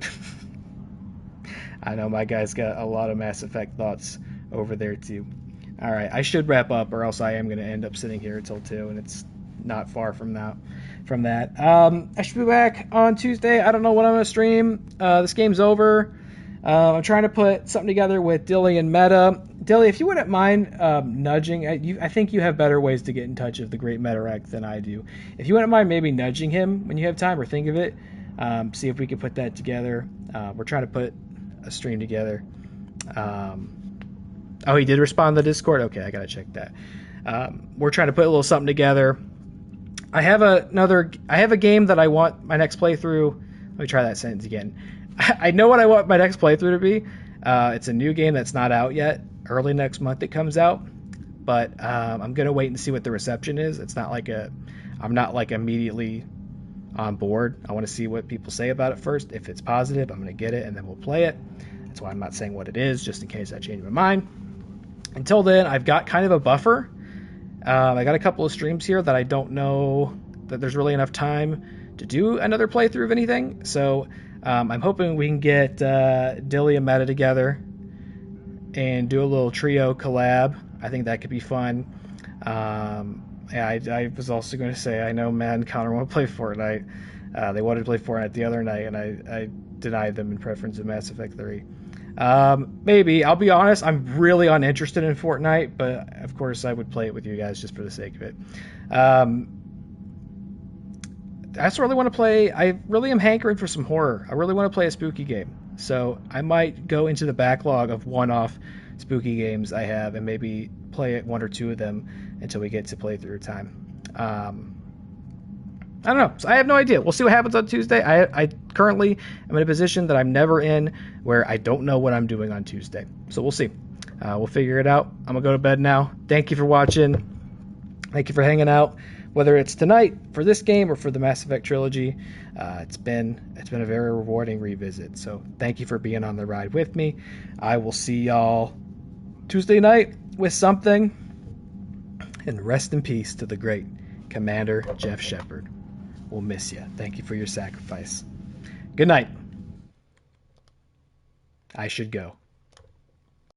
I know my guy's got a lot of Mass Effect thoughts over there too. All right, I should wrap up, or else I am going to end up sitting here until 2, and it's not far from that. I should be back on Tuesday. I don't know what I'm going to stream. This game's over. I'm trying to put something together with Dilly and Meta. Dilly, if you wouldn't mind nudging, I think you have better ways to get in touch with the great Metarack than I do. If you wouldn't mind maybe nudging him when you have time, or think of it, see if we can put that together. We're trying to put a stream together. Oh, he did respond to the Discord? Okay, I got to check that. We're trying to put a little something together. I have a game that I want my next playthrough. Let me try that sentence again. I know what I want my next playthrough to be. It's a new game that's not out yet. Early next month it comes out. But I'm going to wait and see what the reception is. It's not I'm not immediately on board. I want to see what people say about it first. If it's positive, I'm going to get it and then we'll play it. That's why I'm not saying what it is, just in case I change my mind. Until then, I've got kind of a buffer. I got a couple of streams here that I don't know that there's really enough time to do another playthrough of anything. So I'm hoping we can get Dilly and Meta together and do a little trio collab. I think that could be fun. I was also going to say, I know Matt and Connor want to play Fortnite. They wanted to play Fortnite the other night, and I denied them in preference of Mass Effect 3. Maybe. I'll be honest, I'm really uninterested in Fortnite, but of course I would play it with you guys just for the sake of it. I just really want to play. I really am hankering for some horror. I really want to play a spooky game. So I might go into the backlog of one-off spooky games I have and maybe play it one or two of them until we get to playthrough time. I don't know. So I have no idea. We'll see what happens on Tuesday. I currently am in a position that I'm never in where I don't know what I'm doing on Tuesday. So we'll see. We'll figure it out. I'm going to go to bed now. Thank you for watching. Thank you for hanging out. Whether it's tonight for this game or for the Mass Effect trilogy, it's been a very rewarding revisit. So thank you for being on the ride with me. I will see y'all Tuesday night with something. And rest in peace to the great Commander Jeff Shepard. We'll miss you. Thank you for your sacrifice. Good night. I should go.